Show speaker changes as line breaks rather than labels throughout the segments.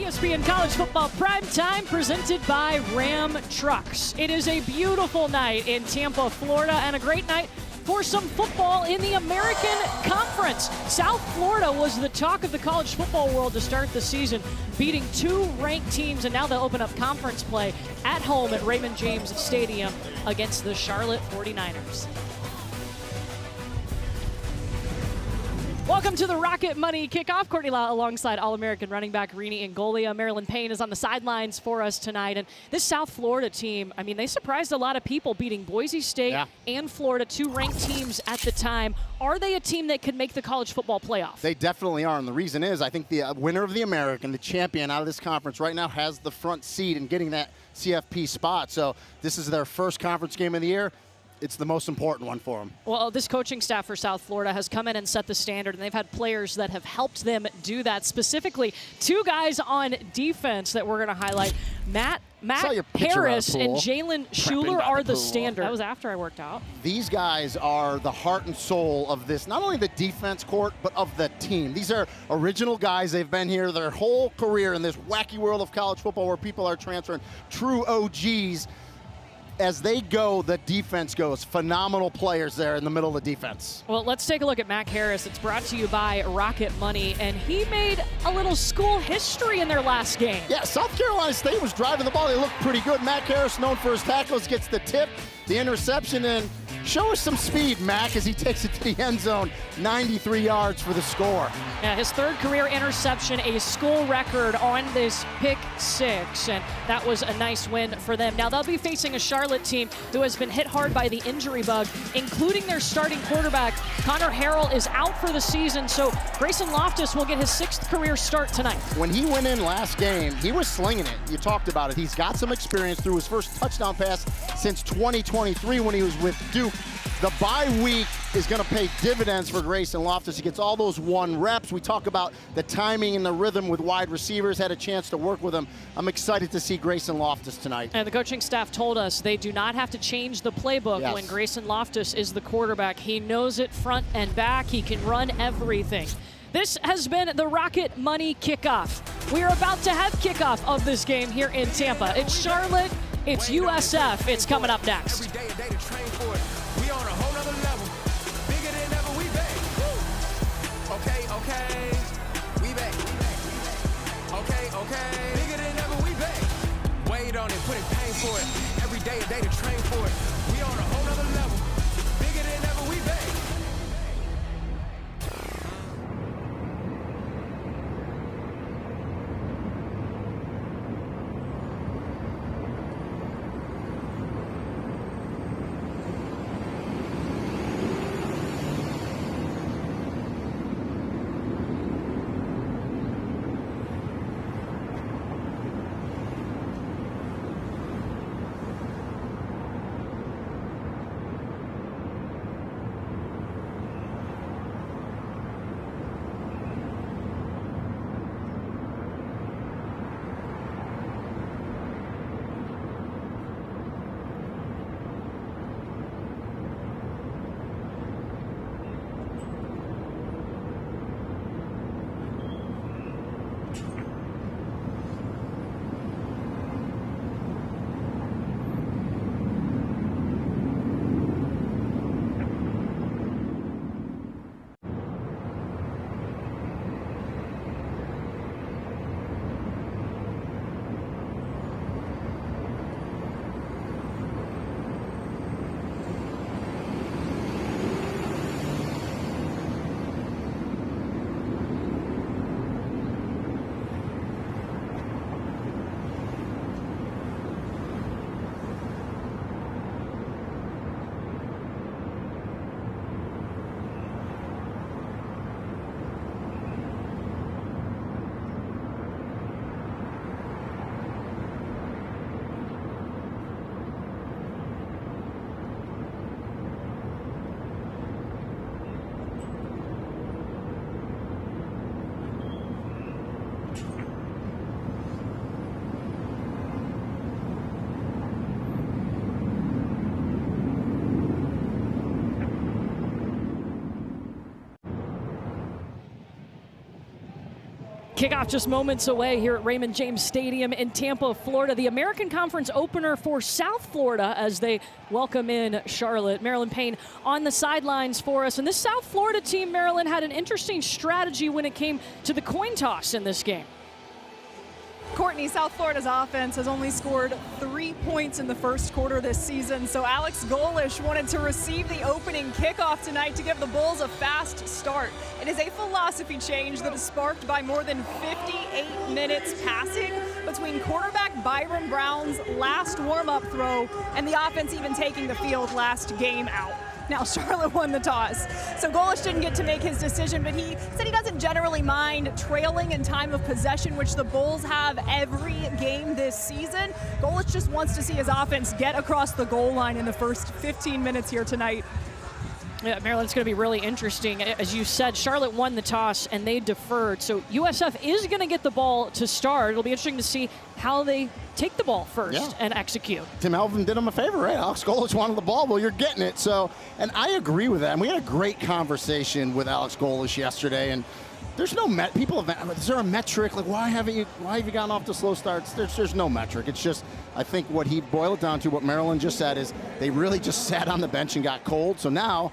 ESPN College Football Primetime presented by Ram Trucks. It is a beautiful night in Tampa, Florida, and a great night for some football in the American Conference. South Florida was the talk of the college football world to start the season, beating two ranked teams, and now they'll open up conference play at home at Raymond James Stadium against the Charlotte 49ers. Welcome to the Rocket Money Kickoff. Courtney Lau alongside All-American running back Rini Ngolia. Marilyn Payne is on the sidelines for us tonight. And this South Florida team, I mean, they surprised a lot of people, beating Boise State and Florida, two ranked teams at the time. Are they a team that could make the college football playoff?
They definitely are, and the reason is I think the winner of the American, the champion out of this conference right now, has the front seat in getting that CFP spot. So this is their first conference game of the year. It's the most important one for them. Well,
this coaching staff for South Florida has come in and set the standard, and they've had players that have helped them do that. Specifically, two guys on defense that we're going to highlight. Matt Harris and Jalen Schuler are the standard. That was after I worked out.
These guys are the heart and soul of this, not only the defense court, but of the team. These are original guys. They've been here their whole career in this wacky world of college football where people are transferring, true OGs. As they go, the defense goes. Phenomenal players there in the middle of the defense.
Well, let's take a look at Mac Harris. It's brought to you by Rocket Money, and he made a little school history in their last game.
Yeah, South Carolina State was driving the ball. They looked pretty good. Mac Harris, known for his tackles, gets the tip, the interception, and show us some speed, Mac, as he takes it to the end zone. 93 yards for the score.
Yeah, his third career interception, a school record on this pick six, and that was a nice win for them. Now they'll be facing a Charlotte team who has been hit hard by the injury bug, including their starting quarterback. Connor Harrell is out for the season, so Grayson Loftus will get his sixth career start tonight.
When he went in last game, he was slinging it. You talked about it. He's got some experience through his first touchdown pass since 2023 when he was with Duke. The bye week is going to pay dividends for Grayson Loftus. He gets all those one reps. We talk about the timing and the rhythm with wide receivers, had a chance to work with him. I'm excited to see Grayson Loftus tonight.
And the coaching staff told us they do not have to change the playbook when Grayson Loftus is the quarterback. He knows it front and back. He can run everything. This has been the Rocket Money Kickoff. We are about to have kickoff of this game here in Tampa. It's Charlotte, it's USF. It's coming up next.
We on a whole nother level, bigger than ever, we back. Okay, we back. Okay, bigger than ever, we back. Wait on it, put in pain for it. Every day a day to train for it. We on a whole nother level, bigger than ever, we back.
Kickoff just moments away here at Raymond James Stadium in Tampa, Florida. The American Conference opener for South Florida as they welcome in Charlotte. Marilyn Payne on the sidelines for us. And this South Florida team, Marilyn, had an interesting strategy when it came to the coin toss in this game.
Courtney, South Florida's offense has only scored 3 points in the first quarter this season, so Alex Golesh wanted to receive the opening kickoff tonight to give the Bulls a fast start. It is a philosophy change that is sparked by more than 58 minutes passing between quarterback Byron Brown's last warm-up throw and the offense even taking the field last game out. Now, Charlotte won the toss, so Golesh didn't get to make his decision, but he said he doesn't generally mind trailing in time of possession, which the Bulls have every game this season. Golesh just wants to see his offense get across the goal line in the first 15 minutes here tonight.
Yeah, Marilyn, it's going to be really interesting. As you said, Charlotte won the toss and they deferred. So USF is going to get the ball to start. It'll be interesting to see how they take the ball first and execute.
Tim Elvin did him a favor, right? Alex Golesh wanted the ball, well, you're getting it. So, and I agree with that. And we had a great conversation with Alex Golesh yesterday. And there's no people have, is there a metric? Like, why have you gotten off to slow starts? There's no metric. It's just, I think what he boiled it down to, what Marilyn just said, is they really just sat on the bench and got cold. So now,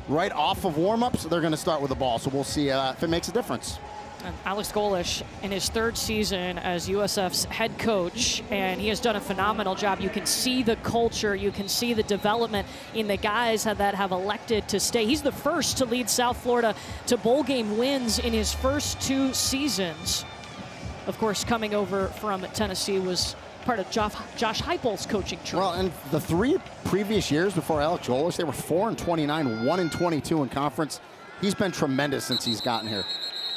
right off of warm-ups, they're going to start with the ball. So we'll see if it makes a difference.
And Alex Golesh in his third season as USF's head coach, and he has done a phenomenal job. You can see the culture, you can see the development in the guys that have elected to stay. He's the first to lead South Florida to bowl game wins in his first 2 seasons. Of course, coming over from Tennessee was part of Josh Heupel's coaching tree.
Well, and the 3 previous years before Alex Golesh, they were 4-29, 1-22 in conference. He's been tremendous since he's gotten here.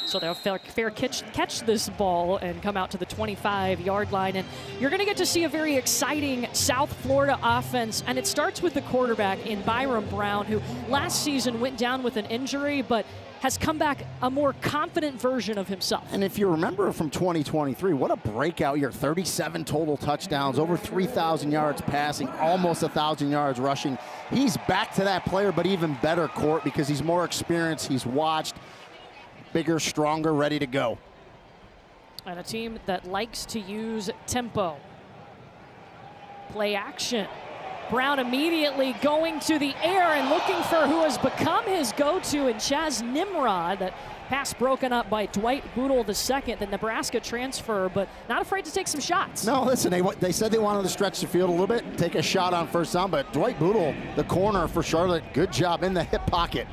So they'll fair catch this ball and come out to the 25-yard line. And you're going to get to see a very exciting South Florida offense. And it starts with the quarterback in Byron Brown, who last season went down with an injury, but has come back a more confident version of himself.
And if you remember from 2023, what a breakout year. 37 total touchdowns, over 3,000 yards passing, almost 1,000 yards rushing. He's back to that player, but even better, Court, because he's more experienced, he's watched, bigger, stronger, ready to go.
And a team that likes to use tempo. Play action. Brown immediately going to the air and looking for who has become his go-to in Chaz Nimrod. That pass broken up by Dwight Boodle II, the Nebraska transfer, but not afraid to take some shots.
No, listen, they said they wanted to stretch the field a little bit, take a shot on first down, but Dwight Boodle, the corner for Charlotte, good job in the hip pocket.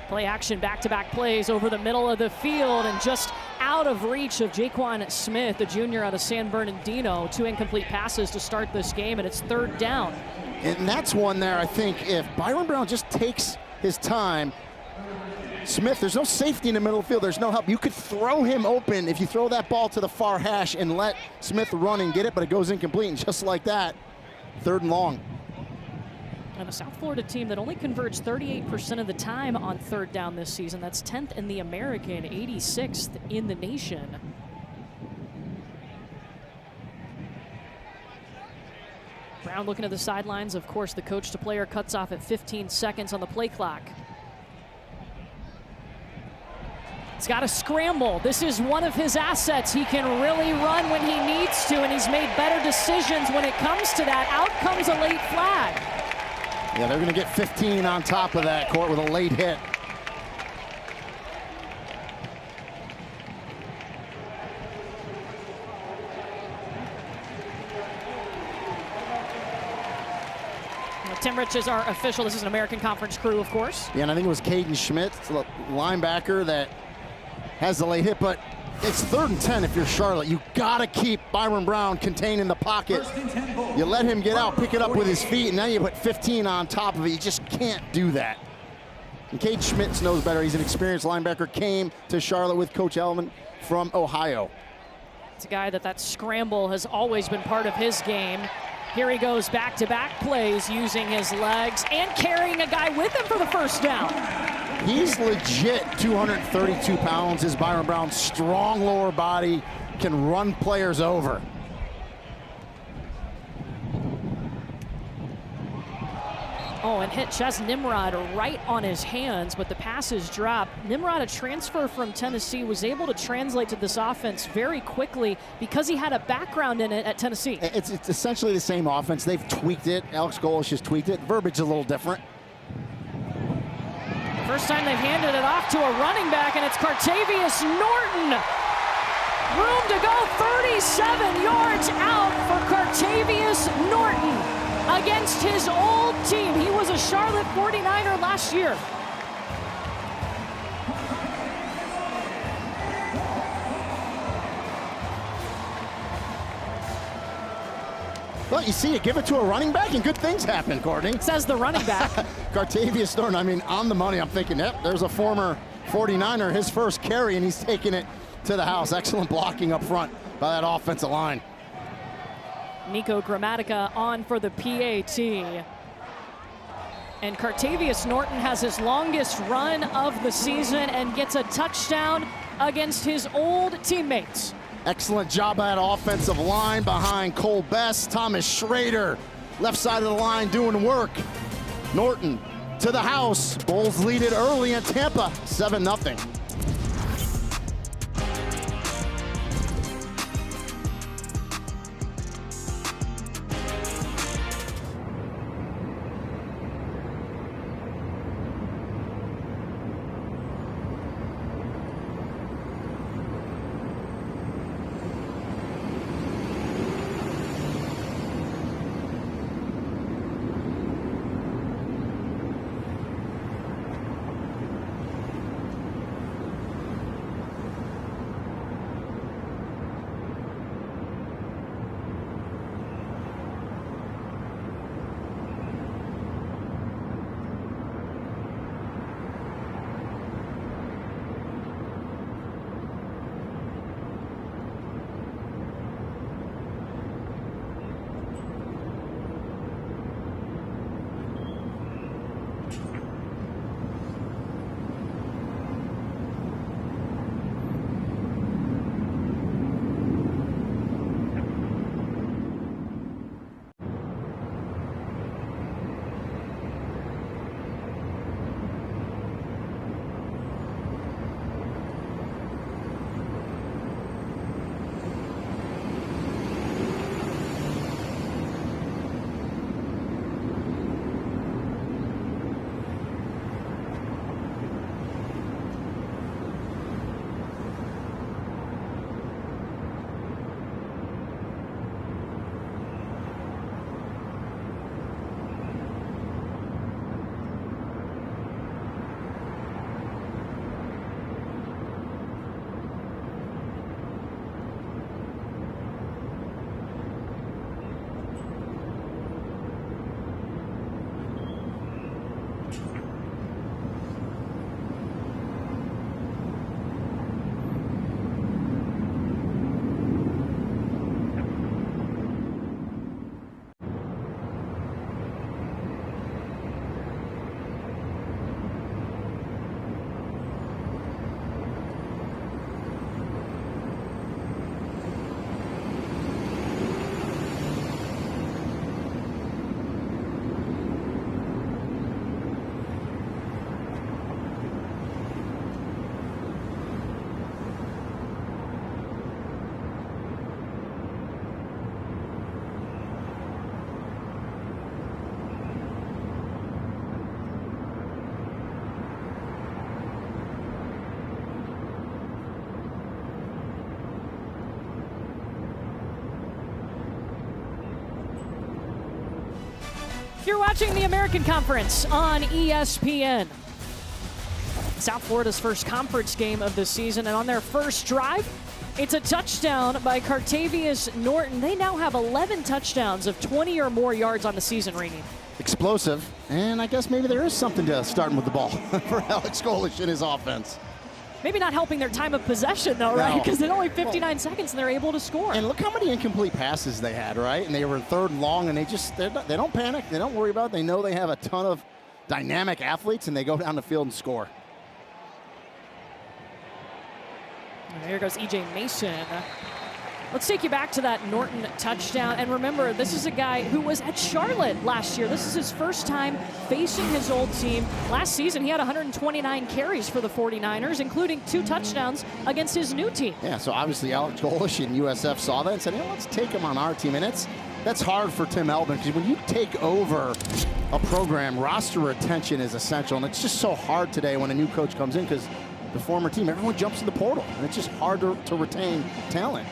Play action, back-to-back plays over the middle of the field and just out of reach of Jaquan Smith, the junior out of San Bernardino. 2 incomplete passes to start this game, and it's 3rd down.
And that's one there, I think, if Byron Brown just takes his time, Smith, there's no safety in the middle of the field, there's no help. You could throw him open if you throw that ball to the far hash and let Smith run and get it, but it goes incomplete, and just like that, 3rd and long.
And a South Florida team that only converts 38% of the time on 3rd down this season. That's 10th in the American, 86th in the nation. Brown looking at the sidelines. Of course, the coach to player cuts off at 15 seconds on the play clock. He's got to scramble. This is one of his assets. He can really run when he needs to, and he's made better decisions when it comes to that. Out comes a late flag.
Yeah, they're going to get 15 on top of that, Court, with a late hit.
Tim Rich is our official. This is an American Conference crew, of course.
Yeah, and I think it was Caden Schmidt, the linebacker, that has the late hit, but it's 3rd and 10 if you're Charlotte. You gotta keep Byron Brown contained in the pocket. You let him get out, pick it up with his feet, and now you put 15 on top of it. You just can't do that. And Cade Schmitz knows better. He's an experienced linebacker, came to Charlotte with Coach Elman from Ohio.
It's a guy that scramble has always been part of his game. Here he goes, back-to-back plays using his legs and carrying a guy with him for the 1st down.
He's legit 232 pounds. Is Byron Brown, strong lower body, can run players over.
Oh, and hit Ches Nimrod right on his hands, but the pass is dropped. Nimrod, a transfer from Tennessee, was able to translate to this offense very quickly because he had a background in it at Tennessee.
It's essentially the same offense. They've tweaked it. Alex Golesh has tweaked it. Verbiage is a little different.
First time they've handed it off to a running back, and it's Cartavius Norton. Room to go, 37 yards out for Cartavius Norton against his old team. He was a Charlotte 49er last year.
Well, you see, you give it to a running back and good things happen, Courtney.
Says the running back.
Cartavius Norton, I mean, on the money. I'm thinking, yep, there's a former 49er, his first carry, and he's taking it to the house. Excellent blocking up front by that offensive line.
Nico Grammatica on for the PAT. And Cartavius Norton has his longest run of the season and gets a touchdown against his old teammates.
Excellent job by that offensive line behind Cole Best. Thomas Schrader, left side of the line doing work. Norton to the house. Bulls lead it early in Tampa, 7-0.
You're watching the American Conference on ESPN. South Florida's first conference game of the season, and on their first drive, it's a touchdown by Cartavius Norton. They now have 11 touchdowns of 20 or more yards on the season, Rainey.
Explosive, and I guess maybe there is something to starting with the ball for Alex Golesh in his offense.
Maybe not helping their time of possession, though, right? Because in only 59 seconds, and they're able to score.
And look how many incomplete passes they had, right? And they were third and long, and they don't panic. They don't worry about it. They know they have a ton of dynamic athletes, and they go down the field and score.
And here goes E.J. Mason. Let's take you back to that Norton touchdown. And remember, this is a guy who was at Charlotte last year. This is his first time facing his old team. Last season, he had 129 carries for the 49ers, including 2 touchdowns against his new team.
Yeah, so obviously Alex Golesh and USF saw that and said, let's take him on our team. And that's hard for Tim Elbin, because when you take over a program, roster retention is essential. And it's just so hard today when a new coach comes in, because the former team, everyone jumps in the portal. And it's just hard to retain talent.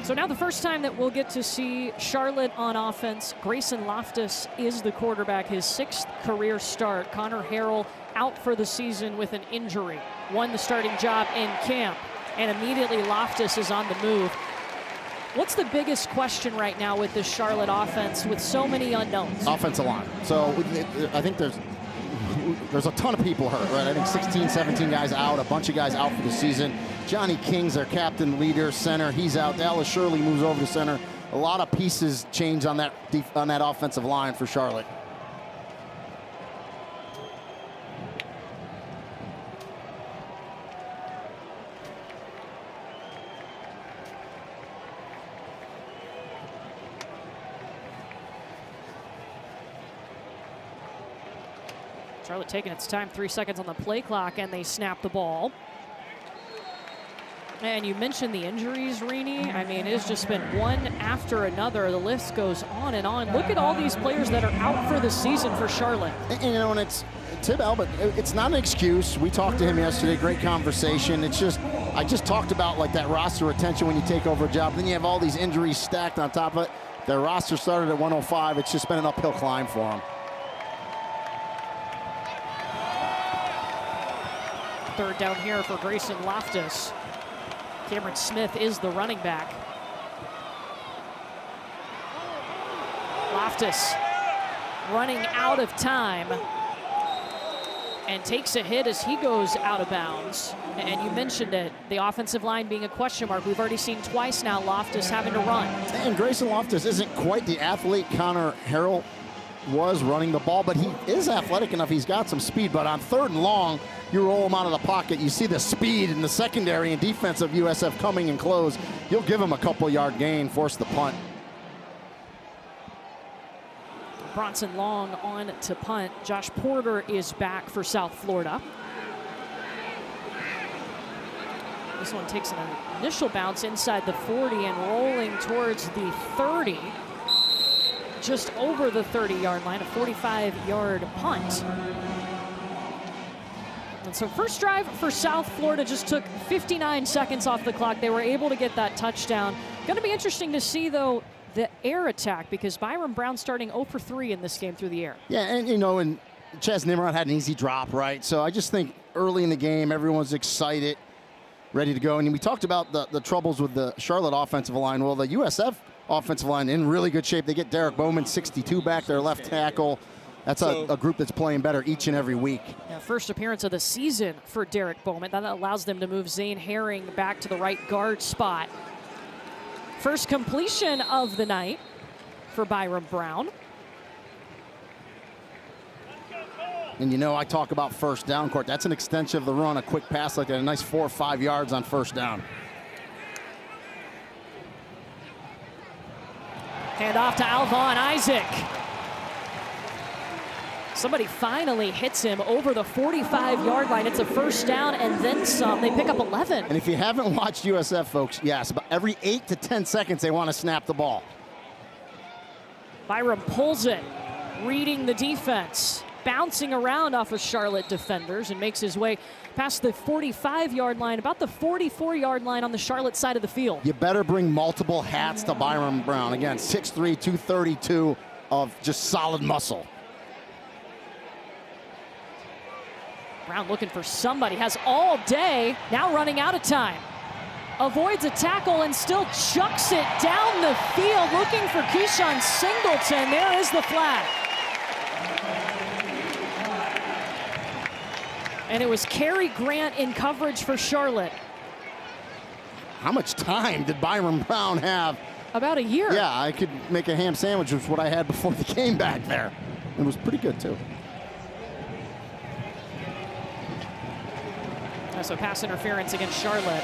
So now the first time that we'll get to see Charlotte on offense. Grayson Loftus is the quarterback, his 6th career start. Connor Harrell out for the season with an injury. Won the starting job in camp, and immediately Loftus is on the move. What's the biggest question right now with this Charlotte offense with so many unknowns?
Offensive line. So I think there's a ton of people hurt, right? I think 16, 17 guys out, a bunch of guys out for the season. Johnny King's their captain, leader, center. He's out. Dallas Shirley moves over to center. A lot of pieces change on that offensive line for Charlotte.
Charlotte taking its time, 3 seconds on the play clock, and they snap the ball. And you mentioned the injuries, Rini. I mean, it's just been one after another. The list goes on and on. Look at all these players that are out for the season for Charlotte.
And you know, and it's Tim Elbin, it's not an excuse. We talked to him yesterday, great conversation. It's just, I just talked about like that roster retention when you take over a job. Then you have all these injuries stacked on top of it. Their roster started at 105. It's just been an uphill climb for them.
Third down here for Grayson Loftus. Cameron Smith is the running back. Loftus running out of time and takes a hit as he goes out of bounds. And you mentioned it, the offensive line being a question mark. We've already seen twice now Loftus having to run.
And Grayson Loftus isn't quite the athlete Connor Harrell was running the ball, but he is athletic enough. He's got some speed, but on 3rd and long, you roll him out of the pocket. You see the speed in the secondary and defense of USF coming in close. You'll give him a couple-yard gain, force the punt.
Bronson Long on to punt. Josh Porter is back for South Florida. This one takes an initial bounce inside the 40 and rolling towards the 30. Just over the 30-yard line, a 45-yard punt. And so first drive for South Florida just took 59 seconds off the clock. They were able to get that touchdown. Going to be interesting to see, though, the air attack, because Byron Brown starting 0 for 3 in this game through the air.
Yeah, and you know, and Chaz Nimrod had an easy drop, right? So I just think early in the game, everyone's excited, ready to go. And we talked about the troubles with the Charlotte offensive line. Well, the USF offensive line in really good shape. They get Derek Bowman, 62, back there, left tackle. That's a group that's playing better each and every week.
Yeah, first appearance of the season for Derek Bowman. That allows them to move Zane Herring back to the right guard spot. First completion of the night for Byron Brown.
And you know, I talk about first down, Court. That's an extension of the run, a quick pass like that, a nice 4 or 5 yards on first down.
Hand off to Alvon Isaac. Somebody finally hits him over the 45-yard line. It's a first down and then some. They pick up 11.
And if you haven't watched USF, folks, yes, about every 8 to 10 seconds they want to snap the ball.
Byron pulls it, reading the defense, bouncing around off of Charlotte defenders, and makes his way past the 45-yard line, about the 44-yard line on the Charlotte side of the field.
You better bring multiple hats to Byron Brown. Again, 6'3", 232 of just solid muscle.
Brown looking for somebody, has all day, now running out of time. Avoids a tackle and still chucks it down the field, looking for Keyshawn Singleton. There is the flag. And it was Cary Grant in coverage for Charlotte.
How much time did Byron Brown have?
About a year.
Yeah, I could make a ham sandwich, which was what I had before the game back there. It was pretty good, too.
So pass interference against Charlotte.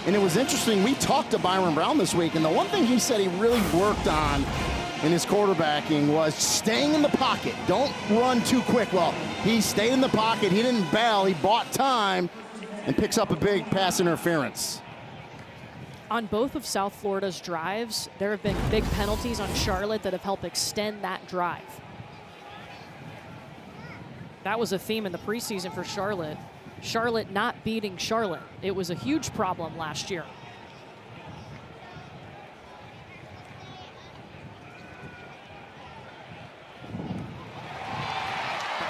And it was interesting, we talked to Byron Brown this week, and the one thing he said he really worked on in his quarterbacking was staying in the pocket. Don't run too quick. Well, he stayed in the pocket. He didn't bail. He bought time and picks up a big pass interference.
On both of South Florida's drives, there have been big penalties on Charlotte that have helped extend that drive. That was a theme in the preseason for Charlotte. Charlotte not beating Charlotte. It was a huge problem last year.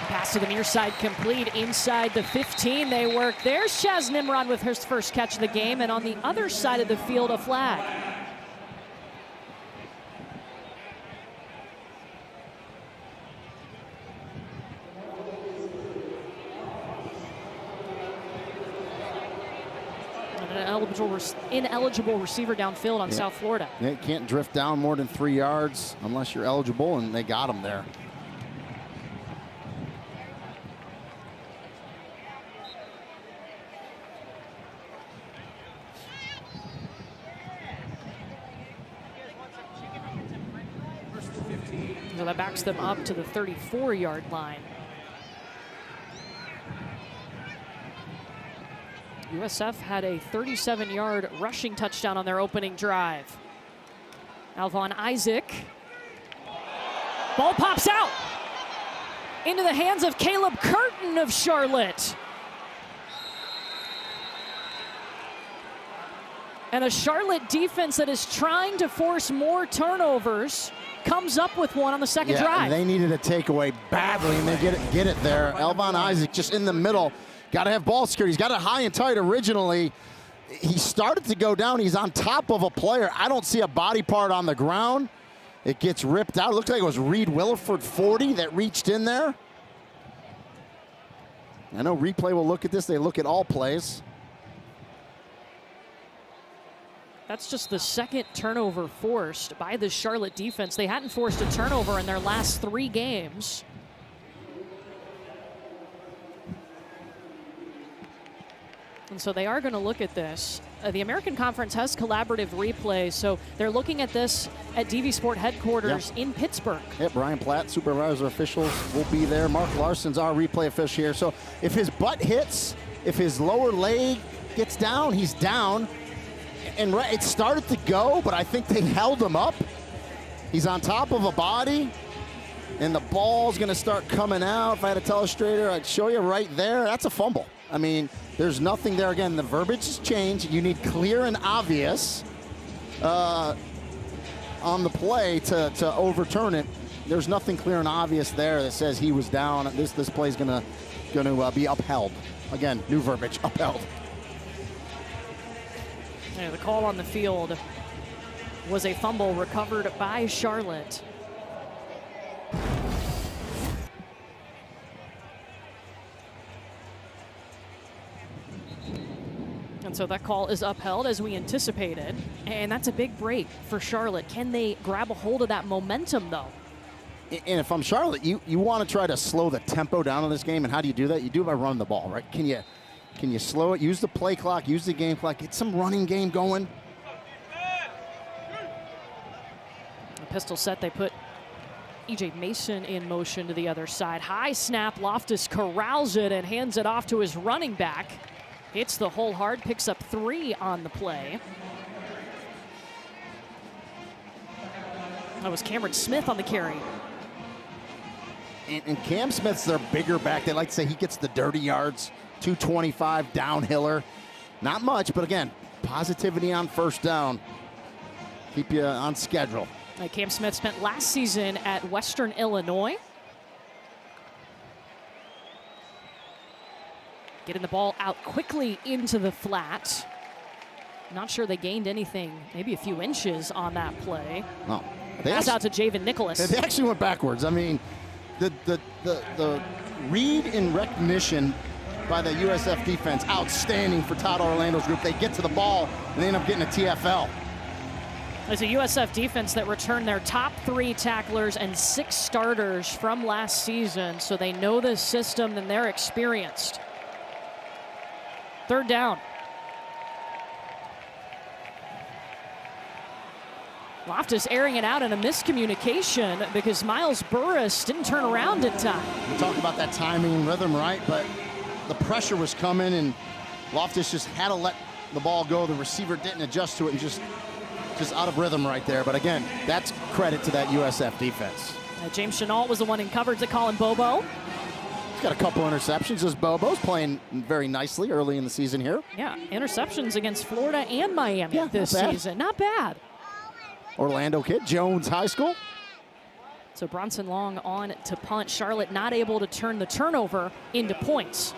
Pass to the near side complete inside the 15. They work. There's Chaz Nimrod with his first catch of the game, and on the other side of the field, a flag. Ineligible receiver downfield on South Florida.
They can't drift down more than 3 yards unless you're eligible, and they got him there.
So that backs them up to the 34-yard line. USF had a 37-yard rushing touchdown on their opening drive. Alvon Isaac. Ball pops out into the hands of Caleb Curtin of Charlotte. And a Charlotte defense that is trying to force more turnovers comes up with one on the second drive.
They needed a takeaway badly, and they get it there. Alvon Isaac just in the middle. Got to have ball security. He's got it high and tight originally. He started to go down. He's on top of a player. I don't see a body part on the ground. It gets ripped out. It looks like it was Reed Williford 40 that reached in there. I know replay will look at this. They look at all plays.
That's just the second turnover forced by the Charlotte defense. They hadn't forced a turnover in their last 3 games. And so they are going to look at this. The American Conference has collaborative replays, so they're looking at this at DV Sport headquarters in Pittsburgh.
Yeah, Brian Platt, supervisor officials, will be there. Mark Larson's our replay official here. So if his butt hits, if his lower leg gets down, he's down. And it started to go, but I think they held him up. He's on top of a body, and the ball's going to start coming out. If I had a telestrator, I'd show you right there. That's a fumble. I mean, there's nothing there. Again, the verbiage has changed. You need clear and obvious on the play to overturn it. There's nothing clear and obvious there that says he was down. This play's gonna be upheld. Again, new verbiage, upheld.
Yeah, the call on the field was a fumble recovered by Charlotte. And so that call is upheld as we anticipated. And that's a big break for Charlotte. Can they grab a hold of that momentum, though?
And if I'm Charlotte, you want to try to slow the tempo down on this game. And how do you do that? You do it by running the ball, right? Can you slow it? Use the play clock, use the game clock, get some running game going.
A pistol set, they put E.J. Mason in motion to the other side. High snap, Loftus corrals it and hands it off to his running back. Hits the hole hard, picks up 3 on the play. That was Cameron Smith on the carry.
And Cam Smith's their bigger back. They like to say he gets the dirty yards. 225 downhiller. Not much, but again, positivity on first down. Keep you on schedule.
Cam Smith spent last season at Western Illinois. Getting the ball out quickly into the flat. Not sure they gained anything, maybe a few inches on that play.
Oh,
pass out to Javen Nicholas.
They actually went backwards. I mean, the read and recognition by the USF defense, outstanding for Todd Orlando's group. They get to the ball and they end up getting a TFL.
There's a USF defense that returned their top 3 tacklers and 6 starters from last season, so they know this system and they're experienced. 3rd down. Loftus airing it out in a miscommunication because Miles Burris didn't turn around in time.
We talk about that timing and rhythm, right? But the pressure was coming, and Loftus just had to let the ball go. The receiver didn't adjust to it, and just out of rhythm right there. But again, that's credit to that USF defense.
James Chenault was the one in coverage to Colin Bobo.
He's got a couple interceptions as Bobo's playing very nicely early in the season here.
Yeah, interceptions against Florida and Miami this season. Not bad.
Orlando kid, Jones High School.
So Bronson Long on to punt. Charlotte not able to turn the turnover into points.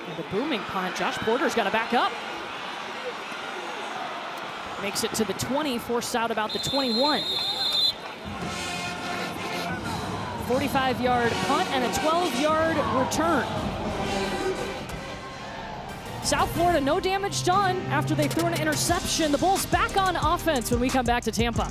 And a booming punt. Josh Porter's got to back up. Makes it to the 20, forced out about the 21. 45-yard punt and a 12-yard return. South Florida, no damage done after they threw an interception. The Bulls back on offense when we come back to Tampa.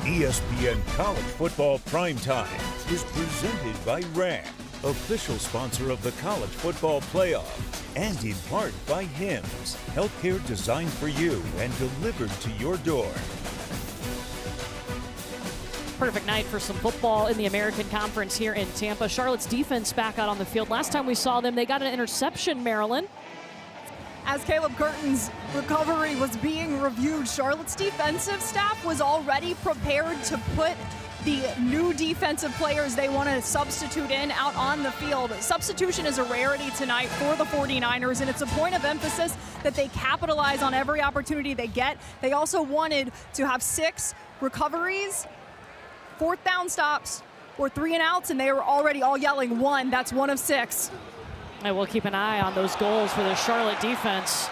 ESPN College Football Primetime is presented by RAM, official sponsor of the College Football Playoff, and in part by HIMS, healthcare designed for you and delivered to your door.
Perfect night for some football in the American Conference here in Tampa. Charlotte's defense back out on the field. Last time we saw them, they got an interception, Maryland.
As Caleb Curtin's recovery was being reviewed, Charlotte's defensive staff was already prepared to put the new defensive players they want to substitute in out on the field. Substitution is a rarity tonight for the 49ers, and it's a point of emphasis that they capitalize on every opportunity they get. They also wanted to have 6 recoveries, 4th down stops, or 3 and outs, and they were already all yelling 1. That's 1 of 6.
And we'll keep an eye on those goals for the Charlotte defense.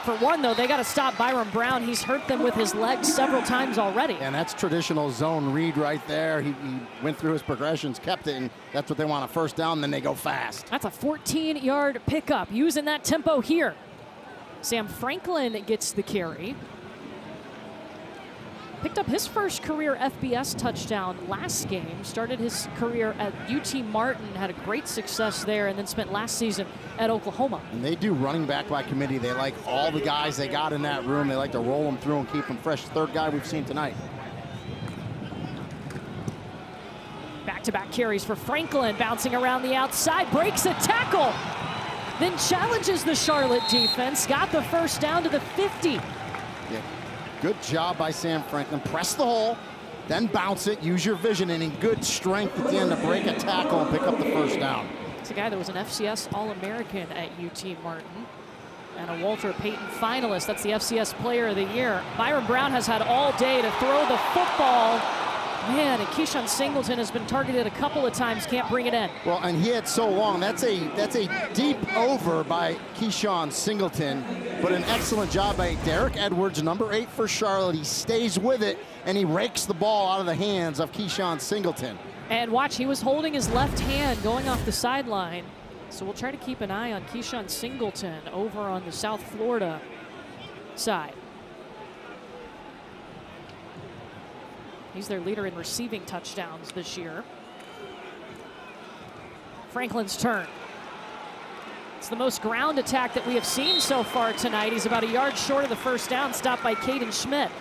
For one, though, they got to stop Byron Brown. He's hurt them with his legs several times already.
And that's traditional zone read right there. He went through his progressions, kept it, and that's what they want, a first down, then they go fast.
That's a 14-yard pickup, using that tempo here. Sam Franklin gets the carry. picked up his first career FBS touchdown last game, started his career at UT Martin, had a great success there, and then spent last season at Oklahoma.
And they do running back by committee. They like all the guys they got in that room. They like to roll them through and keep them fresh. Third guy we've seen tonight.
Back-to-back carries for Franklin, bouncing around the outside, breaks a tackle, then challenges the Charlotte defense, got the first down to the 50.
Yeah. Good job by Sam Franklin. Press the hole, then bounce it, use your vision, and in good strength at the end to break a tackle and pick up the first down.
It's a guy that was an FCS All-American at UT Martin and a Walter Payton finalist. That's the FCS Player of the Year. Byron Brown has had all day to throw the football. Man, and Keyshawn Singleton has been targeted a couple of times, can't bring it in.
Well, and he had so long. That's a deep over by Keyshawn Singleton, but an excellent job by Derek Edwards, number 8 for Charlotte. He stays with it, and he rakes the ball out of the hands of Keyshawn Singleton.
And watch, he was holding his left hand going off the sideline. So we'll try to keep an eye on Keyshawn Singleton over on the South Florida side. He's their leader in receiving touchdowns this year. Franklin's turn. It's the most ground attack that we have seen so far tonight. He's about a yard short of the first down, stopped by Caden Schmidt.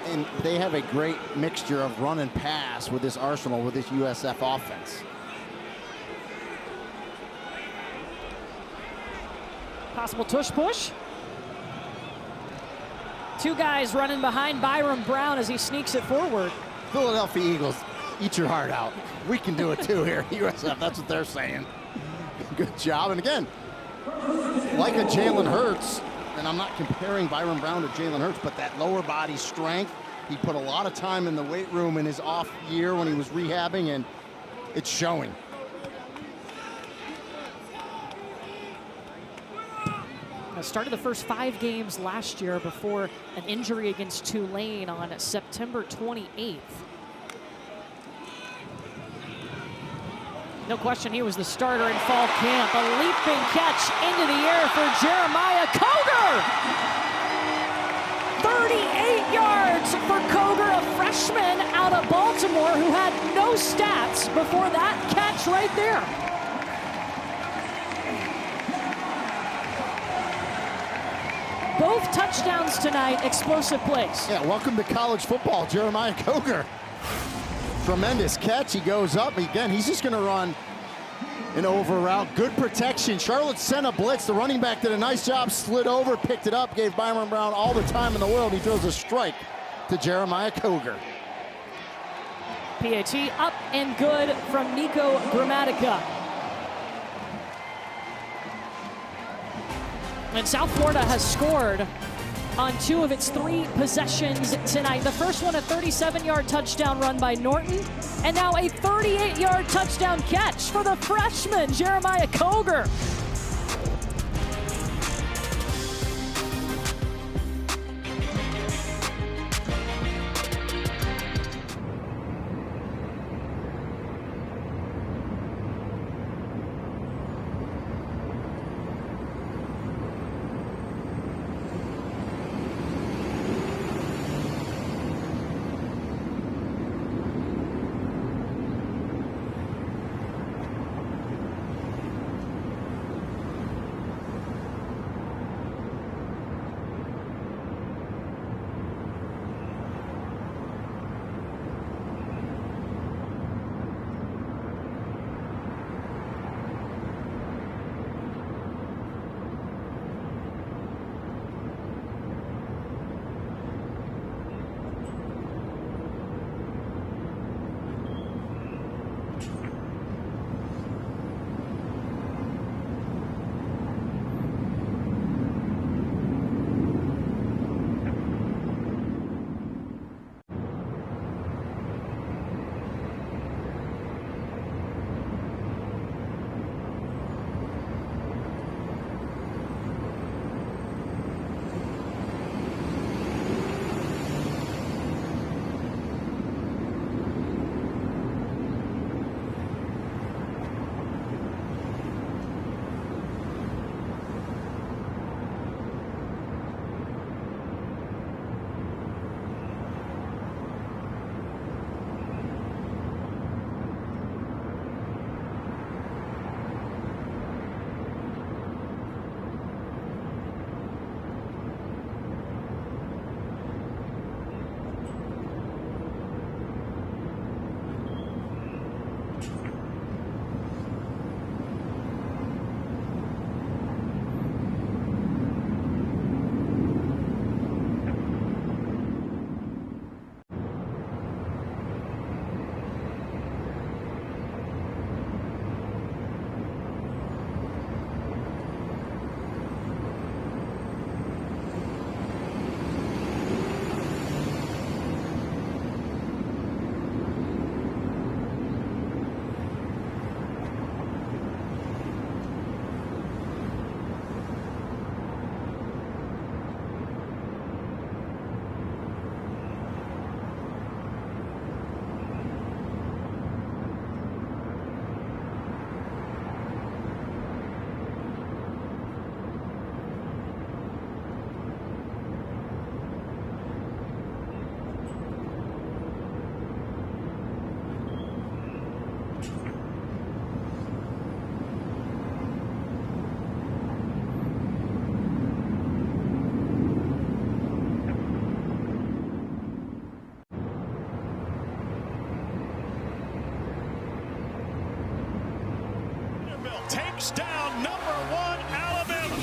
And they have a great mixture of run and pass with this arsenal, with this USF offense.
Possible tush push. Two guys running behind Byron Brown as he sneaks it forward.
Philadelphia Eagles, eat your heart out. We can do it too here at USF. That's what they're saying. Good job. And again, like a Jalen Hurts, and I'm not comparing Byron Brown to Jalen Hurts, but that lower body strength, he put a lot of time in the weight room in his off year when he was rehabbing, and it's showing.
Started the first 5 games last year before an injury against Tulane on September 28th. No question, he was the starter in fall camp. A leaping catch into the air for Jeremiah Coger. 38 yards for Coger, a freshman out of Baltimore who had no stats before that catch right there. Both touchdowns tonight, explosive plays.
Yeah, welcome to college football, Jeremiah Coger. Tremendous catch, he goes up. Again, he's just gonna run an over route. Good protection. Charlotte sent a blitz. The running back did a nice job, slid over, picked it up, gave Byron Brown all the time in the world. He throws a strike to Jeremiah Coger.
PAT up and good from Nico Gramatica. And South Florida has scored on 2 of its 3 possessions tonight. The first one, a 37-yard touchdown run by Norton, and now a 38-yard touchdown catch for the freshman, Jeremiah Coger.
knocks down #1 Alabama.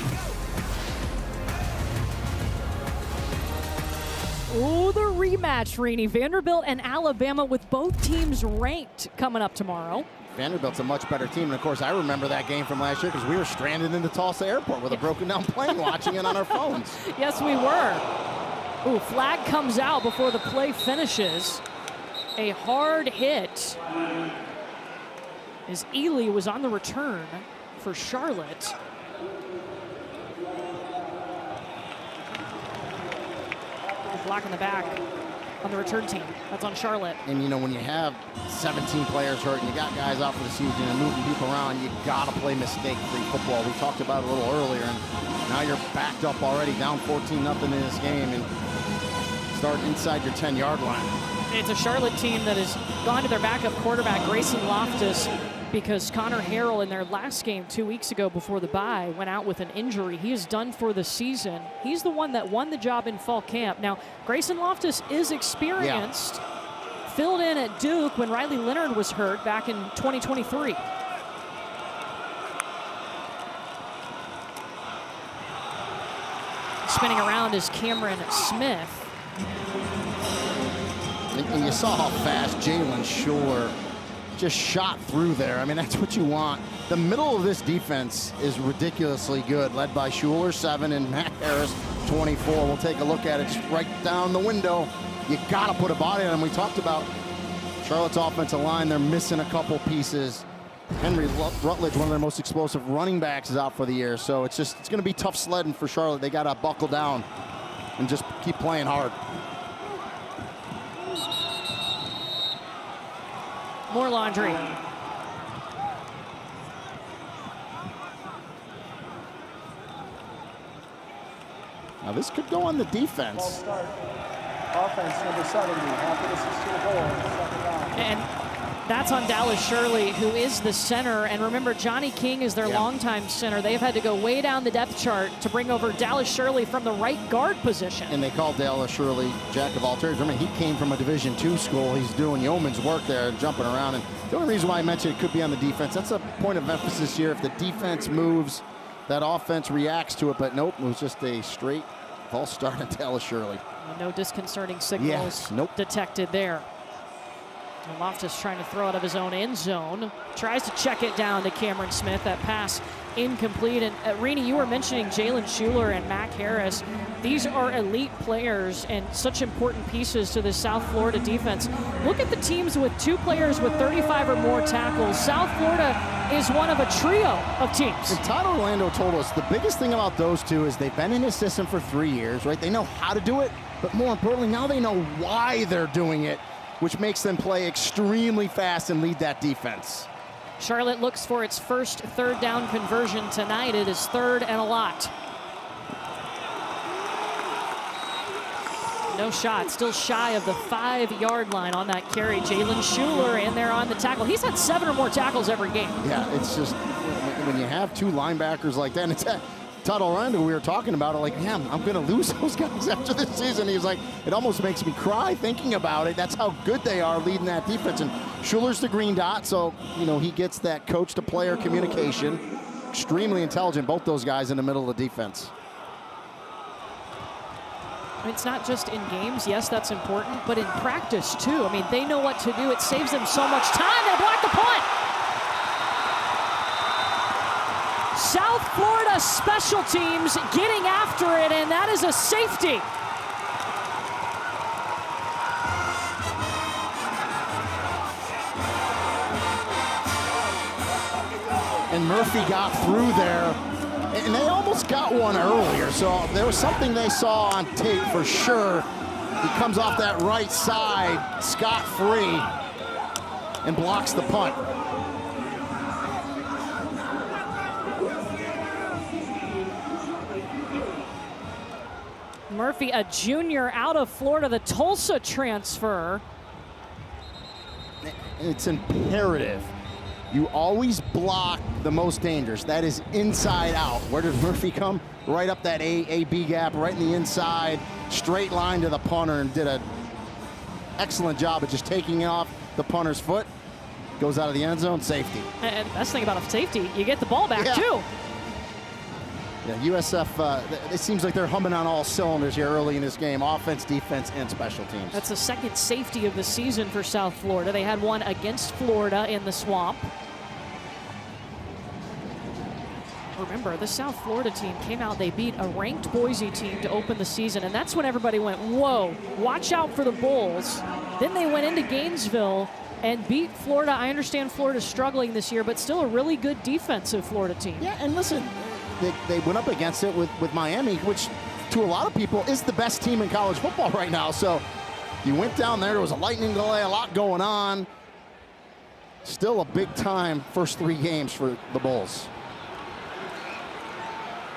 Oh, the rematch, Rini. Vanderbilt and Alabama with both teams ranked coming up tomorrow.
Vanderbilt's a much better team. And, of course, I remember that game from last year because we were stranded in the Tulsa airport with a broken-down plane watching it on our phones.
Yes, we were. Ooh, flag comes out before the play finishes. A hard hit as Ely was on the return for Charlotte. Block in the back on the return team. That's on Charlotte.
And, you know, when you have 17 players hurt and you got guys out for the season and moving people around, you got to play mistake-free football. We talked about it a little earlier, and now you're backed up already, down 14-0 in this game, and start inside your 10-yard line.
It's a Charlotte team that has gone to their backup quarterback, Grayson Loftus, because Connor Harrell in their last game 2 weeks ago before the bye went out with an injury. He is done for the season. He's the one that won the job in fall camp. Now, Grayson Loftus is experienced, filled in at Duke when Riley Leonard was hurt back in 2023. Spinning around is Cameron Smith.
And you saw how fast Jalen Shuler just shot through there. I mean, that's what you want. The middle of this defense is ridiculously good, led by Shuler, 7, and Matt Harris, 24. We'll take a look at it. It's right down the window. You got to put a body on him. We talked about Charlotte's offensive line. They're missing a couple pieces. Henry Rutledge, one of their most explosive running backs, is out for the year. So it's going to be tough sledding for Charlotte. They got to buckle down and just keep playing hard.
More laundry.
Now this could go on the defense.
Ball start. Offense number 70. After this is to the goal. Second down.
And that's on Dallas Shirley, who is the center. And remember, Johnny King is their longtime center. They've had to go way down the depth chart to bring over Dallas Shirley from the right guard position.
And they called Dallas Shirley jack of all trades. I mean, he came from a Division II school. He's doing yeoman's work there, jumping around. And the only reason why I mentioned it could be on the defense, that's a point of emphasis here. If the defense moves, that offense reacts to it. But nope, it was just a straight false start on Dallas Shirley.
No disconcerting signals detected there. And Loftus trying to throw out of his own end zone. Tries to check it down to Cameron Smith. That pass incomplete. And Rini, you were mentioning Jalen Shuler and Mac Harris. These are elite players and such important pieces to the South Florida defense. Look at the teams with 2 players with 35 or more tackles. South Florida is one of a trio of teams.
And Todd Orlando told us the biggest thing about those two is they've been in his system for 3 years, right? They know how to do it, but more importantly, now they know why they're doing it, which makes them play extremely fast and lead that defense.
Charlotte looks for its first third down conversion tonight. It is 3rd and a lot. No shot, still shy of the 5-yard line on that carry. Jalen Shuler in there on the tackle. He's had 7 or more tackles every game.
Yeah, it's just when you have 2 linebackers like that, and it's Todd Orlando, we were talking about it, like, yeah, I'm going to lose those guys after this season. He's like, it almost makes me cry thinking about it. That's how good they are leading that defense. And Shuler's the green dot, so, you know, he gets that coach-to-player communication. Extremely intelligent, both those guys in the middle of the defense.
It's not just in games, yes, that's important, but in practice, too. I mean, they know what to do. It saves them so much time. They block the punt. South Florida special teams getting after it, and that is a safety.
And Murphy got through there, and they almost got one earlier, so there was something they saw on tape for sure. He comes off that right side scot-free and blocks the punt.
Murphy, a junior out of Florida, the Tulsa transfer.
It's imperative. You always block the most dangerous. That is inside out. Where does Murphy come? Right up that A-B gap, right in the inside, straight line to the punter, and did an excellent job of just taking it off the punter's foot. Goes out of the end zone, safety.
And the best thing about a safety, you get the ball back too.
Yeah, USF, it seems like they're humming on all cylinders here early in this game. Offense, defense, and special teams.
That's the second safety of the season for South Florida. They had one against Florida in the Swamp. Remember, the South Florida team came out, they beat a ranked Boise team to open the season, and that's when everybody went, whoa, watch out for the Bulls. Then they went into Gainesville and beat Florida. I understand Florida's struggling this year, but still a really good defensive Florida team.
Yeah, and listen, they went up against it with Miami, which to a lot of people is the best team in college football right now. So you went down there was a lightning delay, a lot going on. Still a big time first 3 games for the Bulls.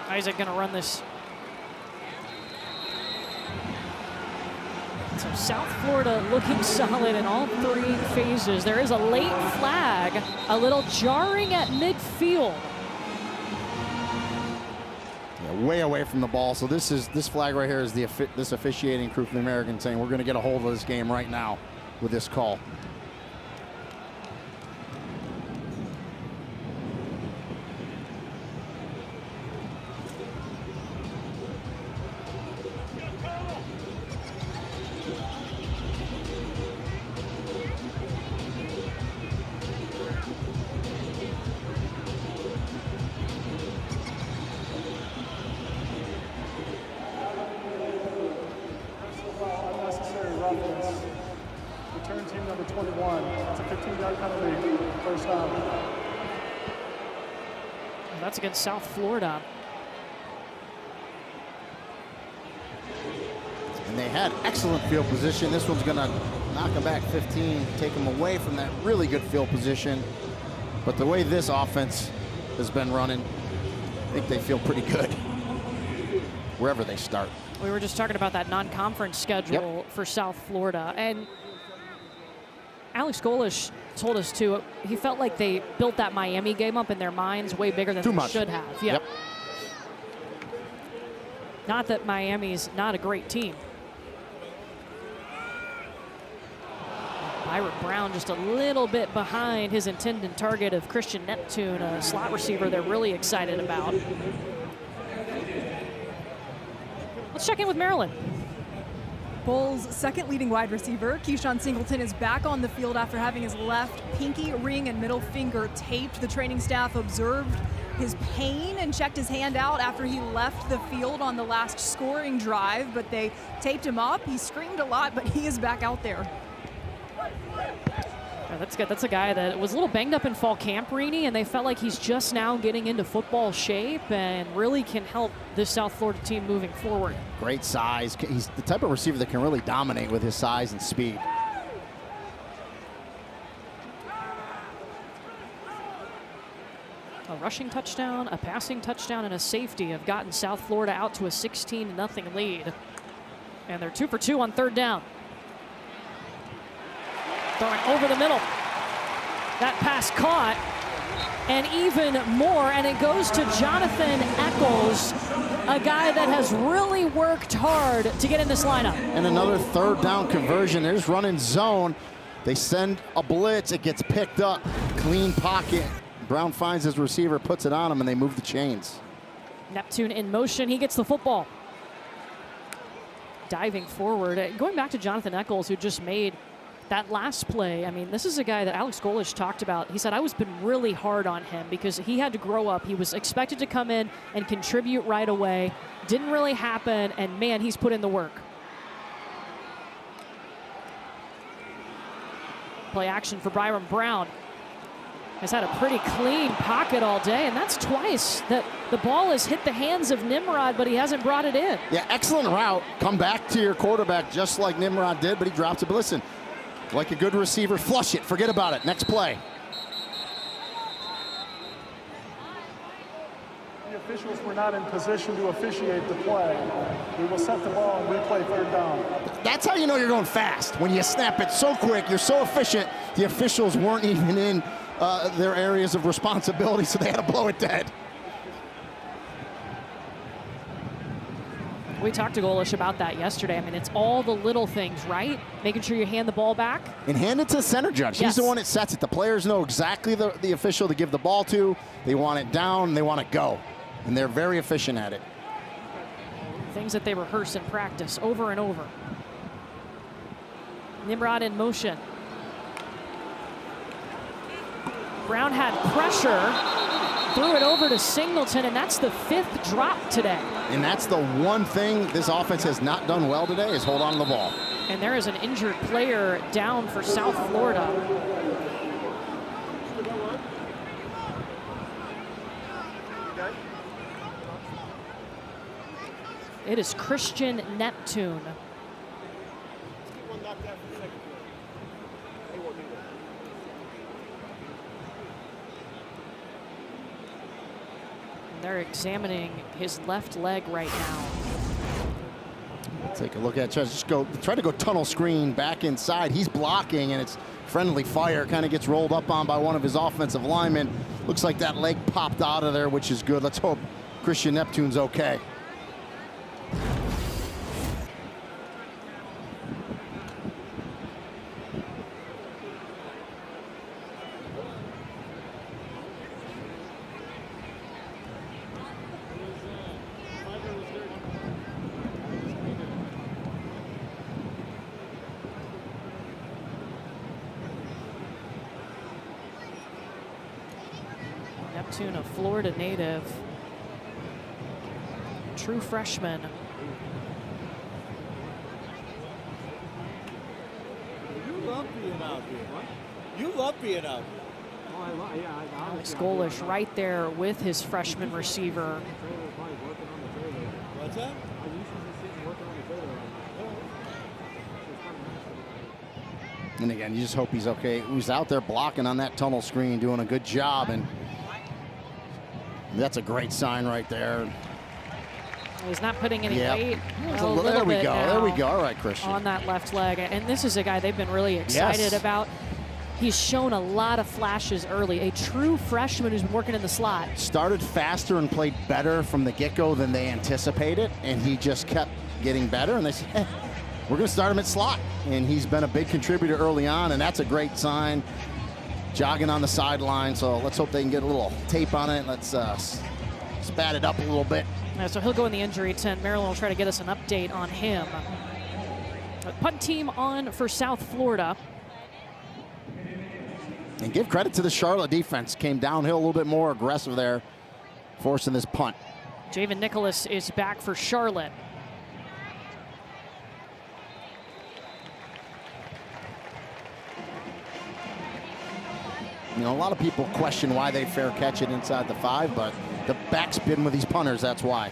Isaac gonna run this. So South Florida looking solid in all 3 phases. There is a late flag, a little jarring at midfield.
Way away from the ball. So this flag right here is this officiating crew from the American saying we're going to get a hold of this game right now with this call.
Return team number 21. It's a 15-yard penalty, first down.
That's against South Florida.
And they had excellent field position. This one's going to knock them back 15, take them away from that really good field position. But the way this offense has been running, I think they feel pretty good wherever they start.
We were just talking about that non-conference schedule for South Florida. And Alex Golish told us, too, he felt like they built that Miami game up in their minds way bigger than they should have. Yeah. Not that Miami's not a great team. Byron Brown just a little bit behind his intended target of Christian Neptune, a slot receiver they're really excited about. Let's check in with Maryland.
Bulls' second leading wide receiver, Keyshawn Singleton, is back on the field after having his left pinky, ring, and middle finger taped. The training staff observed his pain and checked his hand out after he left the field on the last scoring drive, but they taped him up. He screamed a lot, but he is back out there.
Yeah, that's good. That's a guy that was a little banged up in fall camp, Rini, and they felt like he's just now getting into football shape and really can help this South Florida team moving forward.
Great size. He's the type of receiver that can really dominate with his size and speed.
A rushing touchdown, a passing touchdown, and a safety have gotten South Florida out to a 16-0 lead. And they're 2 for 2 on third down. Throwing over the middle. That pass caught, and even more, and it goes to Jonathan Eccles, a guy that has really worked hard to get in this lineup.
And another third down conversion. They're just running zone. They send a blitz. It gets picked up. Clean pocket. Brown finds his receiver, puts it on him, and they move the chains.
Neptune in motion. He gets the football. Diving forward. Going back to Jonathan Eccles, who just made that last play. I mean, this is a guy that Alex Golish talked about. He said, I was been really hard on him because he had to grow up. He was expected to come in and contribute right away. Didn't really happen, and man, he's put in the work. Play action for Byron Brown. Has had a pretty clean pocket all day, and that's twice that the ball has hit the hands of Nimrod, but he hasn't brought it in.
Yeah, excellent route. Come back to your quarterback just like Nimrod did, but he drops it. But listen, like a good receiver, flush it, forget about it. Next play.
The officials were not in position to officiate the play. We will set the ball and replay third down.
That's how you know you're going fast. When you snap it so quick, you're so efficient, the officials weren't even in their areas of responsibility, so they had to blow it dead.
We talked to Golish about that yesterday. I mean, it's all the little things, right? Making sure you hand the ball back.
And hand it to the center judge.
Yes.
He's the one that sets it. The players know exactly the official to give the ball to. They want it down, and they want to go. And they're very efficient at it.
Things that they rehearse in practice over and over. Nimrod in motion. Brown had pressure, threw it over to Singleton, and that's the 5th drop today.
And that's the one thing this offense has not done well today is hold on to the ball.
And there is an injured player down for South Florida. It is Christian Neptune. They're examining his left leg right now.
Take a look at it. Just try to go tunnel screen back inside. He's blocking, and it's friendly fire. Kind of gets rolled up on by one of his offensive linemen. Looks like that leg popped out of there, which is good. Let's hope Christian Neptune's okay.
Neptune, a Florida native, true freshman.
You love being out here, huh? You love being out here. Oh,
Alex Golish right there with his freshman receiver.
What's that?
And again, you just hope he's okay. He was out there blocking on that tunnel screen, doing a good job, and that's a great sign right there.
He's not putting any
Yep.
weight.
There we go. There we go. All right, Christian.
On that left leg. And this is a guy they've been really excited about. He's shown a lot of flashes early. A true freshman who's been working in the slot.
Started faster and played better from the get-go than they anticipated, and he just kept getting better. And they said, hey, we're going to start him at slot. And he's been a big contributor early on, and that's a great sign. Jogging on the sideline, so let's hope they can get a little tape on it. Let's spat it up a little bit.
Yeah, so he'll go in the injury tent. Maryland will try to get us an update on him. But punt team on for South Florida.
And give credit to the Charlotte defense. Came downhill a little bit more aggressive there, forcing this punt.
Javen Nicholas is back for Charlotte.
You know, a lot of people question why they fair catch it inside the 5, but the back's been with these punters, that's why.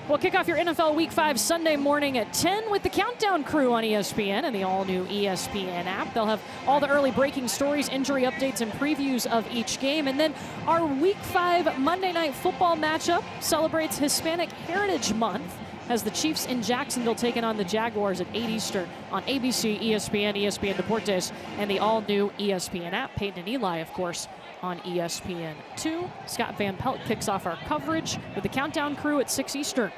We'll kick off your NFL Week 5 Sunday morning at 10 with the Countdown crew on ESPN and the all-new ESPN app. They'll have all the early breaking stories, injury updates, and previews of each game. And then our Week 5 Monday Night Football matchup celebrates Hispanic Heritage Month as the Chiefs in Jacksonville taking on the Jaguars at 8 Eastern on ABC, ESPN, ESPN Deportes, and the all-new ESPN app. Peyton and Eli, of course, on ESPN2. Scott Van Pelt kicks off our coverage with the Countdown crew at 6 Eastern.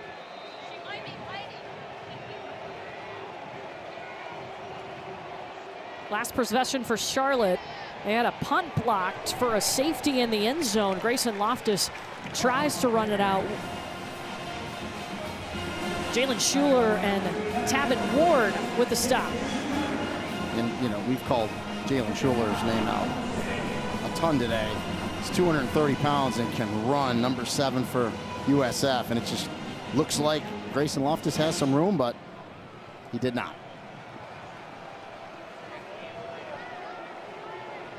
Last possession for Charlotte. They had a punt blocked for a safety in the end zone. Grayson Loftus tries to run it out. Jalen Schuler and Tavin Ward with the stop.
And, you know, we've called Jalen Schuler's name out a ton today. He's 230 pounds and can run, number 7 for USF. And it just looks like Grayson Loftus has some room, but he did not.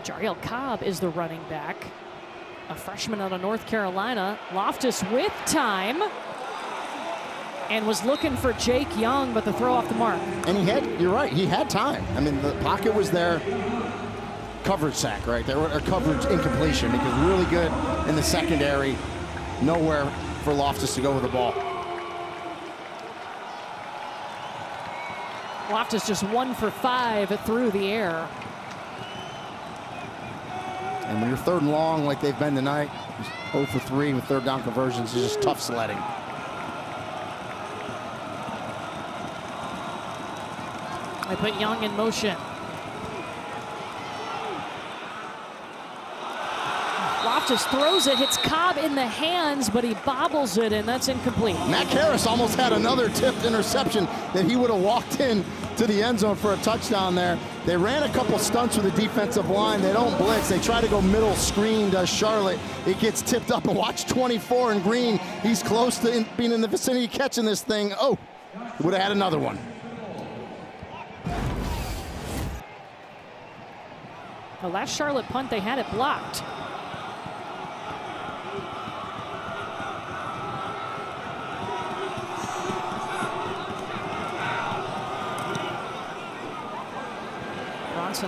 Jariel Cobb is the running back. A freshman out of North Carolina. Loftus with time. And was looking for Jake Young, but the throw off the mark.
And he had, you're right, he had time. I mean, the pocket was there. Coverage sack right there, or coverage incompletion, because really good in the secondary. Nowhere for Loftus to go with the ball.
Loftus just 1 for 5 through the air.
And when you're 3rd and long like they've been tonight, 0 for 3 with 3rd down conversions is just tough sledding.
They put Young in motion. Loftus throws it, hits Cobb in the hands, but he bobbles it, and that's incomplete.
Mac Harris almost had another tipped interception that he would have walked in to the end zone for a touchdown there. They ran a couple stunts with the defensive line. They don't blitz. They try to go middle screen, does Charlotte. It gets tipped up, and watch 24 in green. He's close to being in the vicinity catching this thing. Oh, would have had another one.
The last Charlotte punt, they had it blocked.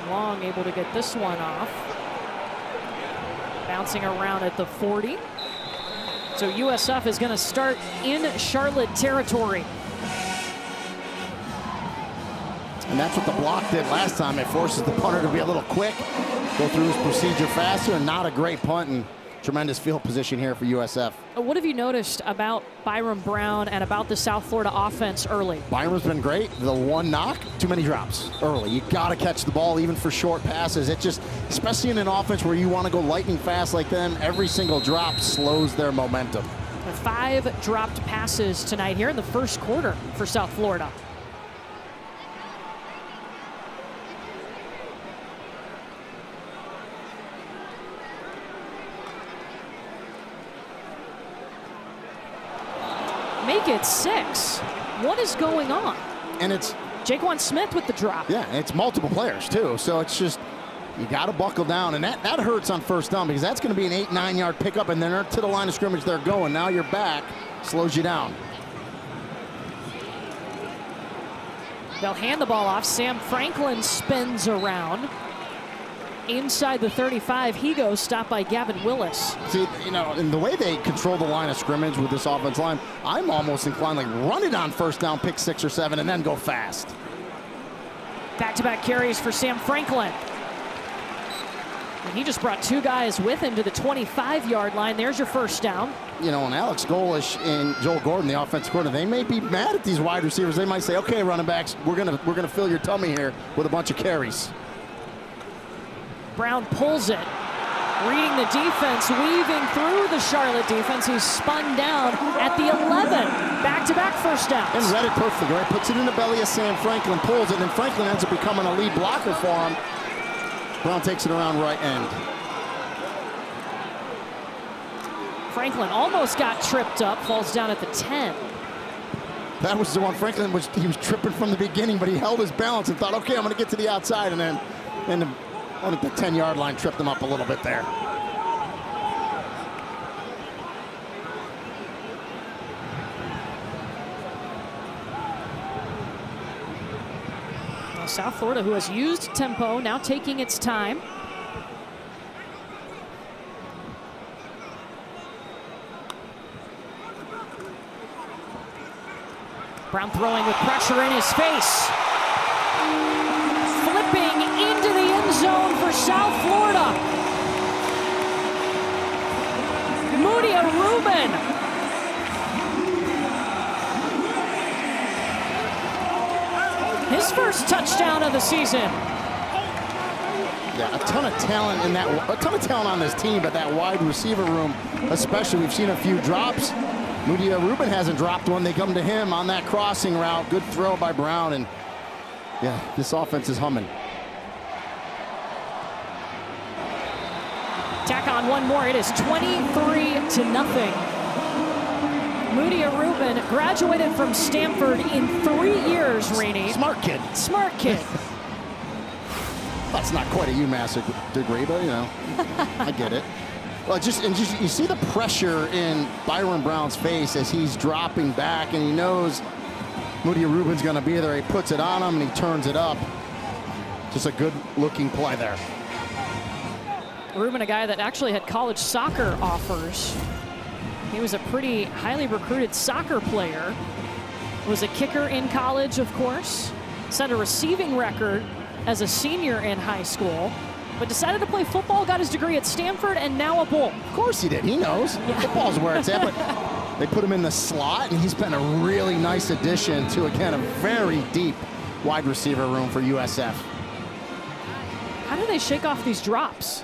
Long able to get this one off. Bouncing around at the 40. So USF is going to start in Charlotte territory.
And that's what the block did last time. It forces the punter to be a little quick, go through his procedure faster, and not a great punt. And tremendous field position here for USF.
What have you noticed about Byron Brown and about the South Florida offense early?
Byron's been great. The one knock, too many drops early. You got to catch the ball even for short passes. It just, especially in an offense where you want to go lightning fast like them, every single drop slows their momentum.
5 dropped passes tonight here in the first quarter for South Florida. Make it 6. What is going on?
And it's
Jaquan Smith with the drop.
Yeah, it's multiple players too. So it's just, you got to buckle down, and that hurts on first down because that's going to be an 8-9 yard pickup, and then to the line of scrimmage they're going. Now you're back, slows you down.
They'll hand the ball off. Sam Franklin spins around. Inside the 35, he goes, stopped by Gavin Willis.
See, you know, in the way they control the line of scrimmage with this offense line, I'm almost inclined like run it on first down, pick 6 or 7, and then go fast.
Back-to-back carries for Sam Franklin. And he just brought 2 guys with him to the 25-yard line. There's your first down.
You know, and Alex Golish and Joel Gordon, the offensive coordinator, they may be mad at these wide receivers. They might say, okay, running backs, we're gonna fill your tummy here with a bunch of carries.
Brown pulls it, reading the defense, weaving through the Charlotte defense. He's spun down at the 11. Back-to-back first downs.
And read it perfectly, right? Puts it in the belly of Sam Franklin, pulls it, and Franklin ends up becoming a lead blocker for him. Brown takes it around right end.
Franklin almost got tripped up, falls down at the 10.
That was the one Franklin he was tripping from the beginning, but he held his balance and thought, okay, I'm gonna get to the outside, and then I think the 10-yard line tripped him up a little bit there.
Well, South Florida, who has used tempo, now taking its time. Brown throwing with pressure in his face. Flipping into the end zone for South Florida. Mudia Rubin. His first touchdown of the season.
Yeah, a ton of talent on this team, but that wide receiver room, especially, we've seen a few drops. Mudia Rubin hasn't dropped one. They come to him on that crossing route. Good throw by Brown, and yeah, this offense is humming.
Tack on one more. It is 23-0. Mudia Rubin graduated from Stanford in 3 years, Rainey.
Smart kid.
Smart kid.
That's not quite a UMass degree, but you know, I get it. Well, just you see the pressure in Byron Brown's face as he's dropping back, and he knows Mudia Rubin's going to be there. He puts it on him, and he turns it up. Just a good-looking play there.
Rubin, a guy that actually had college soccer offers. He was a pretty highly recruited soccer player. Was a kicker in college, of course. Set a receiving record as a senior in high school. But decided to play football, got his degree at Stanford, and now a Bull.
Of course he did. He knows. Yeah. Football's where it's at. But they put him in the slot, and he's been a really nice addition to, again, a very deep wide receiver room for USF.
How do they shake off these drops?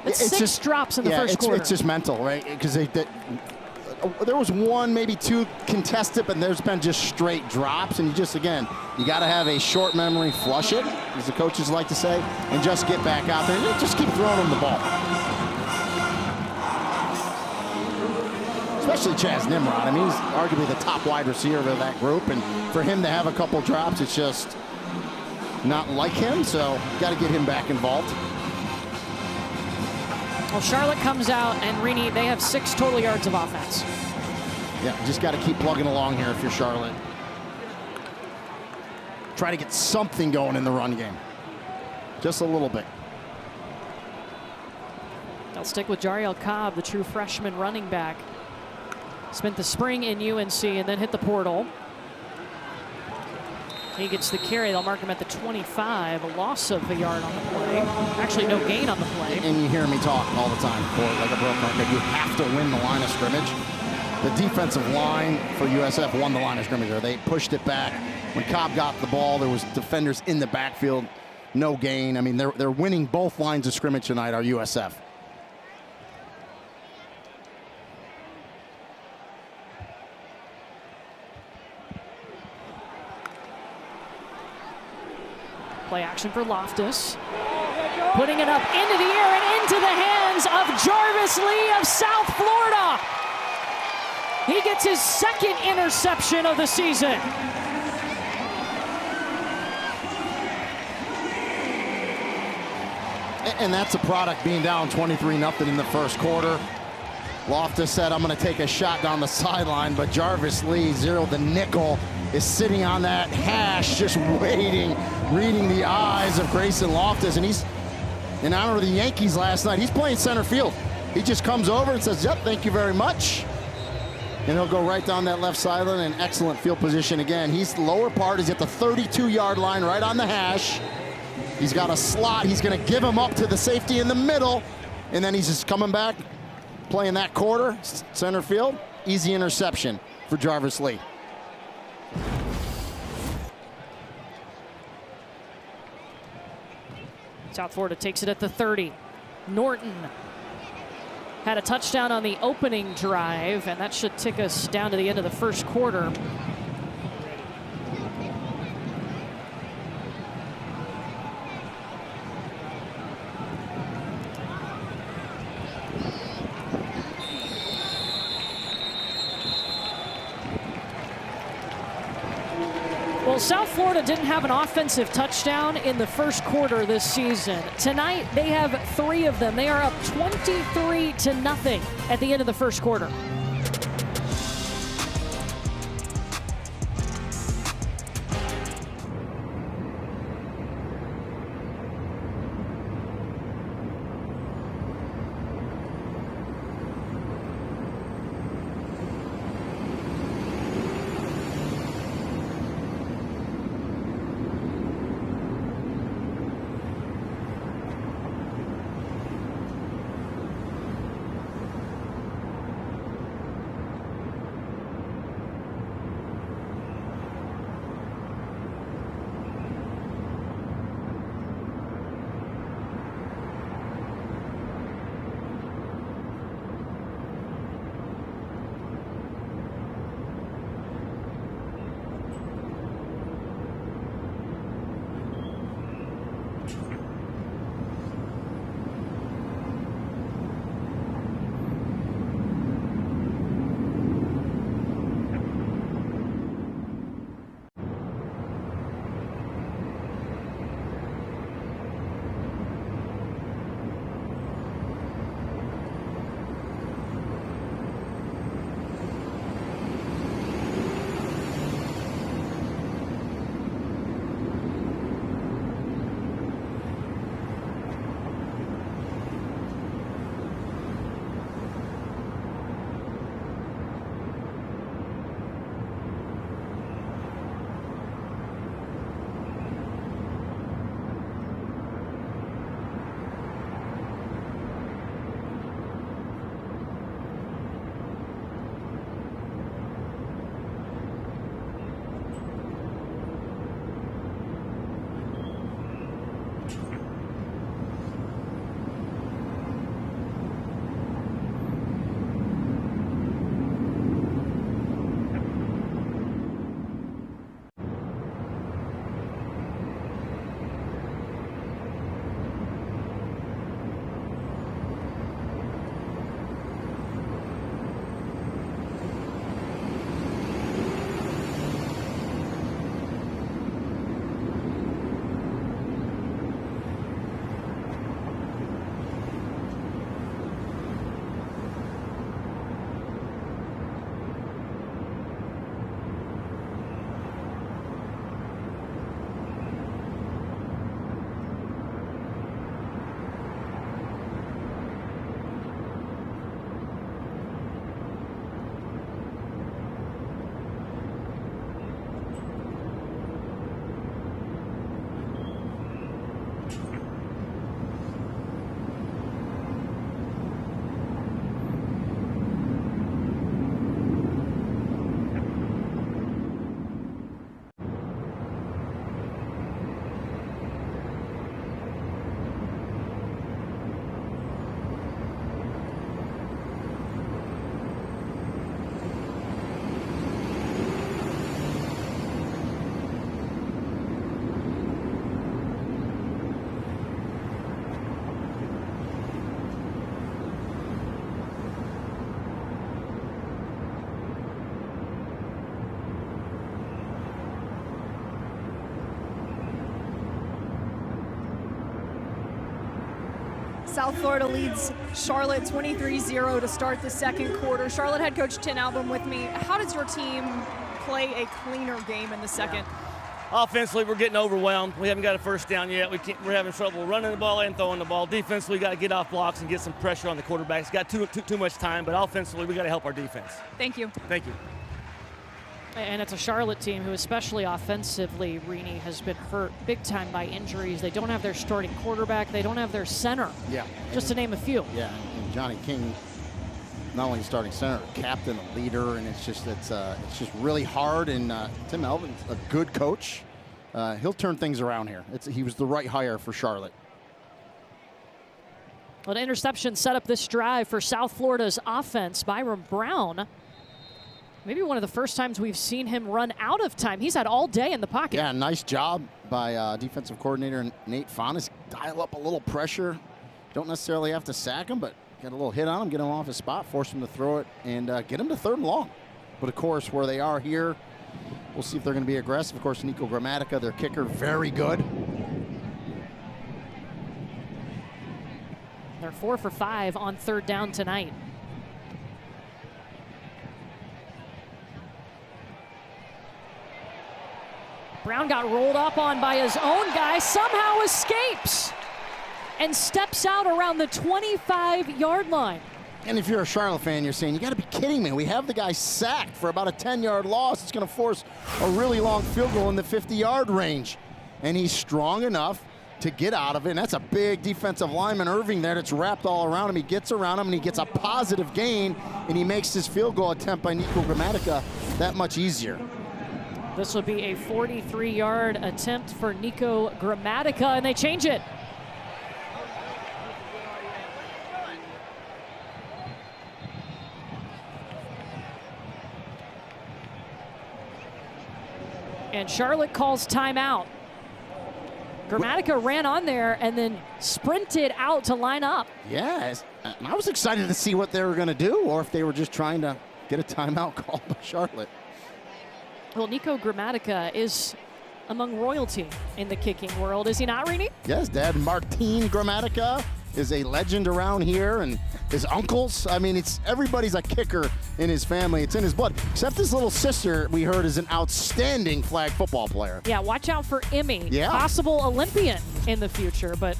It's six
just
drops in the first quarter.
It's just mental, right? Because there was one, maybe two contested, but there's been just straight drops. And you got to have a short memory, flush it, as the coaches like to say, and just get back out there and just keep throwing them the ball. Especially Chaz Nimrod. I mean, he's arguably the top wide receiver of that group, and for him to have a couple drops, it's just not like him, so you got to get him back involved.
Well, Charlotte comes out, and Rini, they have 6 total yards of offense.
Yeah, just got to keep plugging along here if you're Charlotte. Try to get something going in the run game. Just a little bit.
They'll stick with Jariel Cobb, the true freshman running back. Spent the spring in UNC and then hit the portal. He gets the carry. They'll mark him at the 25. A loss of a yard on the play. Actually, no gain on the play.
And you hear me talk all the time, like a broken record. You have to win the line of scrimmage. The defensive line for USF won the line of scrimmage. They pushed it back. When Cobb got the ball, there was defenders in the backfield. No gain. I mean, they're winning both lines of scrimmage tonight, our USF.
Play action for Loftus. Putting it up into the air and into the hands of Jarvis Lee of South Florida. He gets his 2nd interception of the season.
And that's a product being down 23-0 in the first quarter. Loftus said, I'm going to take a shot down the sideline, but Jarvis Lee, the nickel, is sitting on that hash, just waiting, reading the eyes of Grayson Loftus. And he's, in honor of the Yankees last night, he's playing center field. He just comes over and says, yep, thank you very much. And he'll go right down that left sideline in excellent field position again. He's the lower part, he's at the 32-yard line, right on the hash. He's got a slot, he's gonna give him up to the safety in the middle, and then he's just coming back, playing that quarter, center field. Easy interception for Jarvis Lee.
South Florida takes it at the 30. Norton had a touchdown on the opening drive, and that should tick us down to the end of the first quarter. Well, South Florida didn't have an offensive touchdown in the first quarter this season. Tonight, they have 3 of them. They are up 23-0 at the end of the first quarter.
South Florida leads Charlotte 23-0 to start the second quarter. Charlotte head coach Tin Album with me. How does your team play a cleaner game in the second?
Offensively, we're getting overwhelmed. We haven't got a first down yet. We're having trouble running the ball and throwing the ball. Defensively, we got to get off blocks and get some pressure on the quarterback. It's got too much time, but offensively, we got to help our defense.
Thank you.
Thank you.
And it's a Charlotte team who, especially offensively, Rini, has been hurt big time by injuries. They don't have their starting quarterback. They don't have their center.
Yeah.
Just to name a few.
Yeah, and Johnny King, not only starting center, captain, a leader, and it's just really hard. And Tim Elvin's a good coach. He'll turn things around here. He was the right hire for Charlotte.
An interception set up this drive for South Florida's offense. Byron Brown, maybe one of the first times we've seen him run out of time. He's had all day in the pocket.
Yeah, nice job by defensive coordinator Nate Fonis. Dial up a little pressure. Don't necessarily have to sack him, but get a little hit on him, get him off his spot, force him to throw it, and get him to 3rd and long. But, of course, where they are here, we'll see if they're going to be aggressive. Of course, Nico Gramatica, their kicker, very good.
They're 4 for 5 on 3rd down tonight. Brown got rolled up on by his own guy, somehow escapes and steps out around the 25-yard line.
And if you're a Charlotte fan, you're saying, you got to be kidding me. We have the guy sacked for about a 10-yard loss. It's going to force a really long field goal in the 50-yard range. And he's strong enough to get out of it. And that's a big defensive lineman, Irving, there that's wrapped all around him. He gets around him, and he gets a positive gain, and he makes his field goal attempt by Nico Gramatica that much easier.
This will be a 43-yard attempt for Nico Gramatica, and they change it. And Charlotte calls timeout. Gramatica ran on there and then sprinted out to line up.
Yes, I was excited to see what they were going to do, or if they were just trying to get a timeout called by Charlotte.
Well, Nico Gramatica is among royalty in the kicking world, is he not, Rini?
Yes, Dad Martin Gramatica is a legend around here, and his uncles. I mean, everybody's a kicker in his family. It's in his blood. Except his little sister, we heard, is an outstanding flag football player.
Yeah, watch out for Emmy.
Yeah.
Possible Olympian in the future. But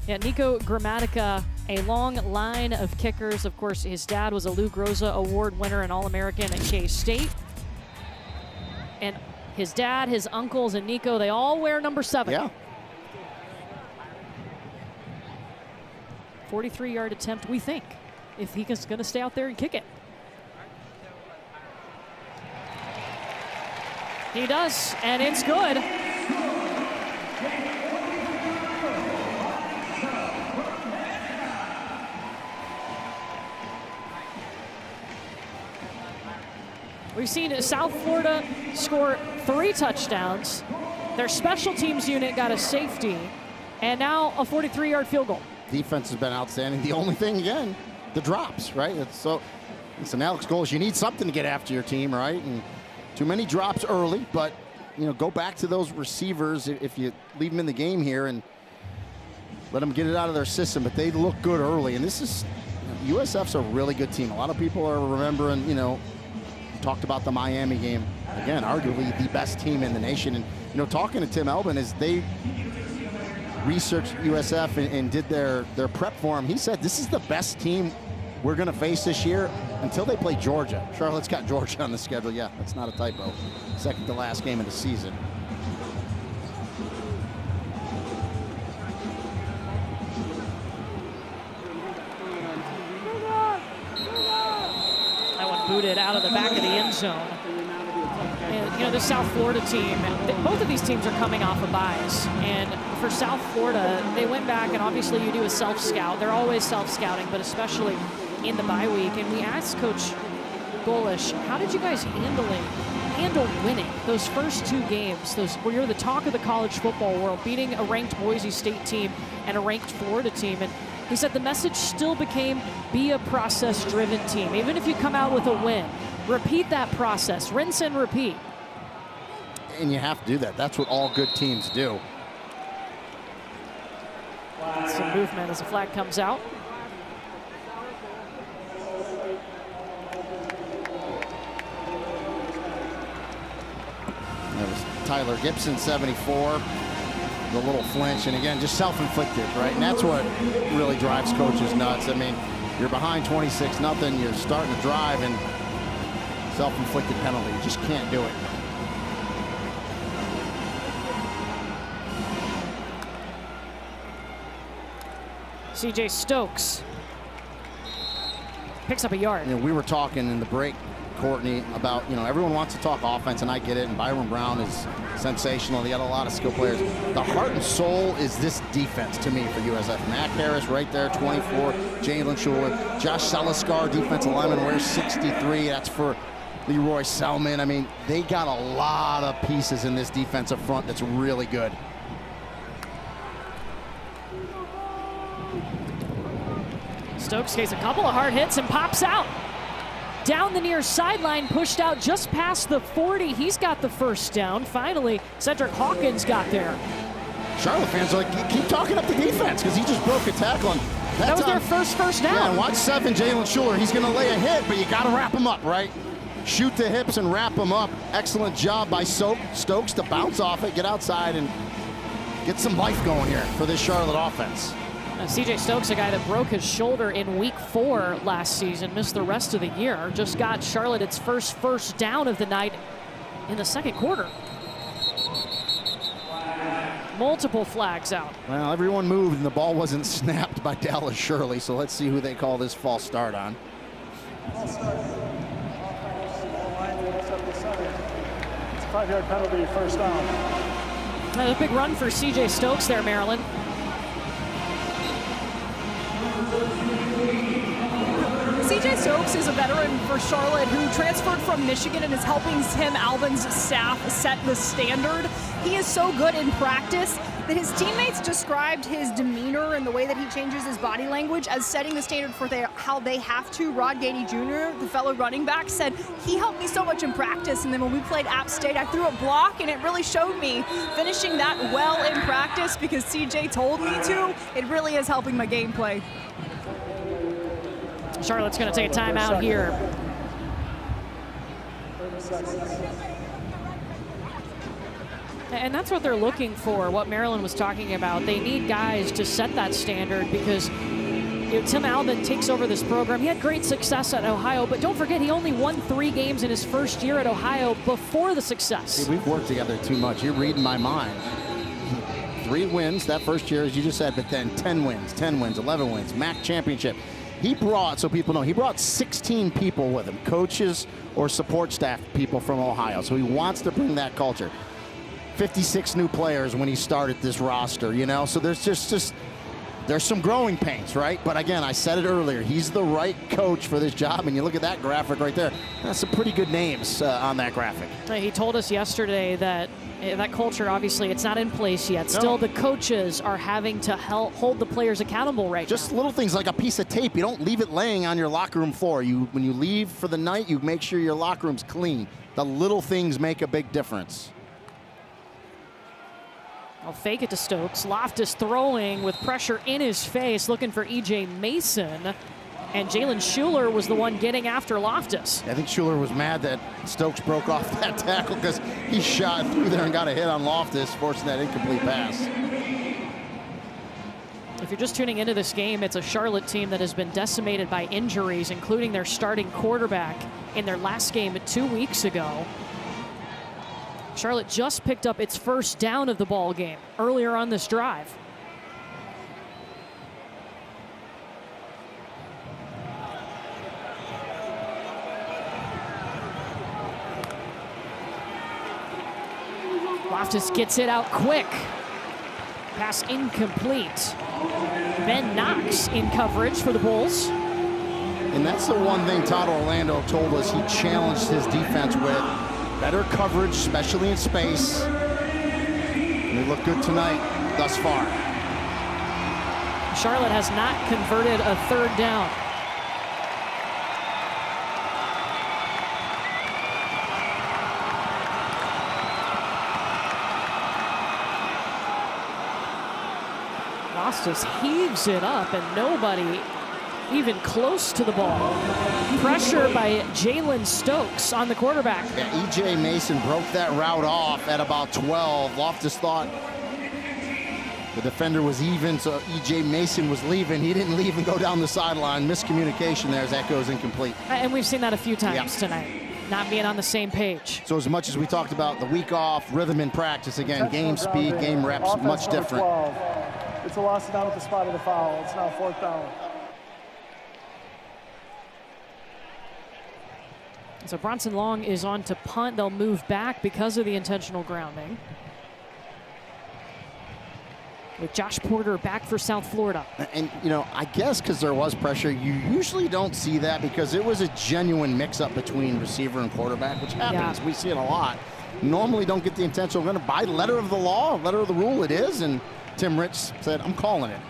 yeah, Nico Gramatica, a long line of kickers. Of course, his dad was a Lou Groza Award winner and All-American at K-State. And his dad, his uncles, and Nico, they all wear number 7.
Yeah.
43-yard attempt, we think, if he's going to stay out there and kick it. He does, and it's good. We've seen South Florida score 3 touchdowns. Their special teams unit got a safety, and now a 43-yard field goal.
Defense has been outstanding. The only thing, again, the drops, right? It's an Alex Goles. You need something to get after your team, right? And too many drops early, but, go back to those receivers if you leave them in the game here and let them get it out of their system. But they look good early, and this is, USF's a really good team. A lot of people are remembering, talked about the Miami game. Again, arguably the best team in the nation. And, talking to Tim Elvin, as they researched USF and did their prep for him, he said this is the best team we're going to face this year until they play Georgia. Charlotte's got Georgia on the schedule. Yeah, that's not a typo. Second to last game of the season.
That one booted out of the back of the end zone. And, the South Florida team, both of these teams are coming off of byes. And for South Florida, they went back, and obviously you do a self-scout. They're always self-scouting, but especially in the bye week. And we asked Coach Golesh, how did you guys handle winning those first 2 games, where you're the talk of the college football world, beating a ranked Boise State team and a ranked Florida team? And he said the message still became, be a process-driven team. Even if you come out with a win, repeat that process, rinse and repeat.
And you have to do that. That's what all good teams do.
Some movement as the flag comes out.
That was Tyler Gibson, 74. The little flinch, and again, just self-inflicted, right? And that's what really drives coaches nuts. I mean, you're behind 26-0, you're starting to drive, and self-inflicted penalty. You just can't do it.
C.J. Stokes picks up a yard.
You know, we were talking in the break, Courtney, about, you know, everyone wants to talk offense, and I get it, and Byron Brown is sensational. They got a lot of skill players. The heart and soul is this defense to me for USF. Mac Harris right there, 24. Jalen Schuler. Josh Seliskar, defensive lineman, wears 63. That's for Leroy Selman. I mean, they got a lot of pieces in this defensive front that's really good.
Stokes takes a couple of hard hits and pops out. Down the near sideline, pushed out just past the 40. He's got the first down. Finally, Cedric Hawkins got there.
Charlotte fans are like, keep talking up the defense because he just broke a tackle. And
that was their first down.
Yeah, watch 7, Jalen Schuler. He's going to lay a hit, but you got to wrap him up, right? Shoot the hips and wrap him up. Excellent job by Stokes to bounce off it, get outside, and get some life going here for this Charlotte offense.
C.J. Stokes, a guy that broke his shoulder in week 4 last season, missed the rest of the year, just got Charlotte its first down of the night in the second quarter. Multiple flags out.
Well, everyone moved and the ball wasn't snapped by Dallas Shirley, so let's see who they call this false start on.
It's a 5-yard penalty, first down.
A big run for C.J. Stokes there, Maryland.
C.J. Stokes is a veteran for Charlotte who transferred from Michigan and is helping Tim Albin's staff set the standard. He is so good in practice that his teammates described his demeanor and the way that he changes his body language as setting the standard for how they have to. Rod Gady Jr., the fellow running back, said, he helped me so much in practice, and then when we played App State, I threw a block, and it really showed me finishing that well in practice because C.J. told me to. It really is helping my gameplay.
Charlotte's going to take a timeout here. And that's what they're looking for, what Maryland was talking about. They need guys to set that standard because Tim Albin takes over this program. He had great success at Ohio, but don't forget he only won 3 games in his first year at Ohio before the success.
See, we've worked together too much. You're reading my mind. 3 wins that first year, as you just said, but then 10 wins, 11 wins, MAC championship. He brought, so people know, he brought 16 people with him, coaches or support staff people from Ohio. So he wants to bring that culture. 56 new players when he started this roster, you know? So there's just there's some growing pains, right? But again, I said it earlier, he's the right coach for this job. And you look at that graphic right there, that's some pretty good names on that graphic.
He told us yesterday that that culture, obviously, it's not in place yet.
No.
Still, the coaches are having to hold the players accountable right now.
Just little things like a piece of tape. You don't leave it laying on your locker room floor. When you leave for the night, you make sure your locker room's clean. The little things make a big difference.
I'll fake it to Stokes. Loftus throwing with pressure in his face, looking for E.J. Mason. And Jalen Schuler was the one getting after Loftus.
I think Schuler was mad that Stokes broke off that tackle because he shot through there and got a hit on Loftus, forcing that incomplete pass.
If you're just tuning into this game, it's a Charlotte team that has been decimated by injuries, including their starting quarterback in their last game 2 weeks ago. Charlotte just picked up its first down of the ball game earlier on this drive. Loftus gets it out quick. Pass incomplete. Ben Knox in coverage for the Bulls.
And that's the one thing Todd Orlando told us he challenged his defense with. Better coverage, especially in space. And they look good tonight thus far.
Charlotte has not converted a third down. Costas heaves it up, and nobody even close to the ball. Pressure by Jalen Stokes on the quarterback.
Yeah, E.J. Mason broke that route off at about 12. Loftus thought the defender was even, so E.J. Mason was leaving. He didn't leave and go down the sideline. Miscommunication there as that goes incomplete.
And we've seen that a few times tonight, not being on the same page.
So as much as we talked about the week off, rhythm in practice, again, game speed, game reps, much different.
12. It's a loss down at the spot of the foul. It's now 4th down.
So Bronson Long is on to punt. They'll move back because of the intentional grounding. With Josh Porter back for South Florida.
And, you know, I guess because there was pressure, you usually don't see that because it was a genuine mix-up between receiver and quarterback, which happens. Yeah. We see it a lot. Normally don't get the intentional. We're going to buy letter of the law, letter of the rule it is, and Tim Rich said, I'm calling it.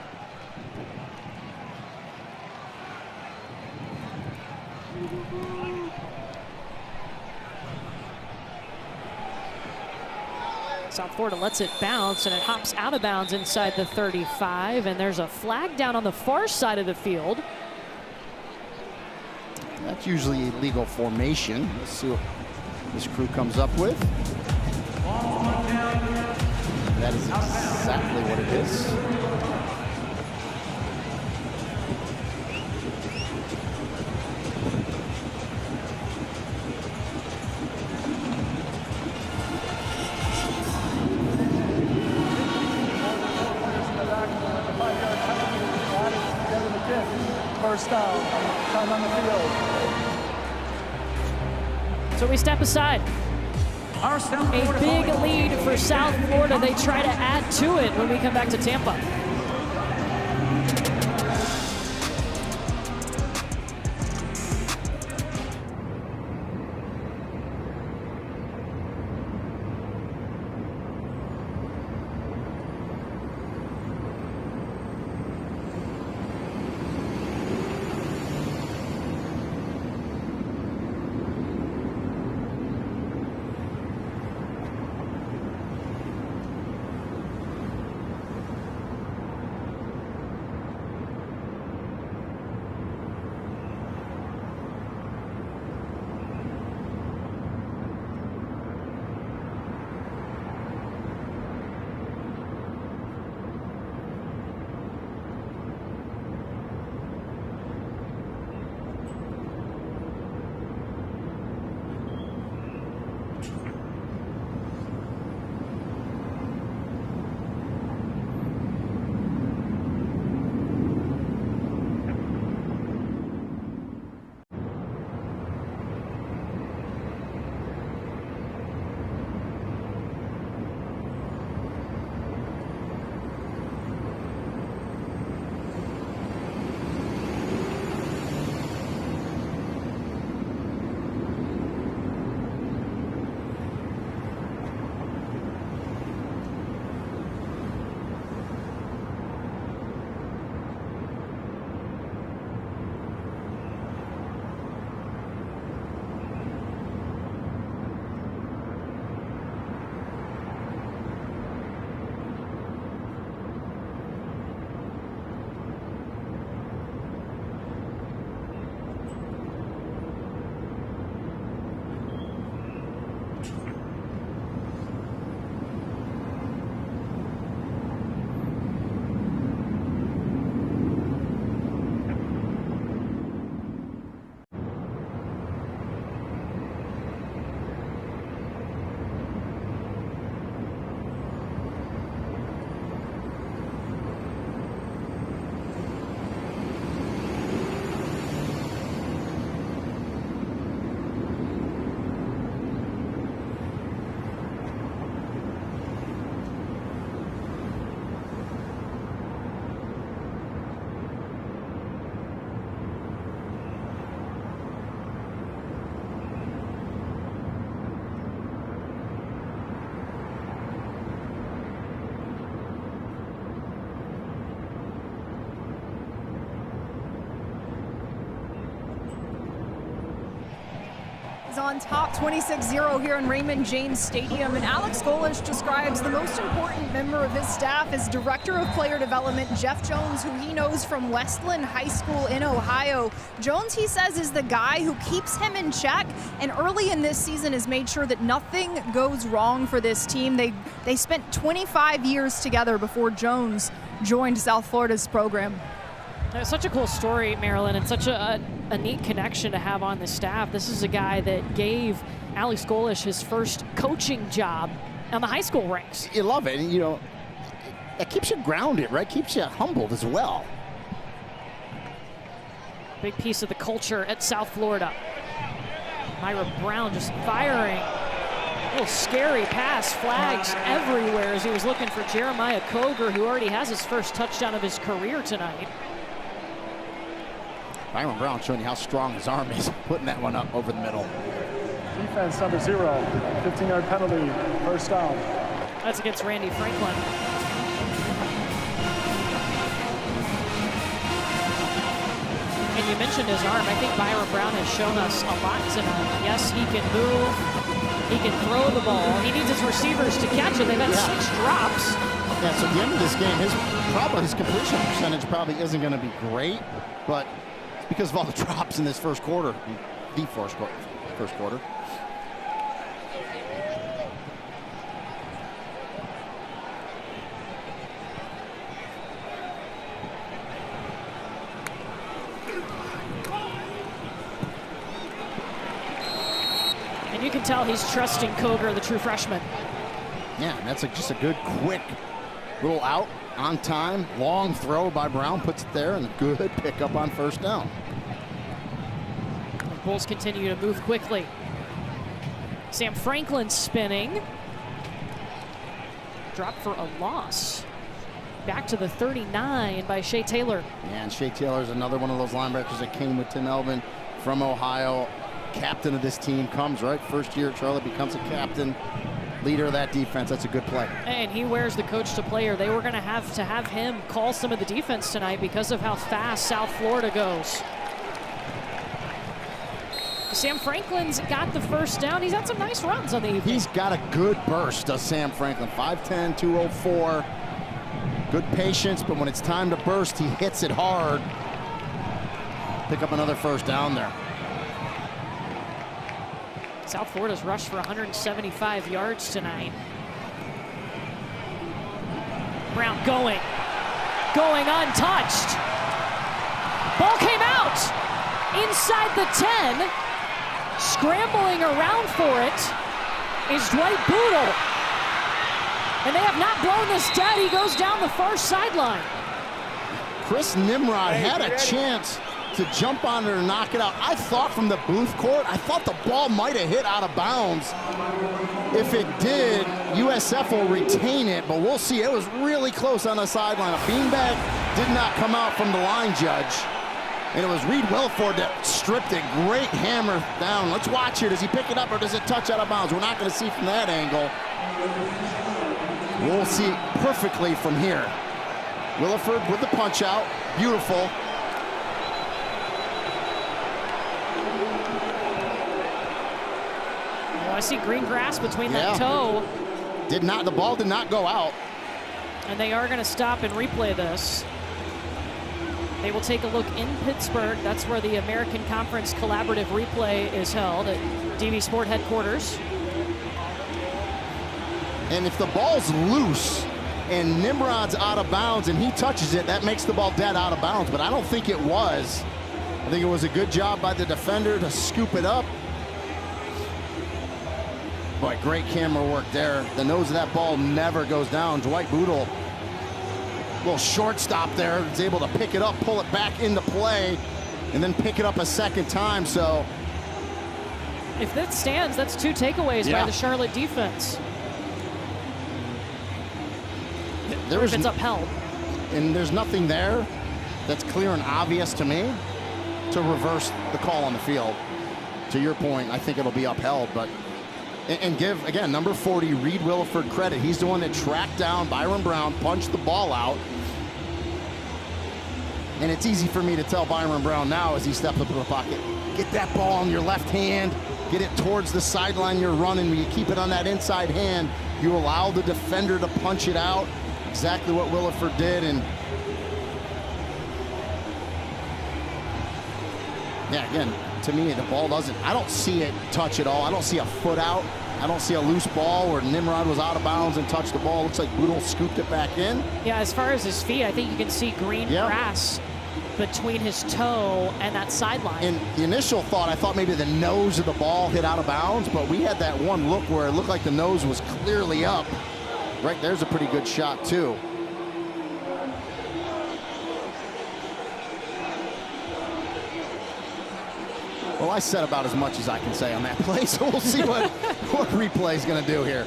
South Florida lets it bounce, and it hops out of bounds inside the 35, and there's a flag down on the far side of the field.
That's usually a legal formation. Let's see what this crew comes up with. That is exactly what it is.
First down, time on the field.
So we step aside. A big lead for South Florida. They try to add to it when we come back to Tampa.
is on top 26-0 here in Raymond James Stadium, and Alex Golesh describes the most important member of his staff as Director of Player Development, Jeff Jones, who he knows from Westland High School in Ohio. Jones, he says, is the guy who keeps him in check, and early in this season has made sure that nothing goes wrong for this team. They spent 25 years together before Jones joined South Florida's program.
It's such a cool story, Marilyn, and such a neat connection to have on the staff. This is a guy that gave Alex Golesh his first coaching job on the high school ranks.
You love it, and it keeps you grounded, right? Keeps you humbled as well.
Big piece of the culture at South Florida. Myra Brown just firing. A little scary pass, flags everywhere as he was looking for Jeremiah Koger, who already has his first touchdown of his career tonight.
Byron Brown showing you how strong his arm is, putting that one up over the middle.
Defense number 0, 15-yard penalty, first down.
That's against Randy Franklin. And you mentioned his arm. I think Byron Brown has shown us a lot tonight. Yes, he can move. He can throw the ball. He needs his receivers to catch it. They've had 6 drops.
Yeah, so at the end of this game, his completion percentage probably isn't going to be great, but it's because of all the drops in this first quarter, the first quarter.
And you can tell he's trusting Koger, the true freshman.
Yeah, and that's just a good, quick little out on time. Long throw by Brown, puts it there, and a good pickup on first down.
The Bulls continue to move quickly. Sam Franklin spinning. Dropped for a loss. Back to the 39 by Shea Taylor.
Yeah, and Shea Taylor's another one of those linebackers that came with Tim Elvin from Ohio. Captain of this team, comes right first year at Charlotte, becomes a captain, leader of that defense. That's a good play.
And he wears the coach to player. They were going to have him call some of the defense tonight because of how fast South Florida goes. Sam Franklin's got the first down. He's had some nice runs on the evening.
He's got a good burst, does Sam Franklin. 5'10", 204. Good patience, but when it's time to burst, he hits it hard. Pick up another first down there.
South Florida's rushed for 175 yards tonight. Brown going untouched. Ball came out inside the 10. Scrambling around for it is Dwight Boodle. And they have not blown this dead. He goes down the far sideline.
Chris Nimrod had a chance to jump on it or knock it out. I thought from the booth court, I thought the ball might have hit out of bounds. If it did, USF will retain it, but we'll see. It was really close on the sideline. A beanbag did not come out from the line judge. And it was Reed Wilford that stripped it. Great hammer down. Let's watch here. Does he pick it up or does it touch out of bounds? We're not going to see from that angle. We'll see perfectly from here. Williford with the punch out. Beautiful.
I see green grass between that toe.
The ball did not go out.
And they are going to stop and replay this. They will take a look in Pittsburgh. That's where the American Conference Collaborative Replay is held at DV Sport headquarters.
And if the ball's loose and Nimrod's out of bounds and he touches it, that makes the ball dead out of bounds. But I don't think it was. I think it was a good job by the defender to scoop it up. Boy, great camera work there. The nose of that ball never goes down. Dwight Boodle, little shortstop there, is able to pick it up, pull it back into play, and then pick it up a second time. So
if that stands, that's 2 takeaways by the Charlotte defense. If it's upheld.
And there's nothing there that's clear and obvious to me to reverse the call on the field. To your point, I think it'll be upheld, but and give, again, number 40, Reed Williford, credit. He's the one that tracked down Byron Brown, punched the ball out. And it's easy for me to tell Byron Brown now as he steps up to the pocket, get that ball in your left hand, get it towards the sideline you're running. When you keep it on that inside hand, you allow the defender to punch it out. Exactly what Williford did. And yeah, again, to me, the ball I don't see it touch at all. I don't see a foot out. I don't see a loose ball where Nimrod was out of bounds and touched the ball. Looks like Boodle scooped it back in.
Yeah, as far as his feet, I think you can see green grass between his toe and that sideline.
And the initial thought, I thought maybe the nose of the ball hit out of bounds, but we had that one look where it looked like the nose was clearly up. Right there's a pretty good shot, too. Well, I said about as much as I can say on that play, so we'll see what replay is going to do here.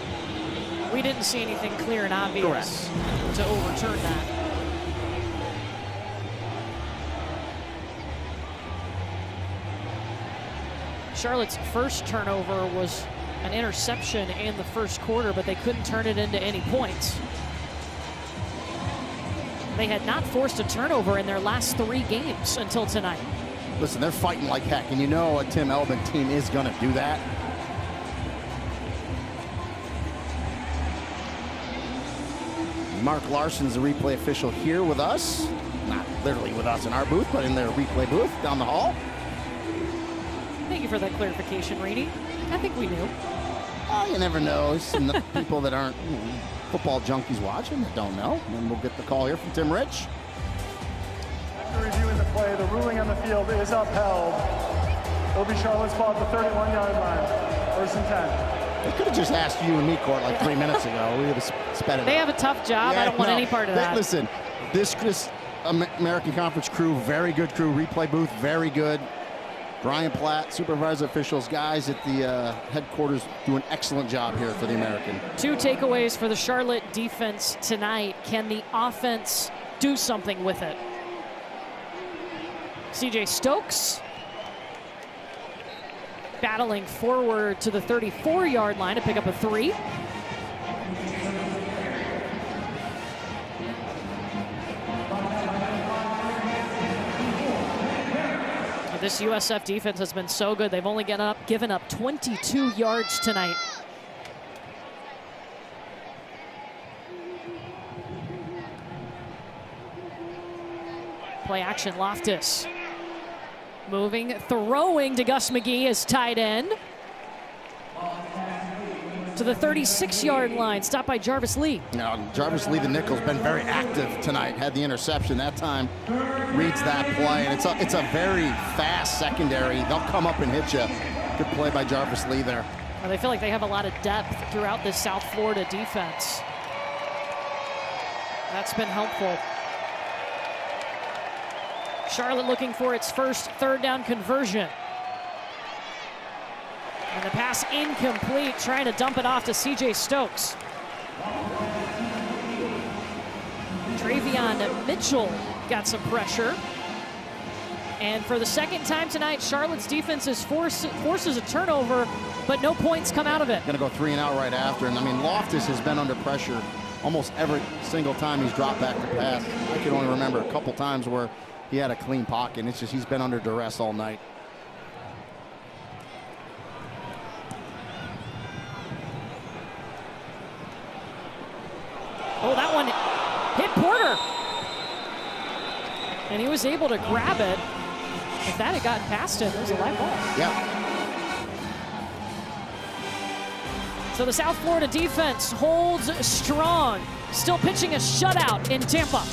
We didn't see anything clear and obvious to overturn that. Charlotte's first turnover was an interception in the first quarter, but they couldn't turn it into any points. They had not forced a turnover in their last 3 games until tonight.
Listen, they're fighting like heck, and you know a Tim Elbin team is going to do that. Mark Larson's the replay official here with us. Not literally with us in our booth, but in their replay booth down the hall.
Thank you for that clarification, Rainey. I think we knew.
Oh, you never know. Some people that aren't football junkies watching that don't know. And then we'll get the call here from Tim Rich.
After reviewing the play, the ruling on the field is upheld. It'll be Charlotte's ball at the 31-yard line. First and 10.
They could have just asked you and me, Court, like 3 minutes ago. We would have sped it up.
They have a tough job. I don't want any part of that.
Listen, this American Conference crew, very good crew. Replay booth, very good. Brian Platt, supervisor officials, guys at the headquarters do an excellent job here for the American.
2 takeaways for the Charlotte defense tonight. Can the offense do something with it? CJ Stokes battling forward to the 34-yard line to pick up a 3. This USF defense has been so good. They've only given up 22 yards tonight. Play action, Loftus. Moving, throwing to Gus McGee as tight end. To the 36-yard line, stopped by Jarvis Lee.
Now, Jarvis Lee, the nickel's been very active tonight. Had the interception that time. Reads that play, and it's a very fast secondary. They'll come up and hit you. Good play by Jarvis Lee there.
Well, they feel like they have a lot of depth throughout this South Florida defense. That's been helpful. Charlotte looking for its first 3rd down conversion. And the pass incomplete, trying to dump it off to CJ Stokes. Travion Mitchell got some pressure. And for the second time tonight, Charlotte's defense forces a turnover, but no points come out of it.
Gonna go 3 and out right after. And I mean, Loftus has been under pressure almost every single time he's dropped back to pass. I can only remember a couple times where he had a clean pocket. It's just he's been under duress all night.
Oh, that one hit Porter. And he was able to grab it. If that had gotten past him, it was a live ball.
Yeah.
So the South Florida defense holds strong. Still pitching a shutout in Tampa.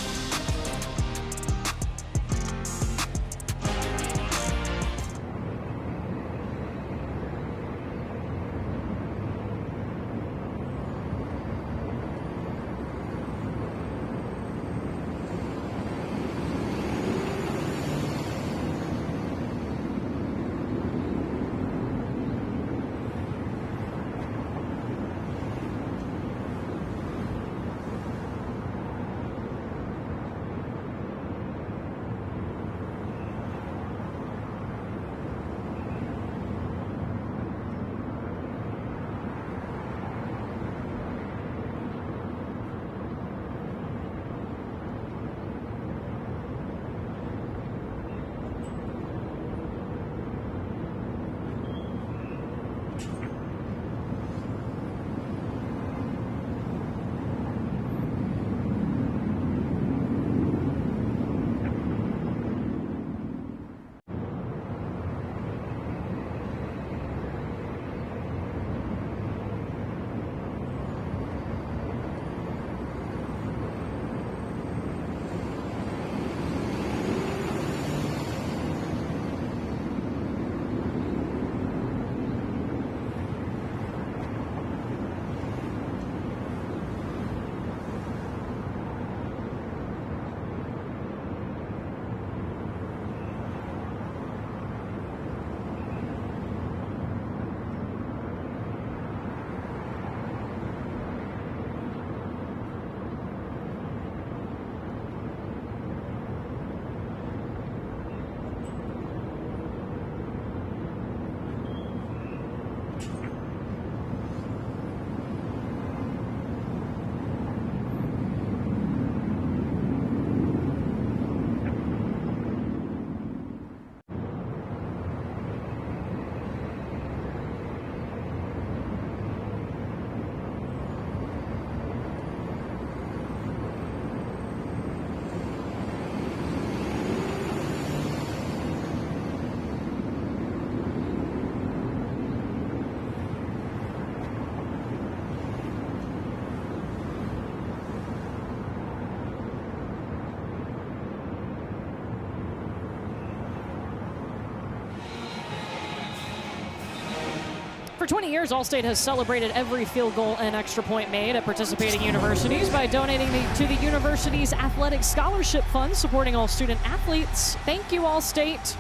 20 years, Allstate has celebrated every field goal and extra point made at participating universities by donating to the university's athletic scholarship fund, supporting all student athletes. Thank you, Allstate.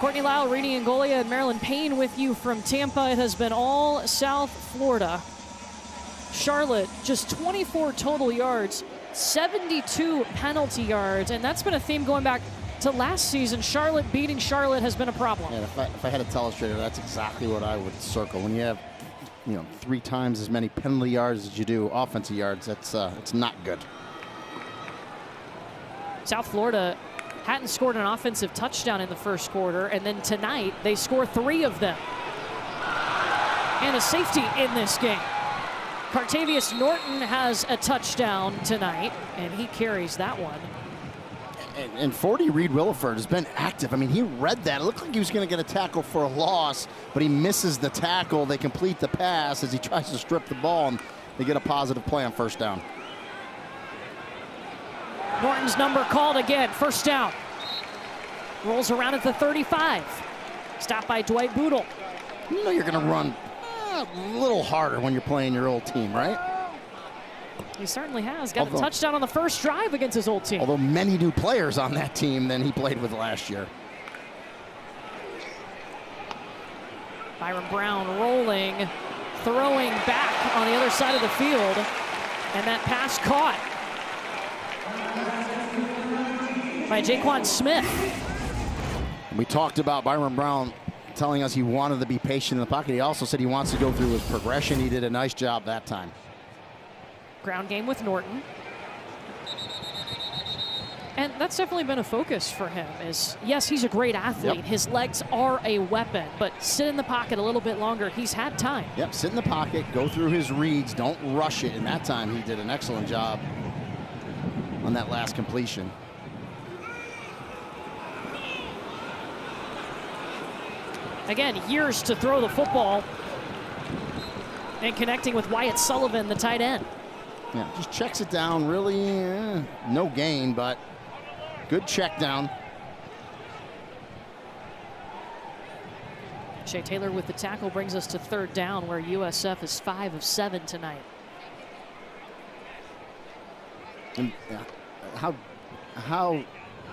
Courtney Lau, Reedy Angolia, and Marilyn Payne with you from Tampa. It has been all South Florida. Charlotte, just 24 total yards, 72 penalty yards, and that's been a theme going back to last season. Charlotte beating Charlotte has been a problem.
Yeah, if I had a telestrator, that's exactly what I would circle. When you have, 3 times as many penalty yards as you do offensive yards, that's it's not good.
South Florida hadn't scored an offensive touchdown in the first quarter, and then tonight they score 3 of them. And a safety in this game. Cartavius Norton has a touchdown tonight, and he carries that one.
And 40 Reed Williford has been active. I mean, he read that. It looked like he was going to get a tackle for a loss, but he misses the tackle. They complete the pass as he tries to strip the ball, and they get a positive play on first down.
Norton's number called again, first down. Rolls around at the 35. Stopped by Dwight Boodle.
You know you're going to run a little harder when you're playing your old team, right?
He certainly has. Got a touchdown on the first drive against his old team.
Although many new players on that team than he played with last year.
Byron Brown rolling, throwing back on the other side of the field, and that pass caught by Jaquan Smith.
We talked about Byron Brown telling us he wanted to be patient in the pocket. He also said he wants to go through his progression. He did a nice job that time.
Ground game with Norton. And that's definitely been a focus for him. Yes, he's a great athlete.
Yep.
His legs are a weapon, but sit in the pocket a little bit longer. He's had time.
Yep, sit in the pocket, go through his reads, don't rush it. And that time he did an excellent job on that last completion.
Again, years to throw the football and connecting with Wyatt Sullivan, the tight end.
Yeah, just checks it down, really, no gain, but good check down.
Shea Taylor with the tackle brings us to third down, where USF is 5 of 7 tonight.
And how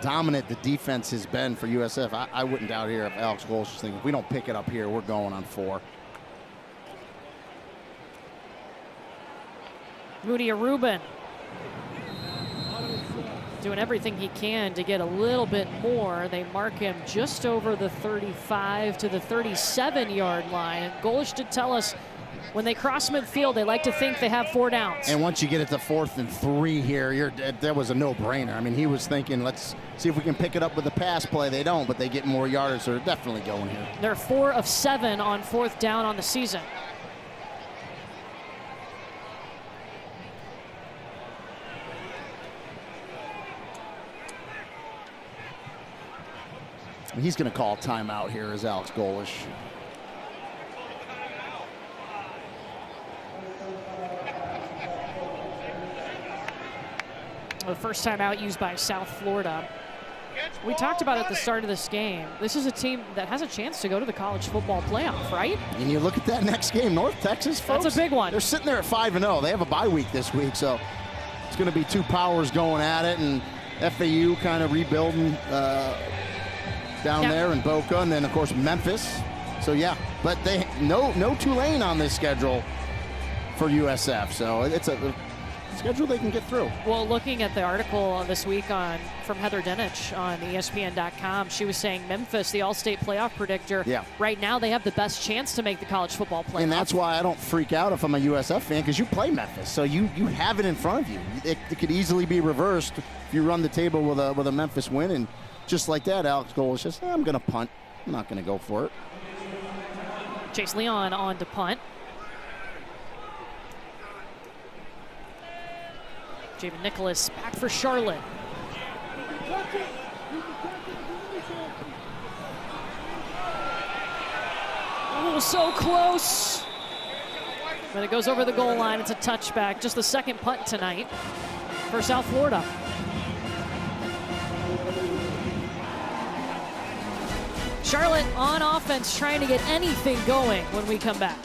dominant the defense has been for USF. I wouldn't doubt here if Alex Goles is thinking, if we don't pick it up here, we're going on 4.
Moody Rubin doing everything he can to get a little bit more. They mark him just over the 35 to the 37-yard line. Goles did tell us when they cross midfield, they like to think they have 4 downs.
And once you get it to 4th and 3 here, that was a no-brainer. I mean, he was thinking, let's see if we can pick it up with a pass play. They don't, but they get more yardage, so they're definitely going here.
They're 4 of 7 on 4th down on the season.
He's going to call timeout here as Alex Goles.
The first time out used by South Florida. We talked about at the start of this game, this is a team that has a chance to go to the college football playoff, right?
And you look at that next game, North Texas, folks.
That's a big one.
They're sitting there at 5-0. They have a bye week this week, so it's going to be 2 powers going at it, and FAU kind of rebuilding down there in Boca, and then, of course, Memphis. So, yeah, but they no Tulane on this schedule for USF, so it's a schedule they can get through.
Well, looking at the article this week from Heather Dinich on ESPN.com, she was saying Memphis, the All-State playoff predictor, right now they have the best chance to make the college football playoff.
And that's why I don't freak out if I'm a USF fan, because you play Memphis, so you have it in front of you. It could easily be reversed if you run the table with a Memphis win, and just like that, Alex Goles just, I'm going to punt. I'm not going to go for it.
Chase Leon on to punt. Javen Nicholas back for Charlotte. Oh, so close. But it goes over the goal line. It's a touchback. Just the second punt tonight for South Florida. Charlotte on offense trying to get anything going when we come back.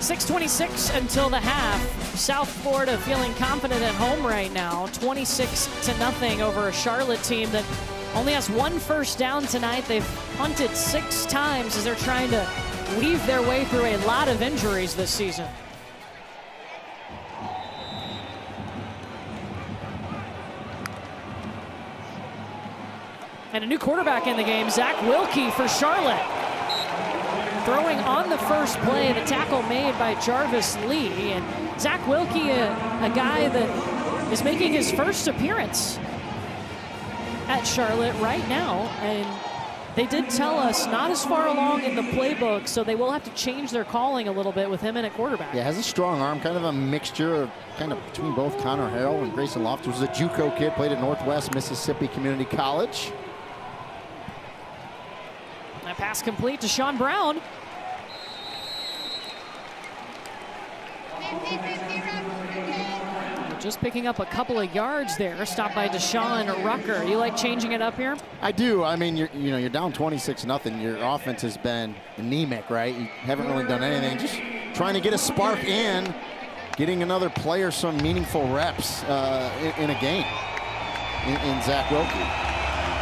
.26 until the half. South Florida feeling confident at home right now. 26-0 over a Charlotte team that only has one first down tonight. They've punted 6 times as they're trying to weave their way through a lot of injuries this season. And a new quarterback in the game, Zach Wilkie for Charlotte. Throwing on the first play, the tackle made by Jarvis Lee. And Zach Wilkie, a guy that is making his first appearance at Charlotte right now. And they did tell us not as far along in the playbook, so they will have to change their calling a little bit with him in at quarterback.
Yeah, has a strong arm, kind of a mixture of kind of between both Connor Harrell and Grayson Loftus. Was a JUCO kid, played at Northwest Mississippi Community College.
That pass complete to Sean Brown. Just picking up a couple of yards there. Stopped by Deshaun Rucker. You like changing it up here?
I do. I mean, you're down 26-0. Your offense has been anemic, right? You haven't really done anything. Just trying to get a spark in, getting another player some meaningful reps in a game in Zach Wilkie.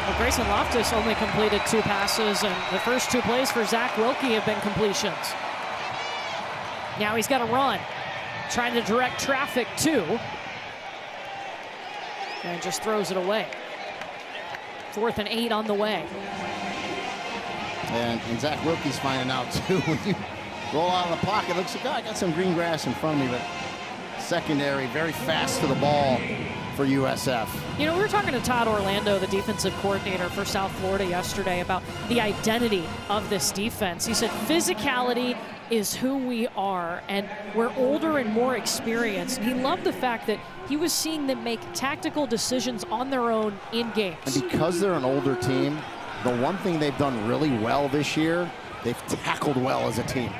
Well, Grayson Loftus only completed 2 passes, and the first 2 plays for Zach Wilkie have been completions. Now he's got to run, trying to direct traffic too, and just throws it away. 4th and 8 on the way.
And Zach Wilkie's finding out too. When you roll out of the pocket, looks like, oh, I got some green grass in front of me, but secondary, very fast to the ball for USF.
You know, we were talking to Todd Orlando, the defensive coordinator for South Florida yesterday, about the identity of this defense. He said physicality is who we are, and we're older and more experienced. He loved the fact that he was seeing them make tactical decisions on their own in games.
And because they're an older team, the one thing they've done really well this year, they've tackled well as a team.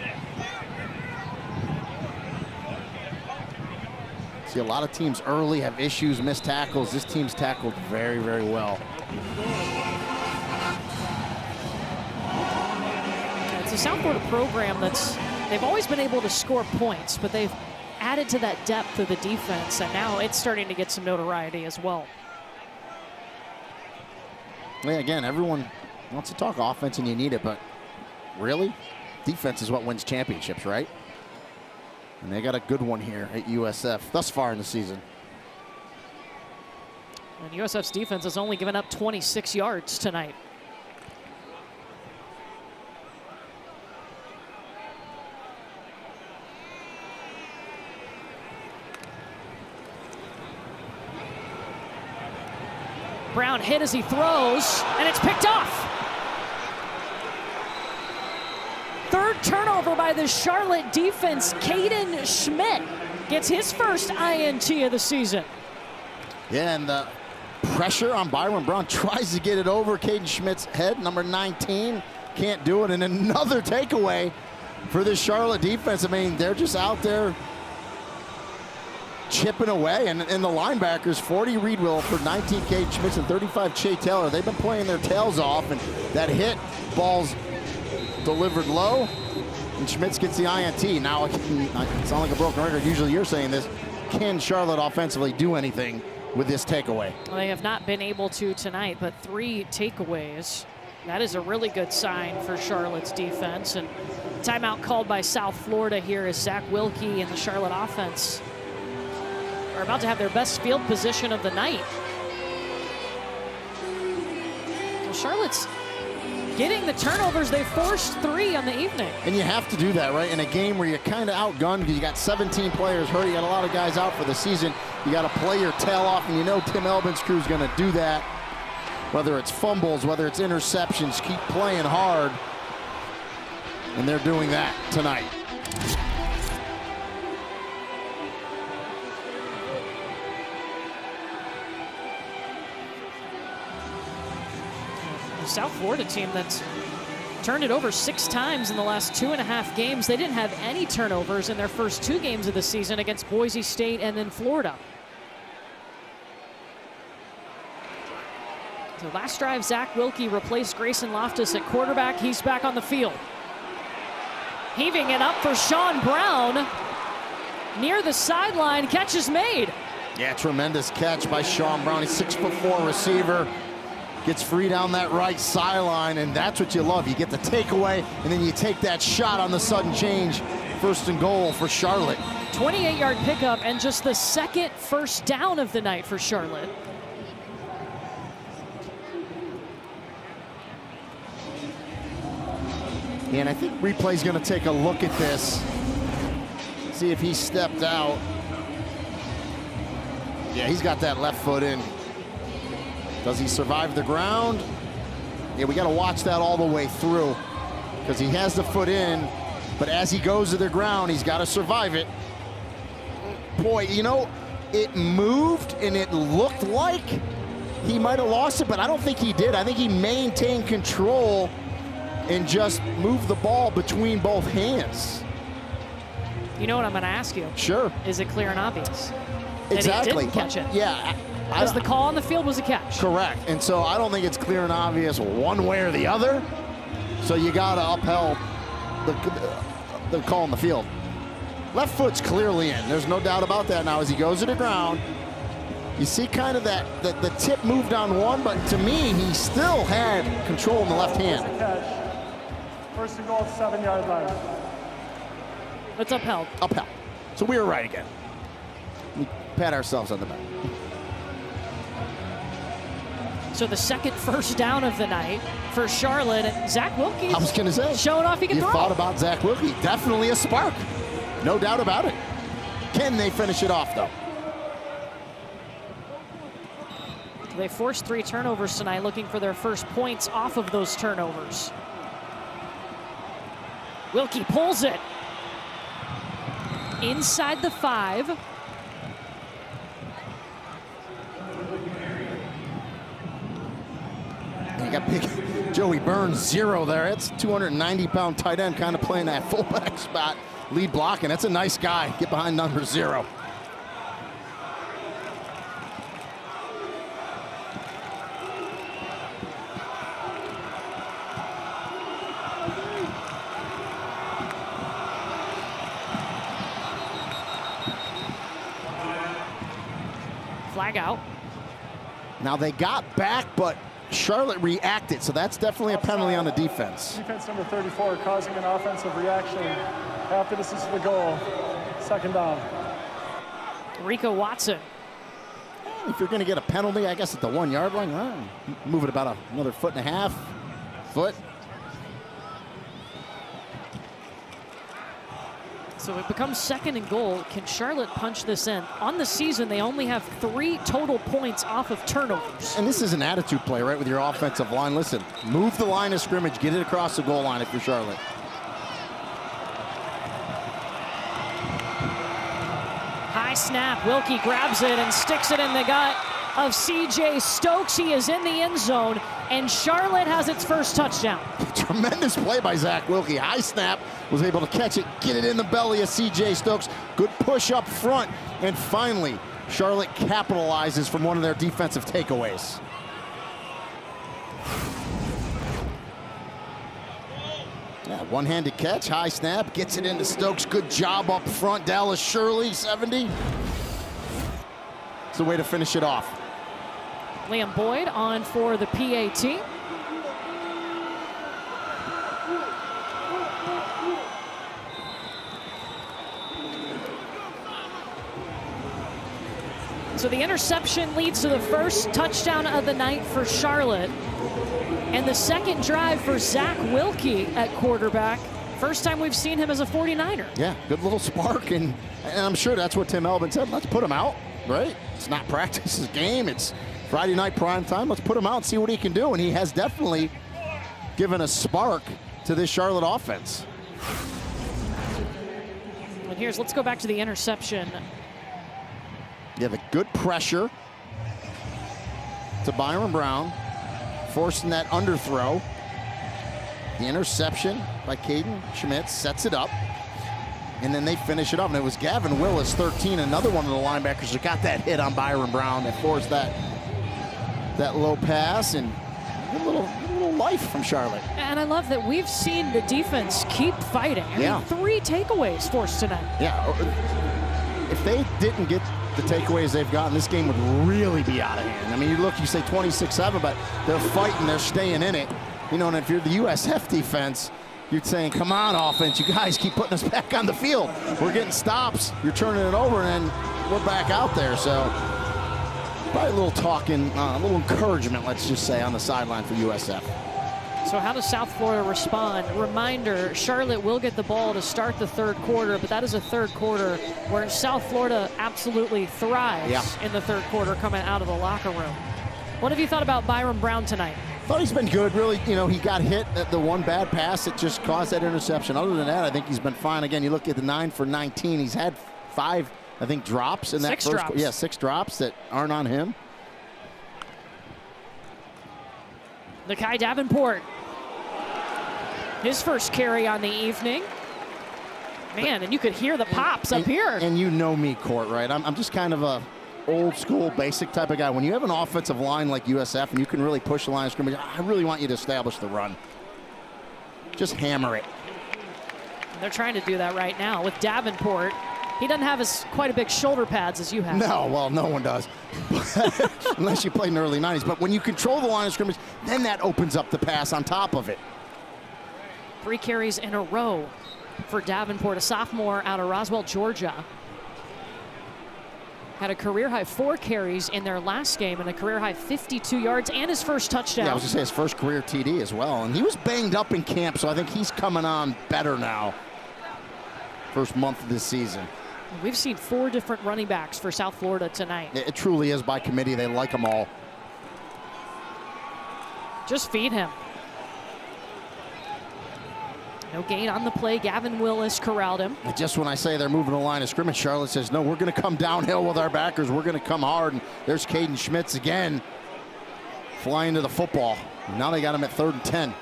See, a lot of teams early have issues, missed tackles. This team's tackled very, very well.
It's a South Florida program they've always been able to score points, but they've added to that depth of the defense, and now it's starting to get some notoriety as well.
Yeah, again, everyone wants to talk offense and you need it, but really, defense is what wins championships, right? And they got a good one here at USF thus far in the season.
And USF's defense has only given up 26 yards tonight. Brown hit as he throws, and it's picked off. Third turnover by the Charlotte defense. Caden Schmidt gets his first INT of the season.
Yeah, and the pressure on Byron Brown, tries to get it over Caden Schmidt's head, number 19. Can't do it, and another takeaway for this Charlotte defense. I mean, they're just out there chipping away, and the linebackers, 40 Reed Wilford, 19 Caden Schmidt, and 35 Che Taylor. They've been playing their tails off, and that hit, ball's delivered low, and Schmitz gets the INT. Now, it sounds like a broken record. Usually you're saying this. Can Charlotte offensively do anything with this takeaway?
Well, they have not been able to tonight, but 3 takeaways. That is a really good sign for Charlotte's defense. And timeout called by South Florida here as Zach Wilkie and the Charlotte offense are about to have their best field position of the night. So Charlotte's getting the turnovers. They forced 3 on the evening.
And you have to do that, right? In a game where you're kind of outgunned because you got 17 players hurt, you got a lot of guys out for the season. You got to play your tail off, and you know Tim Elbin's crew is going to do that. Whether it's fumbles, whether it's interceptions, keep playing hard. And they're doing that tonight.
South Florida team that's turned it over 6 times in the last 2.5 games. They didn't have any turnovers in their first 2 games of the season against Boise State and then Florida. So last drive, Zach Wilkie replaced Grayson Loftus at quarterback. He's back on the field. Heaving it up for Sean Brown. Near the sideline, catch is made.
Yeah, tremendous catch by Sean Brown. He's 6'4" receiver. Gets free down that right sideline, and that's what you love. You get the takeaway, and then you take that shot on the sudden change. 1st and goal for Charlotte.
28-yard pickup and just the 2nd first down of the night for Charlotte.
And I think replay's going to take a look at this. See if he stepped out. Yeah, he's got that left foot in. Does he survive the ground? Yeah, we got to watch that all the way through because he has the foot in, but as he goes to the ground, he's got to survive it. Boy, you know, it moved and it looked like he might have lost it, but I don't think he did. I think he maintained control and just moved the ball between both hands.
You know what I'm going to ask you?
Sure.
Is it clear and obvious?
Exactly.
That he didn't catch it?
Yeah.
Because the call on the field was a catch.
Correct. And so I don't think it's clear and obvious one way or the other. So you got to upheld the call on the field. Left foot's clearly in. There's no doubt about that now as he goes to the ground. You see kind of that the tip moved on one, but to me, he still had control in the left hand.
Catch. 1st and goal, 7-yard line.
It's upheld.
Upheld. So we were right again. We pat ourselves on the back.
So the 2nd first down of the night for Charlotte, and Zach Wilkie.
I was going to say.
Showing off he can throw.
You thought about Zach Wilkie. Definitely a spark. No doubt about it. Can they finish it off, though?
They forced 3 turnovers tonight, looking for their first points off of those turnovers. Wilkie pulls it. Inside the 5.
You got big Joey Burns, 0 there. It's 290-pound tight end kind of playing that fullback spot, lead blocking. That's a nice guy. Get behind number 0.
Flag out.
Now they got back, but Charlotte reacted, so that's definitely a penalty on the defense.
Defense number 34 causing an offensive reaction after this is the goal. Second down.
Rico Watson.
If you're going to get a penalty, I guess at the 1 yard line, move it about another foot and a half.
So it becomes 2nd and goal. Can Charlotte punch this in? On the season, they only have 3 total points off of turnovers.
And this is an attitude play, right, with your offensive line. Listen, move the line of scrimmage, get it across the goal line if you're Charlotte.
High snap. Wilkie grabs it and sticks it in the gut of C.J. Stokes. He is in the end zone, and Charlotte has its first touchdown.
Tremendous play by Zach Wilkie. High snap, was able to catch it, get it in the belly of C.J. Stokes. Good push up front, and finally, Charlotte capitalizes from one of their defensive takeaways. Yeah, one-handed catch, high snap, gets it into Stokes. Good job up front. Dallas Shirley, 70. It's the way to finish it off.
Liam Boyd on for the PAT. So the interception leads to the first touchdown of the night for Charlotte. And the second drive for Zach Wilkie at quarterback. First time we've seen him as a 49er.
Yeah, good little spark, and I'm sure that's what Tim Elvin said. Let's put him out, right? It's not practice, it's game. It's Friday night prime time. Let's put him out and see what he can do. And he has definitely given a spark to this Charlotte offense.
And let's go back to the interception.
Yeah, the good pressure to Byron Brown, forcing that underthrow. The interception by Caden Schmitz sets it up, and then they finish it up. And it was Gavin Willis, 13, another one of the linebackers that got that hit on Byron Brown that forced that low pass, and a little life from Charlotte.
And I love that we've seen the defense keep fighting. I mean, 3 takeaways forced tonight.
Yeah, if they didn't get the takeaways they've gotten, this game would really be out of hand. I mean, you say 26-7, but they're fighting, they're staying in it. You know, and if you're the USF defense, you're saying, come on, offense, you guys keep putting us back on the field. We're getting stops, you're turning it over, and then we're back out there. So probably a little talking, a little encouragement, let's just say, on the sideline for USF.
So how does South Florida respond? Reminder, Charlotte will get the ball to start the third quarter, but that is a third quarter where South Florida absolutely thrives in the third quarter coming out of the locker room. What have you thought about Byron Brown tonight?
Thought he's been good, really. You know, he got hit at the one bad pass that just caused that interception. Other than that, I think he's been fine. Again, you look at the 9 for 19. He's had 5, I think, drops in that
6 drops.
Yeah, 6 drops that aren't on him.
Nakai Davenport, his first carry on the evening. Man, and you could hear the pops up here.
And you know me, Court, right? I'm just kind of a old school, basic type of guy. When you have an offensive line like USF and you can really push the line of scrimmage, I really want you to establish the run. Just hammer it.
They're trying to do that right now with Davenport. He doesn't have quite a big shoulder pads as you have.
No, well, no one does. Unless you played in the early 90s. But when you control the line of scrimmage, then that opens up the pass on top of it.
3 carries in a row for Davenport, a sophomore out of Roswell, Georgia. Had a career-high 4 carries in their last game and a career-high 52 yards and his first touchdown.
Yeah, I was going to say his first career TD as well. And he was banged up in camp, so I think he's coming on better now. First month of this season.
We've seen 4 different running backs for South Florida tonight.
It truly is by committee. They like them all.
Just feed him. No gain on the play. Gavin Willis corralled him.
Just when I say they're moving the line of scrimmage, Charlotte says, no, we're going to come downhill with our backers. We're going to come hard. And there's Caden Schmitz again, flying to the football. Now they got him at 3rd and 10.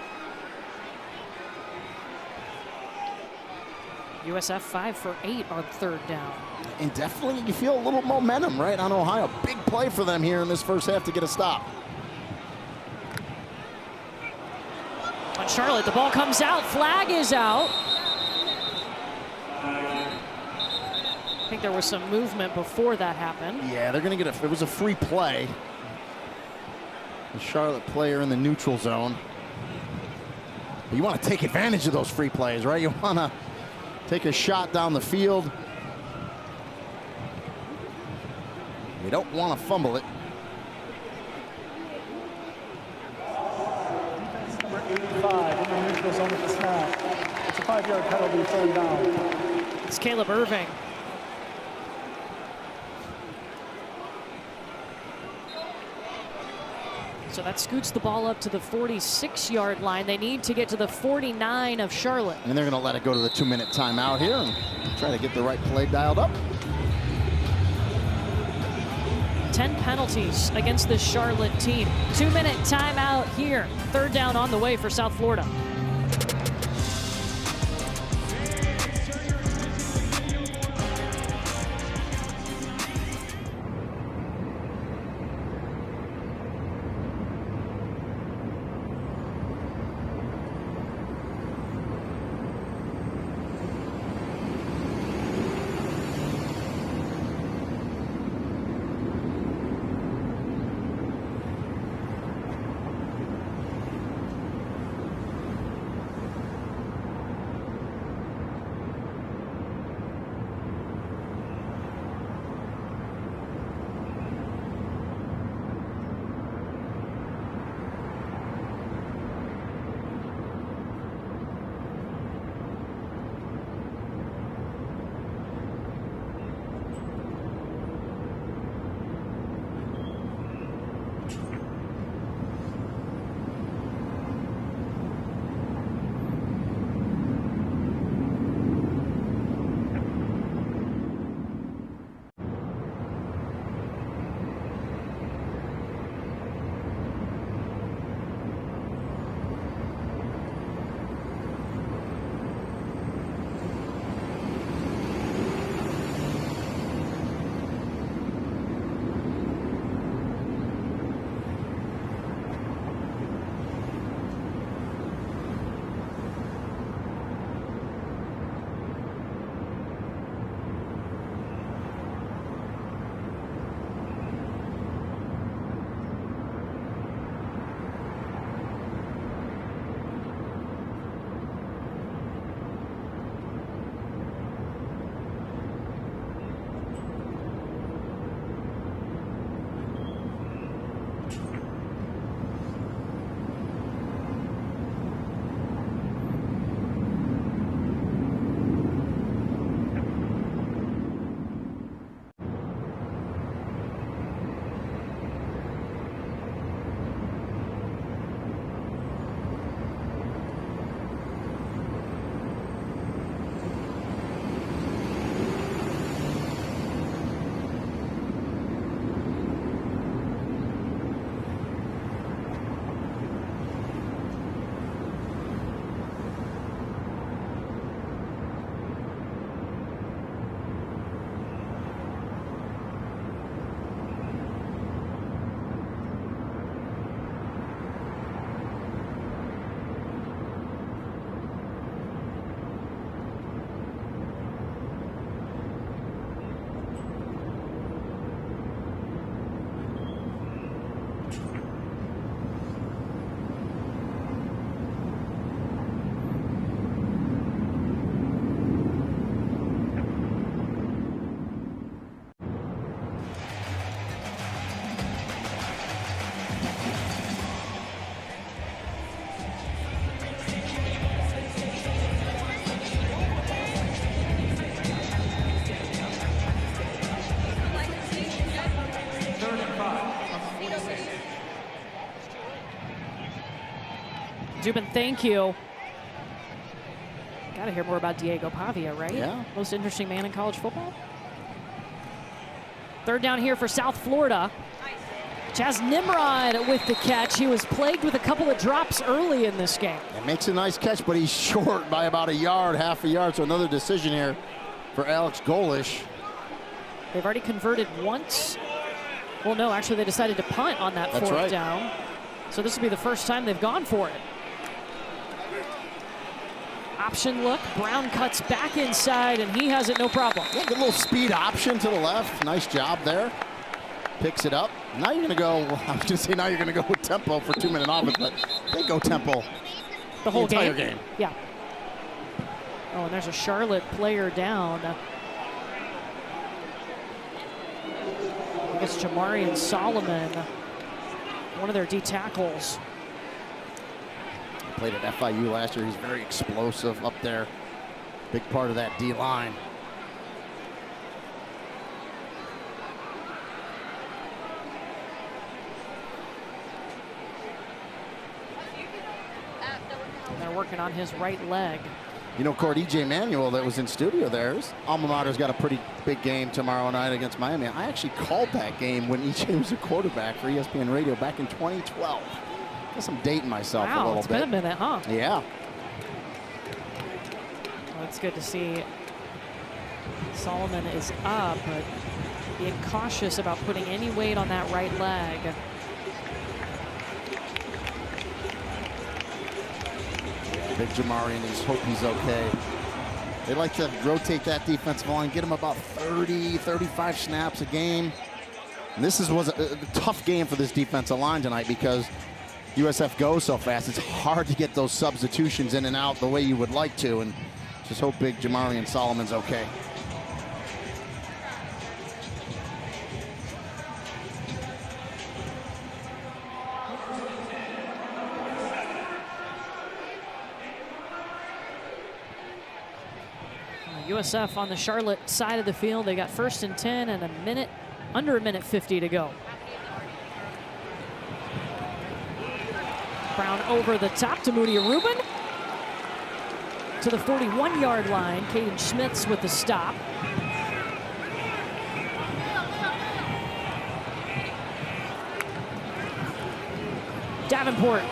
USF 5 for 8 on 3rd down.
And definitely you feel a little momentum, right, on Ohio. Big play for them here in this first half to get a stop.
On Charlotte, the ball comes out. Flag is out. I think there was some movement before that happened.
Yeah, they're going to get it was a free play. The Charlotte player in the neutral zone. But you want to take advantage of those free plays, right? You want to take a shot down the field. You don't want to fumble it.
Defense number 85 in the neutral zone at the snap. It's a 5-yard penalty, third down.
It's Caleb Irving. So that scoots the ball up to the 46-yard line. They need to get to the 49 of Charlotte.
And they're going to let it go to the 2-minute timeout here and try to get the right play dialed up.
10 penalties against this Charlotte team. 2-minute timeout here. Third down on the way for South Florida. Dubin, thank you. Got to hear more about Diego Pavia, right?
Yeah.
Most interesting man in college football. Third down here for South Florida. Chaz Nimrod with the catch. He was plagued with a couple of drops early in this game.
It makes a nice catch, but he's short by about a yard, half a yard. So another decision here for Alex Golish.
They've already converted once. Well, no, actually they decided to punt on that fourth down. So this will be the first time they've gone for it. Option look. Brown cuts back inside, and he has it no problem.
Yeah, good little speed option to the left. Nice job there. Picks it up. Now you're going to go, well, I was going to say now you're going to go with tempo for 2-minute offense, but they go tempo
the whole
entire game.
Yeah. Oh, and there's a Charlotte player down. I guess Jamarian Solomon, one of their D tackles.
Played at FIU last year. He's very explosive up there. Big part of that D line.
They're working on his right leg.
You know, Court, E.J. Manuel that was in studio there, his alma mater's got a pretty big game tomorrow night against Miami. I actually called that game when E.J. was a quarterback for ESPN Radio back in 2012. I guess I'm dating myself a little bit.
It's been a minute, huh?
Yeah.
Well, it's good to see Solomon is up, but being cautious about putting any weight on that right leg.
Big Jamarian, just hope he's okay. They like to rotate that defensive line, get him about 30, 35 snaps a game. And this was a tough game for this defensive line tonight because USF goes so fast. It's hard to get those substitutions in and out the way you would like to. And just hope big Jamarian Solomon's okay.
USF on the Charlotte side of the field. They got 1st and 10 and under a minute 50 to go. Brown over the top to Moody Rubin. To the 41-yard line. Caden Schmitz with the stop. Davenport.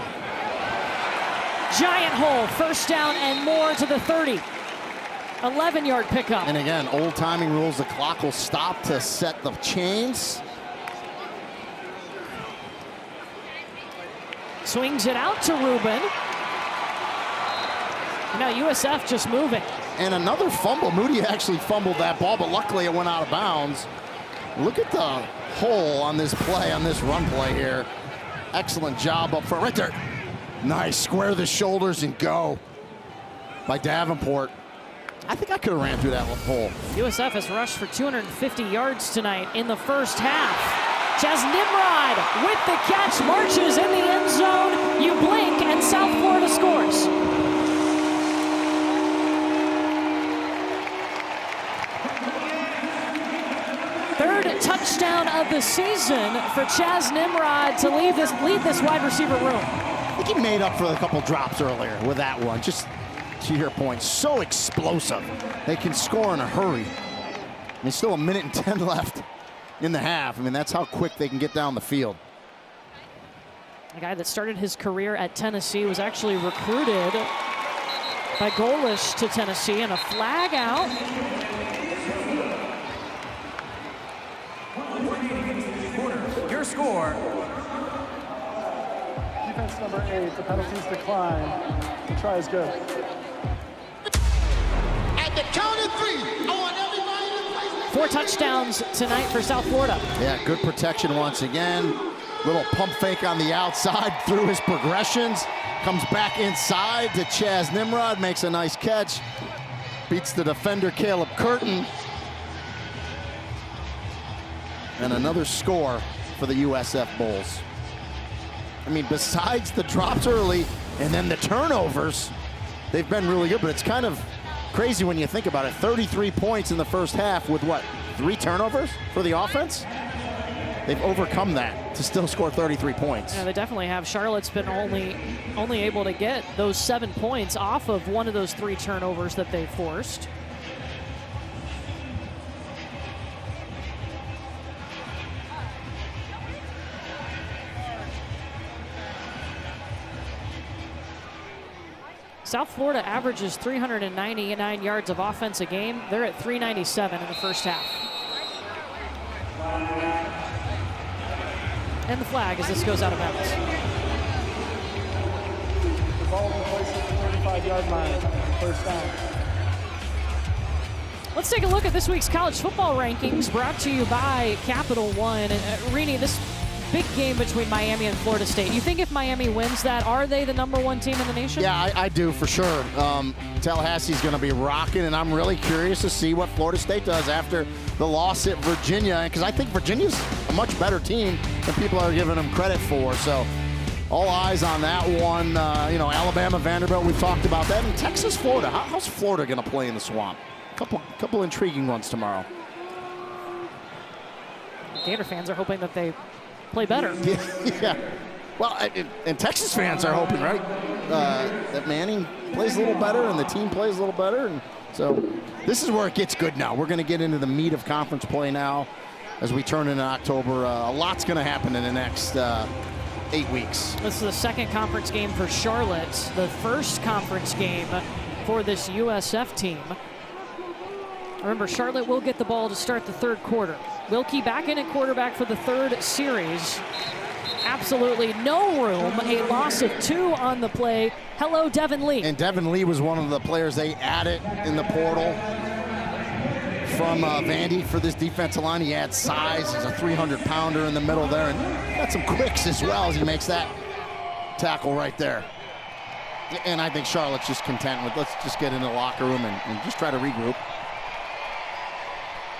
Giant hole. 1st down and more to the 30. 11-yard pickup.
And again, old timing rules. The clock will stop to set the chains.
Swings it out to Rubin. Now USF just moving.
And another fumble. Moody actually fumbled that ball, but luckily it went out of bounds. Look at the hole on this play, on this run play here. Excellent job up front. Right there. Nice. Square the shoulders and go by Davenport. I think I could have ran through that hole.
USF has rushed for 250 yards tonight in the first half. Chaz Nimrod with the catch, marches in the end zone. You blink and South Florida scores. Third touchdown of the season for Chaz Nimrod to lead this wide receiver room.
I think he made up for a couple drops earlier with that one. Just to your point, so explosive. They can score in a hurry. There's still a minute and 10 left in the half. I mean, that's how quick they can get down the field.
A guy that started his career at Tennessee was actually recruited by Golish to Tennessee, and a flag out.
Your score.
Defense number 8, the penalties decline. The try is good.
At the count of 3, I want everybody to place.
4 touchdowns tonight for South Florida.
Yeah, good protection once again. Little pump fake on the outside through his progressions. Comes back inside to Chaz Nimrod, makes a nice catch. Beats the defender Caleb Curtin. And another score for the USF Bulls. I mean, besides the drops early and then the turnovers, they've been really good, but it's kind of crazy when you think about it. 33 points in the first half with what, 3 turnovers for the offense? They've overcome that to still score 33 points.
Yeah, they definitely have. Charlotte's been only able to get those 7 points off of one of those 3 turnovers that they forced. South Florida averages 399 yards of offense a game. They're at 397 in the first half. And the flag as this goes out of bounds.
The ball will be placed at the 35-yard line.
first down.
Let's take a look at this week's college football rankings brought to you by Capital One. And Rini, this big game between Miami and Florida State. You think if Miami wins that, are they the #1 team in the nation?
Yeah, I do for sure. Tallahassee's going to be rocking, and I'm really curious to see what Florida State does after the loss at Virginia, because I think Virginia's a much better team than people are giving them credit for. So all eyes on that one. Alabama, Vanderbilt, we've talked about that. And Texas, Florida. How's Florida going to play in the swamp? Couple intriguing ones tomorrow.
Gator fans are hoping that they play better.
Yeah. Well, and Texas fans are hoping, right, that Manning plays a little better and the team plays a little better. And so this is where it gets good now. We're going to get into the meat of conference play now as we turn into October. A lot's going to happen in the next 8 weeks.
This is the second conference game for Charlotte, the first conference game for this USF team. Remember, Charlotte will get the ball to start the third quarter. Wilkie back in at quarterback for the third series. Absolutely no room. A loss of 2 on the play. Hello, Devin Lee.
And Devin Lee was one of the players they added in the portal from Vandy for this defensive line. He had size. He's a 300-pounder in the middle there. And got some quicks as well as he makes that tackle right there. And I think Charlotte's just content with, let's just get into the locker room and just try to regroup.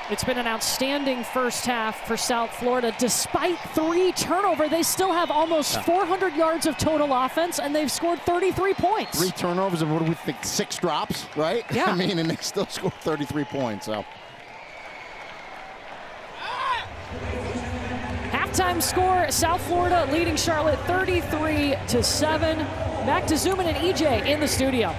It's been an outstanding first half for South Florida. Despite 3 turnovers, they still have almost 400 yards of total offense, and they've scored 33 points.
3 turnovers and what do we think, 6 drops, right?
Yeah.
I mean, and they still scored 33 points. So.
Halftime score, South Florida leading Charlotte 33-7. Back to Zoomin and EJ in the studio.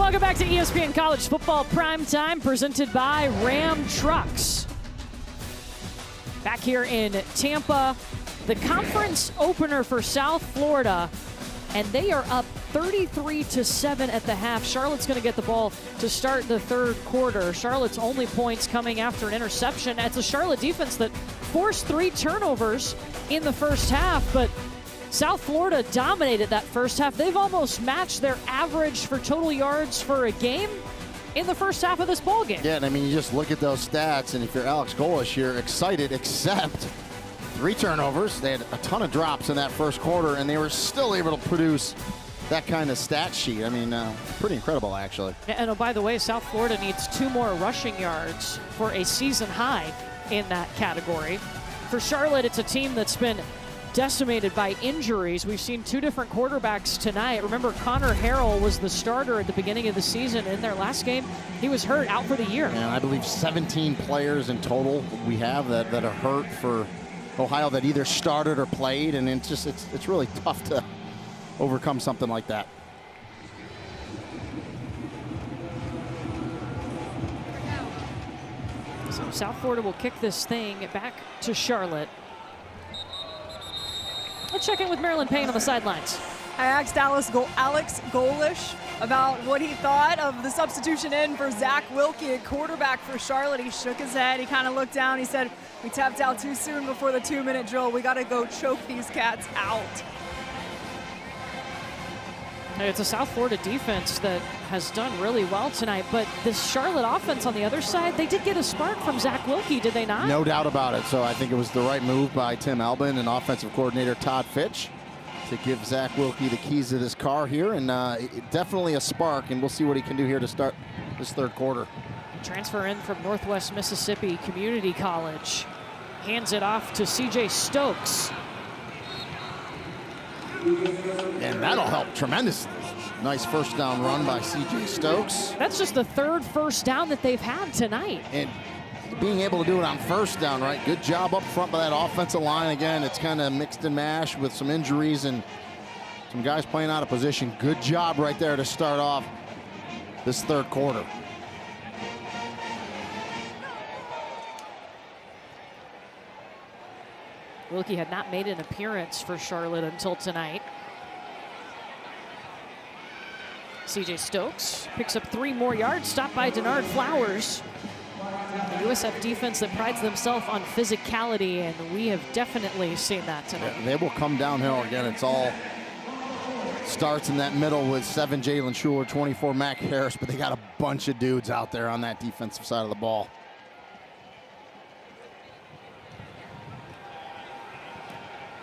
Welcome back to ESPN College Football Primetime, presented by Ram Trucks. Back here in Tampa, the conference opener for South Florida, and they are up 33-7 at the half. Charlotte's going to get the ball to start the third quarter. Charlotte's only points coming after an interception. It's a Charlotte defense that forced 3 turnovers in the first half, but South Florida dominated that first half. They've almost matched their average for total yards for a game in the first half of this ball game.
Yeah, and I mean, you just look at those stats, and if you're Alex Golish, you're excited, except 3 turnovers. They had a ton of drops in that first quarter, and they were still able to produce that kind of stat sheet. I mean, pretty incredible, actually.
And oh, by the way, South Florida needs 2 more rushing yards for a season high in that category. For Charlotte, it's a team that's been decimated by injuries. We've seen 2 different quarterbacks tonight. Remember, Connor Harrell was the starter at the beginning of the season. In their last game, he was hurt, out for the year.
And I believe 17 players in total we have that are hurt for Ohio that either started or played, and it's really tough to overcome something like that.
So South Florida will kick this thing back to Charlotte. Let's check in with Marilyn Payne on the sidelines.
I asked Alex Golish about what he thought of the substitution in for Zach Wilkie, a quarterback for Charlotte. He shook his head. He kind of looked down. He said, "We tapped out too soon before the 2-minute drill. We got to go choke these cats out."
It's a South Florida defense that has done really well tonight, but this Charlotte offense on the other side, they did get a spark from Zach Wilkie, did they not?
No doubt about it. So I think it was the right move by Tim Albin and offensive coordinator Todd Fitch to give Zach Wilkie the keys to this car here, and definitely a spark, and we'll see what he can do here to start this third quarter.
Transfer in from Northwest Mississippi Community College. Hands it off to C.J. Stokes.
And that'll help tremendously. Nice first down run by C.J. Stokes.
That's just the 3rd first down that they've had tonight.
And being able to do it on first down, right? Good job up front by that offensive line. Again, it's kind of mixed and mashed with some injuries and some guys playing out of position. Good job right there to start off this third quarter.
Wilkie had not made an appearance for Charlotte until tonight. C.J. Stokes picks up 3 more yards, stopped by Denard Flowers. The USF defense that prides themselves on physicality, and we have definitely seen that tonight.
Yeah, they will come downhill again. It's all starts in that middle with 7 Jalen Schuler, 24 Mac Harris, but they got a bunch of dudes out there on that defensive side of the ball.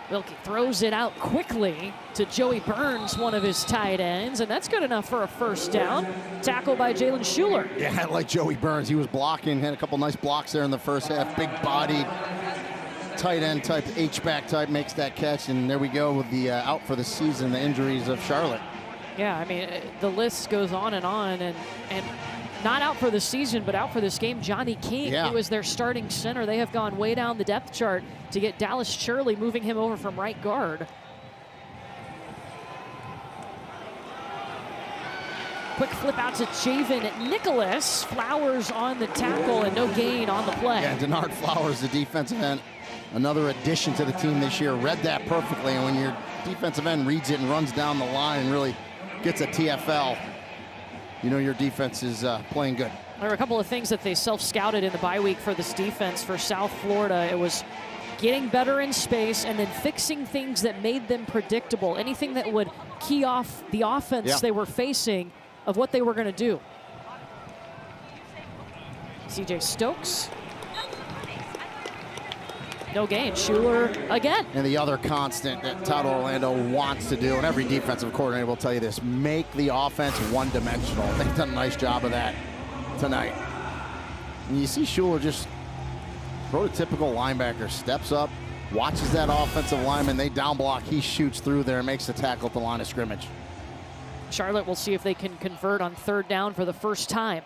Wilkie throws it out quickly to Joey Burns, one of his tight ends, and that's good enough for a first down. Tackle by Jalen Schuler.
Yeah, I like Joey Burns. He was blocking, had a couple nice blocks there in the first half. Big-bodied, tight end type, H-back type, makes that catch, and there we go with the out for the season, the injuries of Charlotte.
Yeah, I mean, the list goes on, and not out for the season, but out for this game, Johnny King, who is their starting center. They have gone way down the depth chart to get Dallas Shirley, moving him over from right guard. Quick flip out to Javen Nicholas. Flowers on the tackle and no gain on the play.
Yeah, Denard Flowers, the defensive end, another addition to the team this year. Read that perfectly, and when your defensive end reads it and runs down the line and really gets a TFL, you know your defense is playing good.
There were a couple of things that they self-scouted in the bye week for this defense for South Florida. It was getting better in space and then fixing things that made them predictable. Anything that would key off the offense they were facing of what they were going to do. C.J. Stokes. No gain. Schuler again.
And the other constant that Todd Orlando wants to do, and every defensive coordinator will tell you this, make the offense one-dimensional. They've done a nice job of that tonight. And you see Schuler, just prototypical linebacker, steps up, watches that offensive lineman, they down block, he shoots through there and makes the tackle at the line of scrimmage.
Charlotte will see if they can convert on third down for the first time.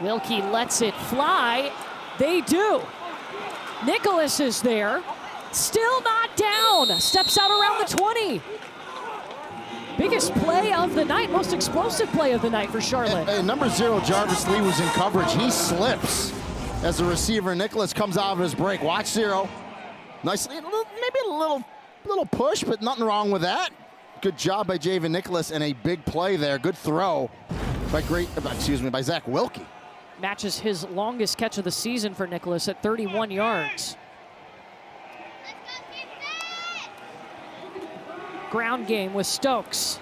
Wilkie lets it fly. They do. Nicholas is there. Still not down, steps out around the 20. Biggest play of the night, most explosive play of the night for Charlotte.
And number 0, Jarvis Lee, was in coverage. He slips as the receiver, Nicholas, comes out of his break. Watch 0. Nicely, maybe a little push, but nothing wrong with that. Good job by Javen Nicholas, and a big play there. Good throw by Zach Wilkie.
Matches his longest catch of the season for Nicholas at 31 yards. Ground game with Stokes.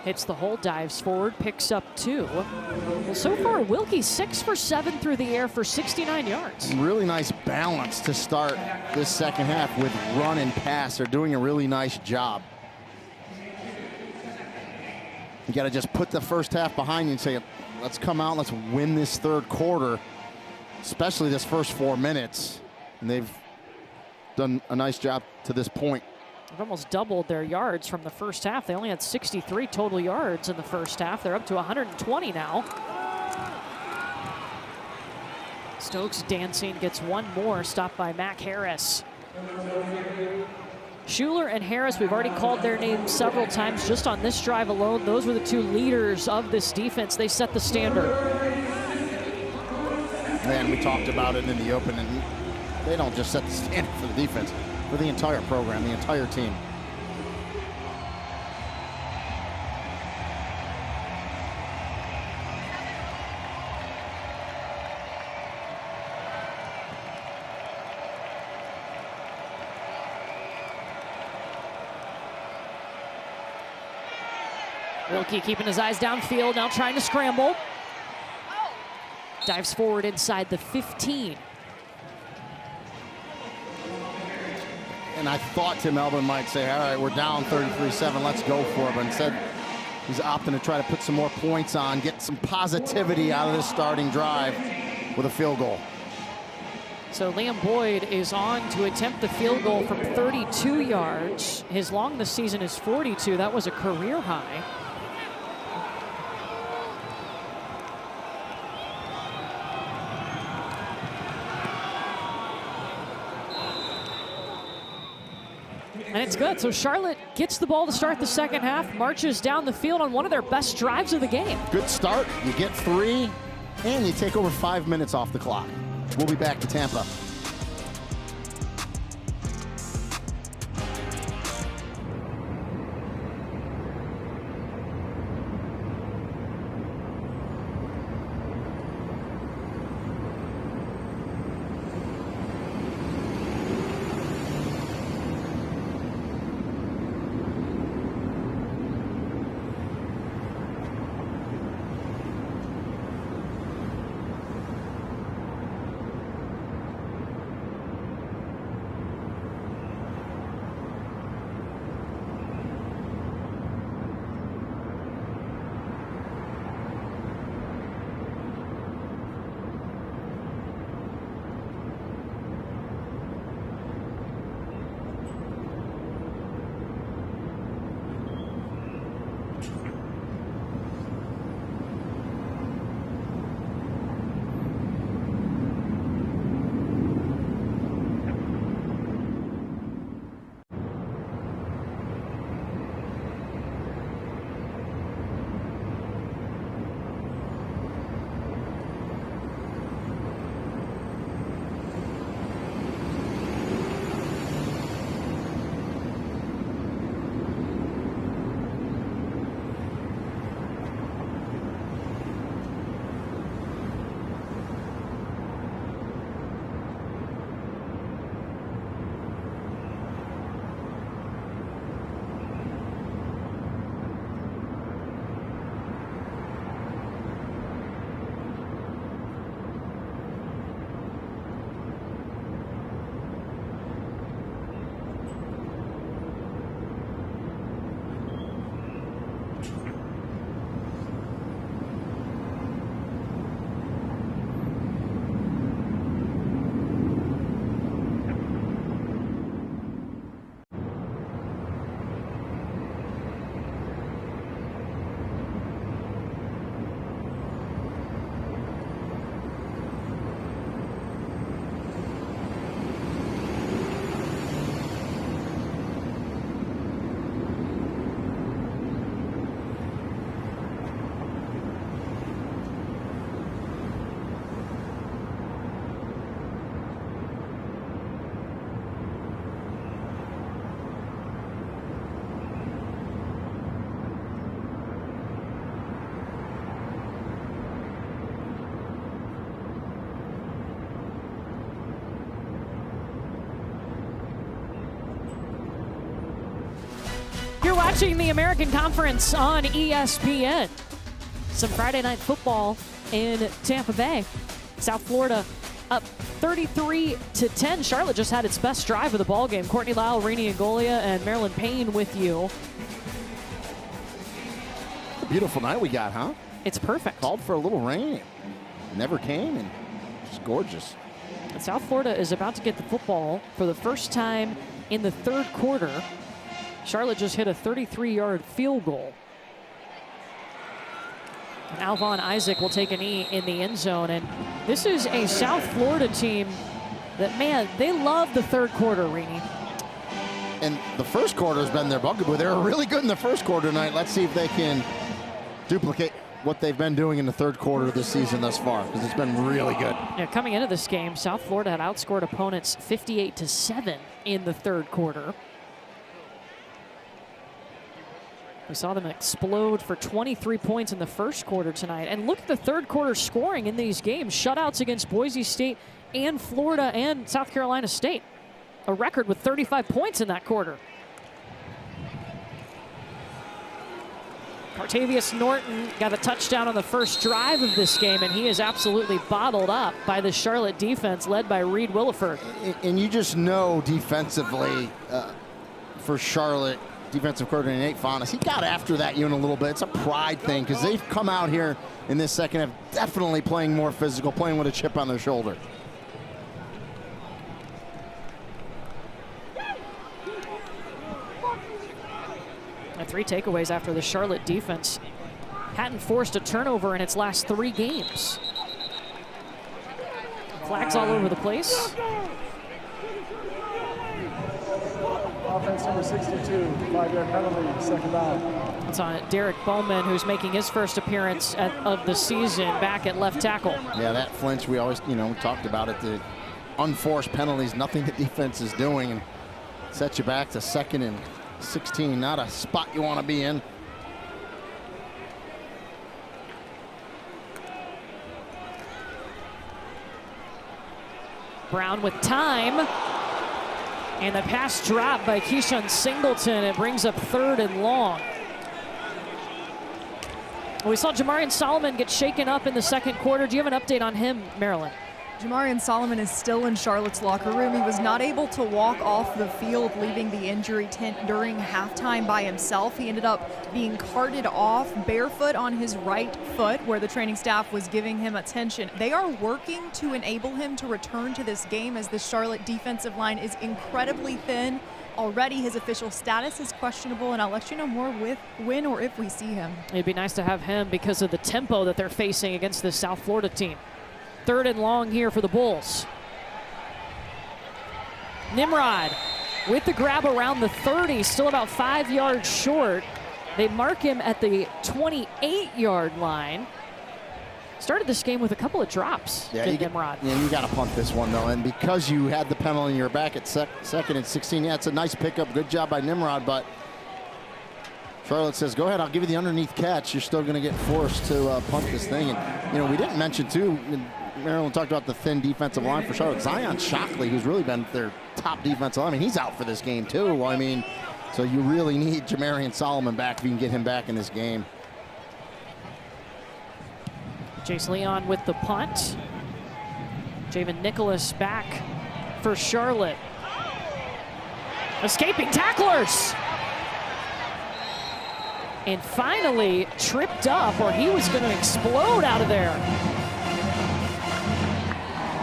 Hits the hole, dives forward, picks up 2. Well, so far, Wilkie 6 for 7 through the air for 69 yards.
Really nice balance to start this second half with run and pass. They're doing a really nice job. You got to just put the first half behind you and say, let's come out, let's win this third quarter, especially this first 4 minutes. And they've done a nice job to this point.
They've almost doubled their yards from the first half. They only had 63 total yards in the first half. They're up to 120 now. Stokes dancing, gets one more, stopped by Mac Harris. Schuler and Harris, we've already called their names several times just on this drive alone. Those were the 2 leaders of this defense. They set the standard.
Man, we talked about it in the open, and they don't just set the standard for the defense, for the entire program, the entire team.
Wilkie keeping his eyes downfield, now trying to scramble. Dives forward inside the 15.
And I thought Tim Elvin might say, all right, we're down 33-7, let's go for it. But instead, he's opting to try to put some more points on, get some positivity out of this starting drive with a field goal.
So Liam Boyd is on to attempt the field goal from 32 yards. His long this season is 42. That was a career high. And it's good. So Charlotte gets the ball to start the second half, marches down the field on one of their best drives of the game.
Good start. You get 3, and you take over 5 minutes off the clock. We'll be back to Tampa.
watching the American Conference on ESPN. Some Friday night football in Tampa Bay. South Florida up 33-10. Charlotte just had its best drive of the ball game. Courtney Lyle, Rainey Angolia, and Marilyn Payne with you.
A beautiful night we got, huh?
It's perfect.
Called for a little rain. Never came, and it's gorgeous.
And South Florida is about to get the football for the first time in the third quarter. Charlotte just hit a 33-yard field goal. And Alvon Isaac will take a knee in the end zone. And this is a South Florida team that, man, they love the third quarter, Rainey.
And the first quarter has been their bugaboo. They were really good in the first quarter tonight. Let's see if they can duplicate what they've been doing in the third quarter of this season thus far, because it's been really good.
Yeah, coming into this game, South Florida had outscored opponents 58-7 in the third quarter. We saw them explode for 23 points in the first quarter tonight. And look at the third quarter scoring in these games. Shutouts against Boise State and Florida and South Carolina State. A record with 35 points in that quarter. Cartavius Norton got a touchdown on the first drive of this game, and he is absolutely bottled up by the Charlotte defense led by Reed Williford.
And you just know defensively for Charlotte, defensive coordinator Nate Fonas, he got after that unit a little bit. It's a pride thing because they've come out here in this second half definitely playing more physical, playing with a chip on their shoulder.
And 3 takeaways after the Charlotte defense hadn't forced a turnover in its last 3 games. Flags all over the place.
Offense number 62, 5-yard penalty, second down.
It's on Derek Bowman, who's making his first appearance of the season back at left tackle.
Yeah, that flinch, we always, we talked about it, the unforced penalties, nothing the defense is doing, and set you back to 2nd and 16, not a spot you want to be in.
Brown with time. And the pass dropped by Keyshawn Singleton. It brings up 3rd and long. We saw Jamarian Solomon get shaken up in the second quarter. Do you have an update on him, Marilyn?
Jamarian Solomon is still in Charlotte's locker room. He was not able to walk off the field, leaving the injury tent during halftime by himself. He ended up being carted off barefoot on his right foot, where the training staff was giving him attention. They are working to enable him to return to this game, as the Charlotte defensive line is incredibly thin. Already his official status is questionable, and I'll let you know more when or if we see him.
It'd be nice to have him because of the tempo that they're facing against this South Florida team. 3rd and long here for the Bulls. Nimrod with the grab around the 30, still about 5 yards short. They mark him at the 28-yard line. Started this game with a couple of drops.
Yeah,
Nimrod.
Yeah, you got to punt this one, though. And because you had the penalty and you're back at 2nd and 16, yeah, it's a nice pickup. Good job by Nimrod, but Charlotte says, go ahead, I'll give you the underneath catch. You're still going to get forced to punt this thing. And, we didn't mention, too, Marilyn talked about the thin defensive line for Charlotte. Zion Shockley, who's really been their top defensive line, he's out for this game, too. So you really need Jamarian Solomon back if you can get him back in this game.
Jace Leon with the punt. Javen Nicholas back for Charlotte. Escaping tacklers. And finally tripped up, or he was going to explode out of there.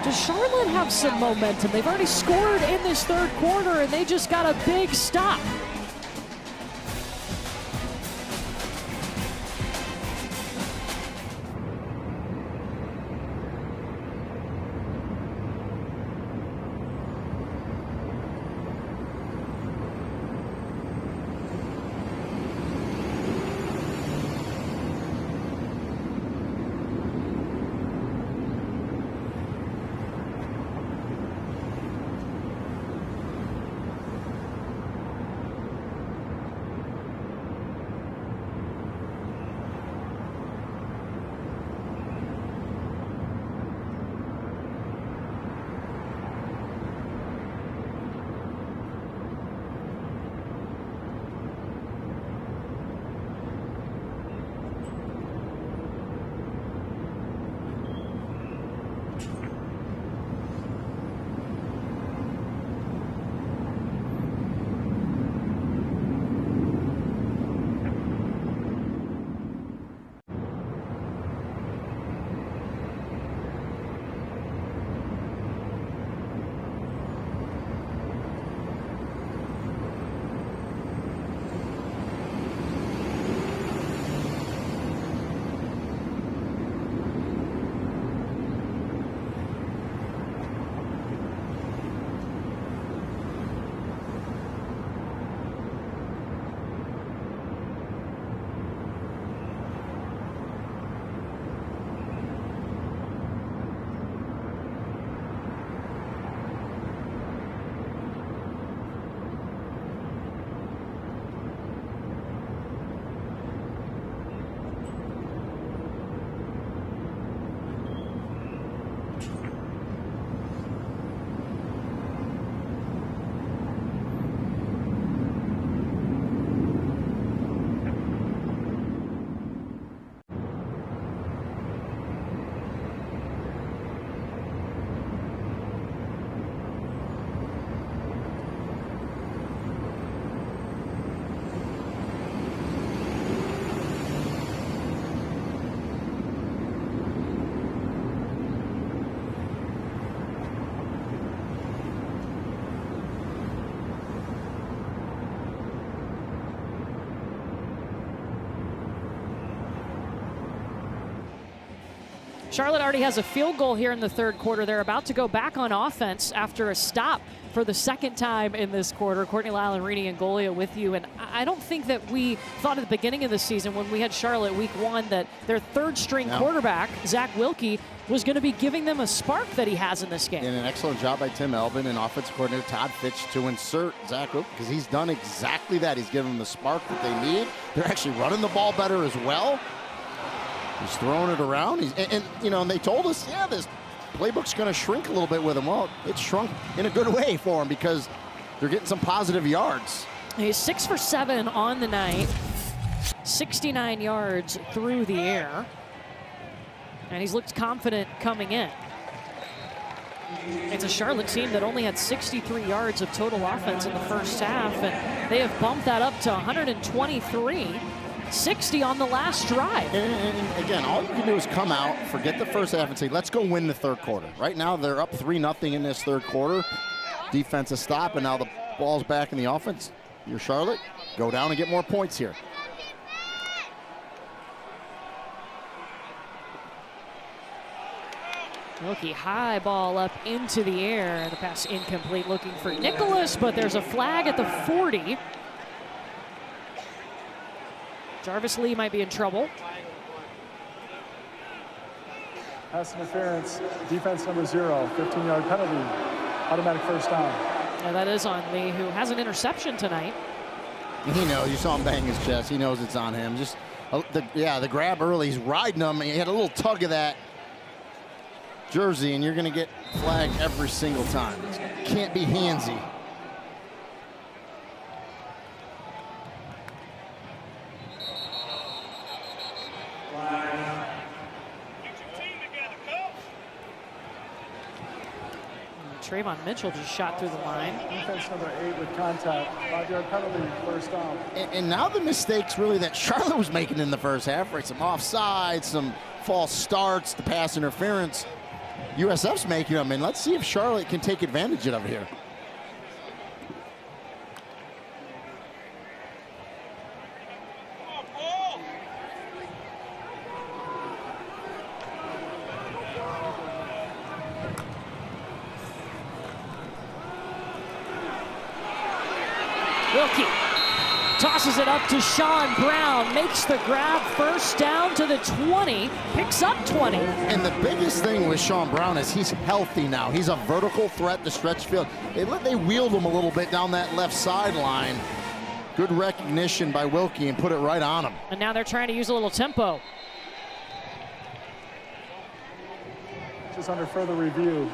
Does Charlotte have some momentum? They've already scored in this third quarter, and they just got a big stop. Charlotte already has a field goal here in the third quarter. They're about to go back on offense after a stop for the second time in this quarter. Courtney Lyle and Rini Angolia with you. And I don't think that we thought at the beginning of the season when we had Charlotte week 1 that their third string quarterback, Zach Wilkie, was going to be giving them a spark that he has in this game.
And an excellent job by Tim Elvin and offensive coordinator Todd Fitch to insert Zach Wilkie, because he's done exactly that. He's given them the spark that they need. They're actually running the ball better as well. He's throwing it around. And they told us, this playbook's going to shrink a little bit with him. Well, it's shrunk in a good way for him because they're getting some positive yards.
He's 6 for 7 on the night, 69 yards through the air, and he's looked confident coming in. It's a Charlotte team that only had 63 yards of total offense in the first half, and they have bumped that up to 123. 60 on the last drive.
And again, all you can do is come out, forget the first half, and say, let's go win the third quarter. Right now, they're up 3-0 in this third quarter. Defense is stop, and now the ball's back in the offense. You're Charlotte, go down and get more points here.
Wilkie, high ball up into the air. The pass incomplete, looking for Nicholas, but there's a flag at the 40. Jarvis Lee might be in trouble.
Pass interference, defense number 0, 15-yard penalty, automatic first down.
Yeah, that is on Lee, who has an interception tonight.
He knows. You saw him bang his chest. He knows it's on him. Just the grab early. He's riding him. He had a little tug of that jersey, and you're going to get flagged every single time. Can't be handsy.
Trayvon Mitchell just shot through the line.
Defense number 8 with contact, 5-yard penalty, first down.
And now the mistakes really that Charlotte was making in the first half, right? Some offsides, some false starts, the pass interference. USF's making them, and let's see if Charlotte can take advantage of it here.
Wilkie tosses it up to Sean Brown, makes the grab, first down to the 20, picks up 20.
And the biggest thing with Sean Brown is he's healthy now. He's a vertical threat to stretch field. They wheeled him a little bit down that left sideline. Good recognition by Wilkie and put it right on him.
And now they're trying to use a little tempo.
Just under further review.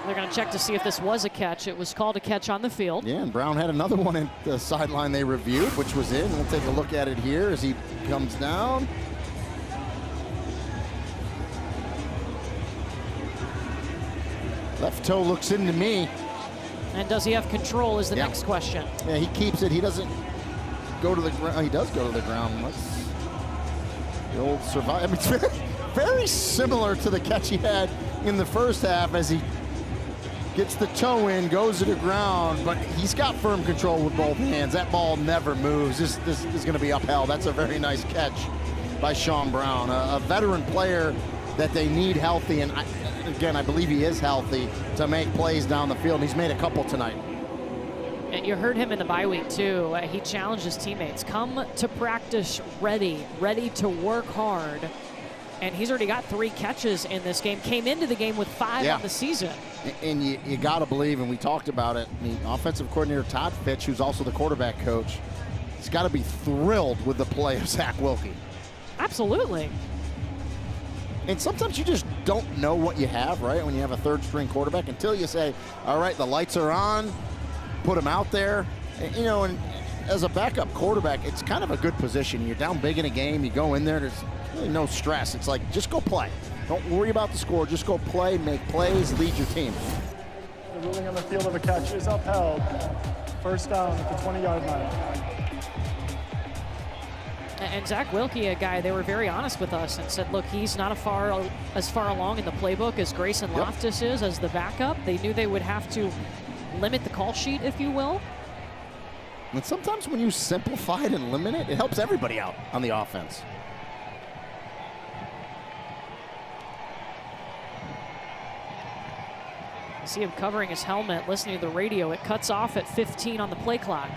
They're going to check to see if this was a catch. It was called a catch on the field.
Yeah, and Brown had another one at the sideline they reviewed, which was in. We'll take a look at it here as he comes down. Left toe looks into me.
And does he have control is the next question.
Yeah, he keeps it. He doesn't go to the ground. He does go to the ground. That's the old survive. I mean, it's very similar to the catch he had in the first half as he gets the toe in, goes to the ground, but he's got firm control with both hands. That ball never moves. This is going to be upheld. That's a very nice catch by Sean Brown, a veteran player that they need healthy, and again, I believe he is healthy to make plays down the field. He's made a couple tonight.
And you heard him in the bye week too. He challenged his teammates, come to practice ready to work hard. And he's already got 3 catches in this game. Came into the game with 5 on the season.
And you got to believe, and we talked about it, the offensive coordinator Todd Fitch, who's also the quarterback coach, he's got to be thrilled with the play of Zach Wilkie.
Absolutely.
And sometimes you just don't know what you have, right, when you have a third-string quarterback until you say, all right, the lights are on, put him out there. And, and as a backup quarterback, it's kind of a good position. You're down big in a game, you go in there, there's really no stress. It's like, just go play. Don't worry about the score. Just go play, make plays, lead your team.
The ruling on the field of a catch is upheld. First down at the 20-yard line.
And Zach Wilkie, a guy, they were very honest with us and said, look, he's not as far along in the playbook as Grayson Loftus is as the backup. They knew they would have to limit the call sheet, if you will.
And sometimes when you simplify it and limit it, it helps everybody out on the offense.
See him covering his helmet, listening to the radio. It cuts off at 15 on the play clock.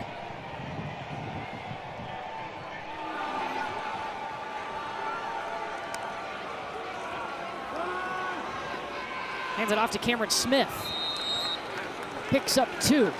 Hands it off to Cameron Smith. Picks up 2.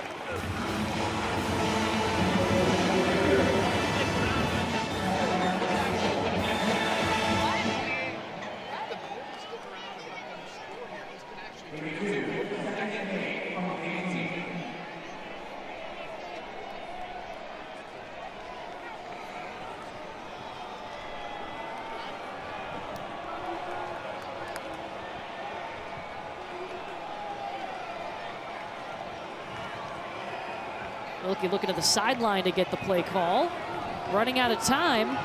Wilkie looking at the sideline to get the play call. Running out of time.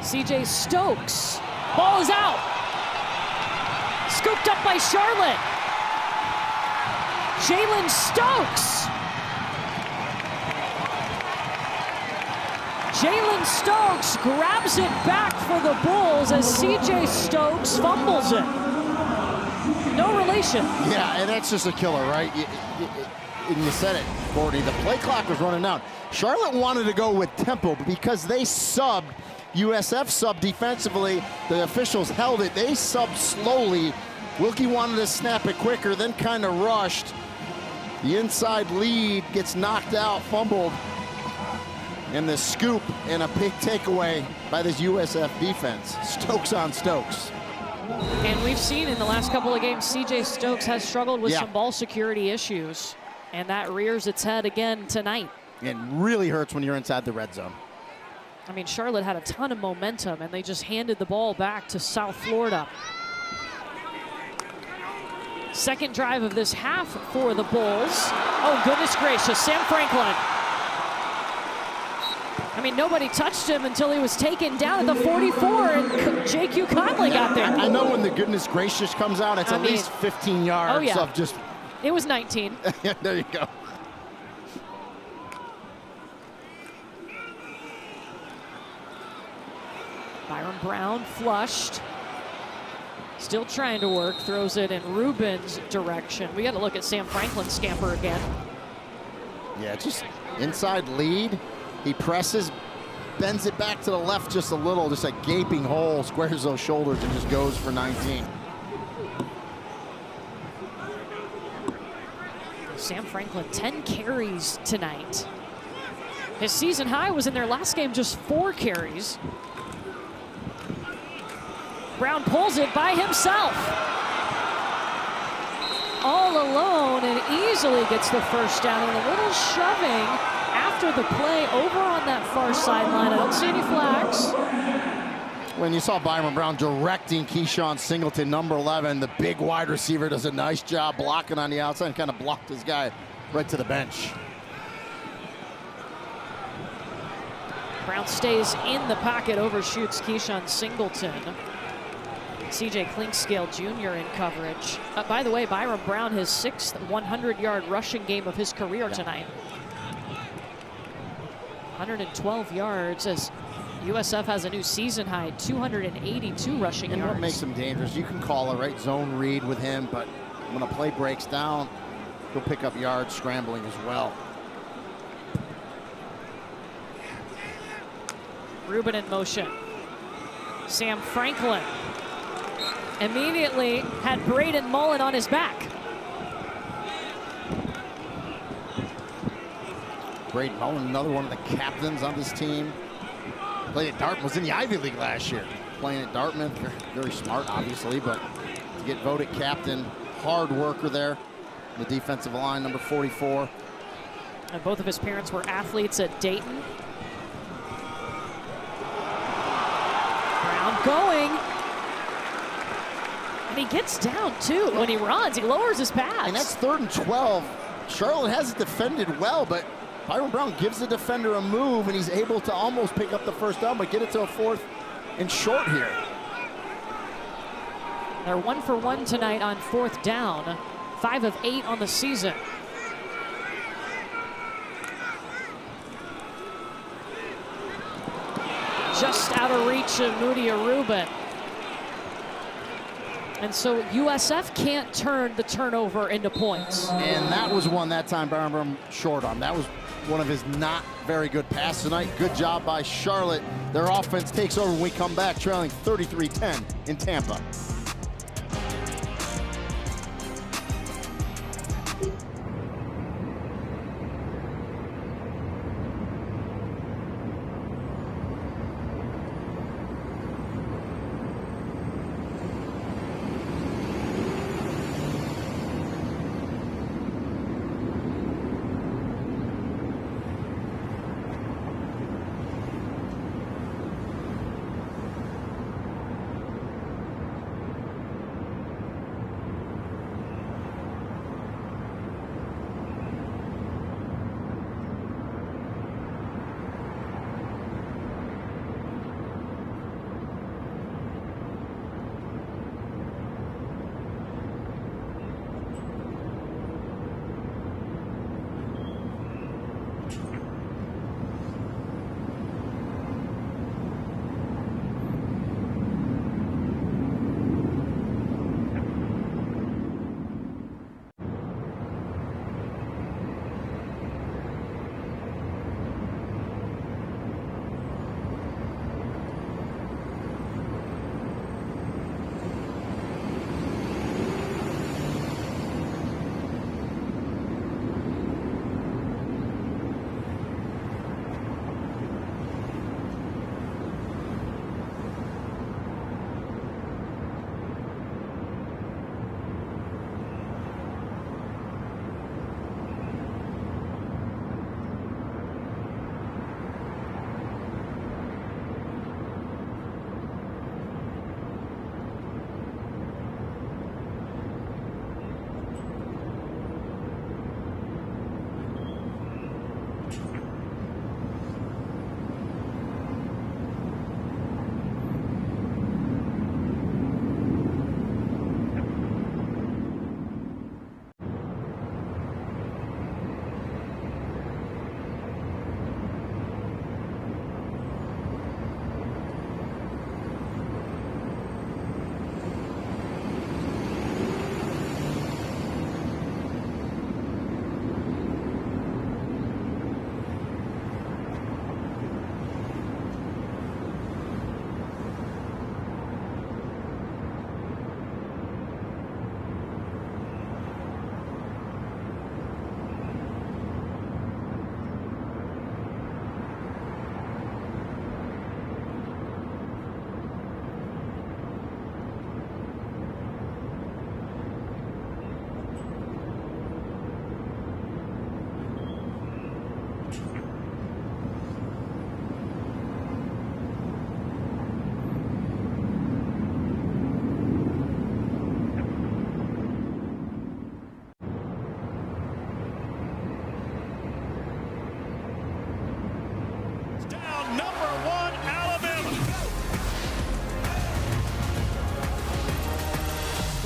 CJ Stokes. Ball is out. Scooped up by Charlotte. Jalen Stokes. Jalen Stokes grabs it back for the Bulls as CJ Stokes fumbles it. No relation.
Yeah, and that's just a killer, right? You said it, Courtney. The play clock was running down. Charlotte wanted to go with tempo, but because they subbed, USF subbed defensively, the officials held it. They subbed slowly. Wilkie wanted to snap it quicker, then kind of rushed. The inside lead gets knocked out, fumbled. And the scoop and a big takeaway by this USF defense. Stokes on Stokes.
And we've seen in the last couple of games, CJ Stokes has struggled with some ball security issues. And that rears its head again tonight.
It really hurts when you're inside the red zone.
I mean, Charlotte had a ton of momentum, and they just handed the ball back to South Florida. Second drive of this half for the Bulls. Oh, goodness gracious, Sam Franklin. I mean, nobody touched him until he was taken down at the 44, and J.Q. Conley got there.
I know when the goodness gracious comes out, it's at least 15 yards of just...
It was 19.
There you go.
Byron Brown flushed. Still trying to work, throws it in Rubin's direction. We got to look at Sam Franklin's scamper again.
Yeah, just inside lead. He presses, bends it back to the left just a little, just a gaping hole, squares those shoulders and just goes for 19.
Sam Franklin, 10 carries tonight. His season high was in their last game, just 4 carries. Brown pulls it by himself. All alone and easily gets the first down, and a little shoving after the play over on that far sideline. I don't see any flags.
When you saw Byron Brown directing Keyshawn Singleton, number 11, the big wide receiver does a nice job blocking on the outside and kind of blocked his guy right to the bench.
Brown stays in the pocket, overshoots Keyshawn Singleton. CJ Clinkscale Jr. in coverage. By the way, Byron Brown, his 6th 100-yard rushing game of his career tonight. 112 yards as USF has a new season high, 282 rushing yards.
And what makes him dangerous, you can call a right zone read with him, but when a play breaks down, he'll pick up yards scrambling as well.
Rubin in motion. Sam Franklin immediately had Braden Mullen on his back.
Braden Mullen, another one of the captains on this team. Played at Dartmouth, was in the Ivy League last year. Playing at Dartmouth, very smart obviously, but to get voted captain, hard worker there. The defensive line, number 44.
And both of his parents were athletes at Dayton. Brown going. And he gets down too. When he runs, he lowers his pads.
And that's 3rd and 12. Charlotte has it defended well, but Byron Brown gives the defender a move, and he's able to almost pick up the first down, but get it to a 4th and short here.
They're 1 for 1 tonight on 4th down. 5 of 8 on the season. Just out of reach of Moody Rubin. And so USF can't turn the turnover into points.
And that was one that time Barnum short on. That was one of his not very good passes tonight. Good job by Charlotte. Their offense takes over when we come back, trailing 33-10 in Tampa.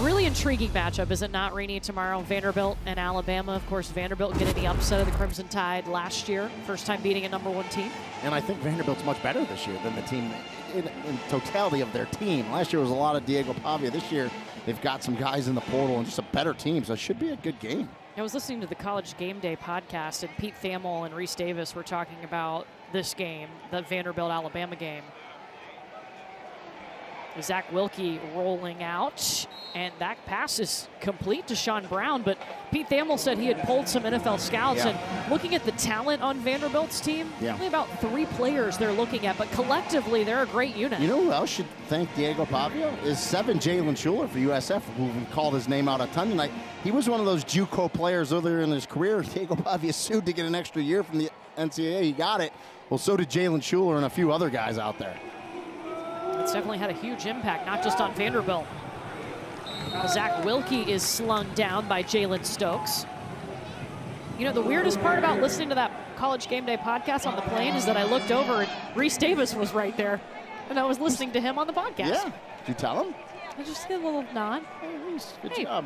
Really intriguing matchup, is it not, Rainey, tomorrow? Vanderbilt and Alabama. Of course, Vanderbilt getting the upset of the Crimson Tide last year. First time beating a #1 team.
And I think Vanderbilt's much better this year than the team in totality of their team. Last year was a lot of Diego Pavia. This year, they've got some guys in the portal and just a better team, so it should be a good game.
I was listening to the College Game Day podcast, and Pete Thamel and Reese Davis were talking about this game, the Vanderbilt-Alabama game. Zach Wilkie rolling out, and that pass is complete to Sean Brown, but Pete Thamel said he had pulled some NFL scouts, and looking at the talent on Vanderbilt's team, only about 3 players they're looking at, but collectively they're a great unit.
You know who else should thank Diego Pavia? Is 7 Jalen Schuler for USF, who called his name out a ton tonight. He was one of those JUCO players earlier in his career. Diego Pavia sued to get an extra year from the NCAA. He got it. Well, so did Jalen Schuler and a few other guys out there.
It's definitely had a huge impact, not just on Vanderbilt. Zach Wilkie is slung down by Jalen Stokes. You know, the weirdest part about listening to that College Game Day podcast on the plane is that I looked over and Reese Davis was right there, and I was listening to him on the podcast.
Yeah. Did you tell him?
I just did a little nod.
Hey, Reese, good job.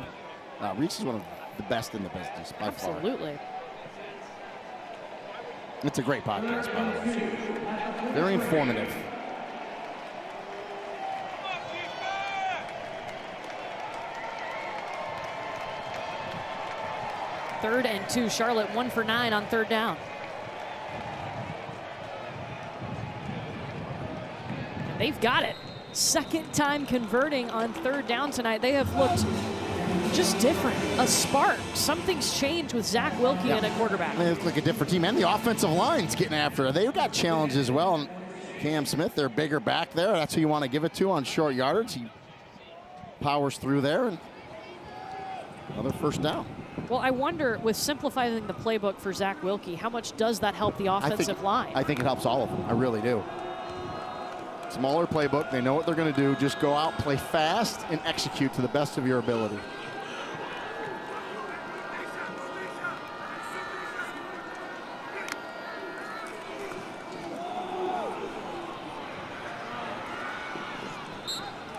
Reese is one of the best in the business, by far.
Absolutely.
It's a great podcast, by the way. Very informative.
3rd and 2. Charlotte 1 for 9 on 3rd down. And they've got it. Second time converting on 3rd down tonight. They have looked just different, a spark. Something's changed with Zach Wilkie in at quarterback.
They look like a different team, and the offensive line's getting after it. They've got challenges as well. And Cam Smith, their bigger back there. That's who you want to give it to on short yardage. He powers through there, and another 1st down.
Well, I wonder, with simplifying the playbook for Zach Wilkie, how much does that help the offensive line?
I think it helps all of them. I really do. Smaller playbook. They know what they're going to do. Just go out, play fast, and execute to the best of your ability.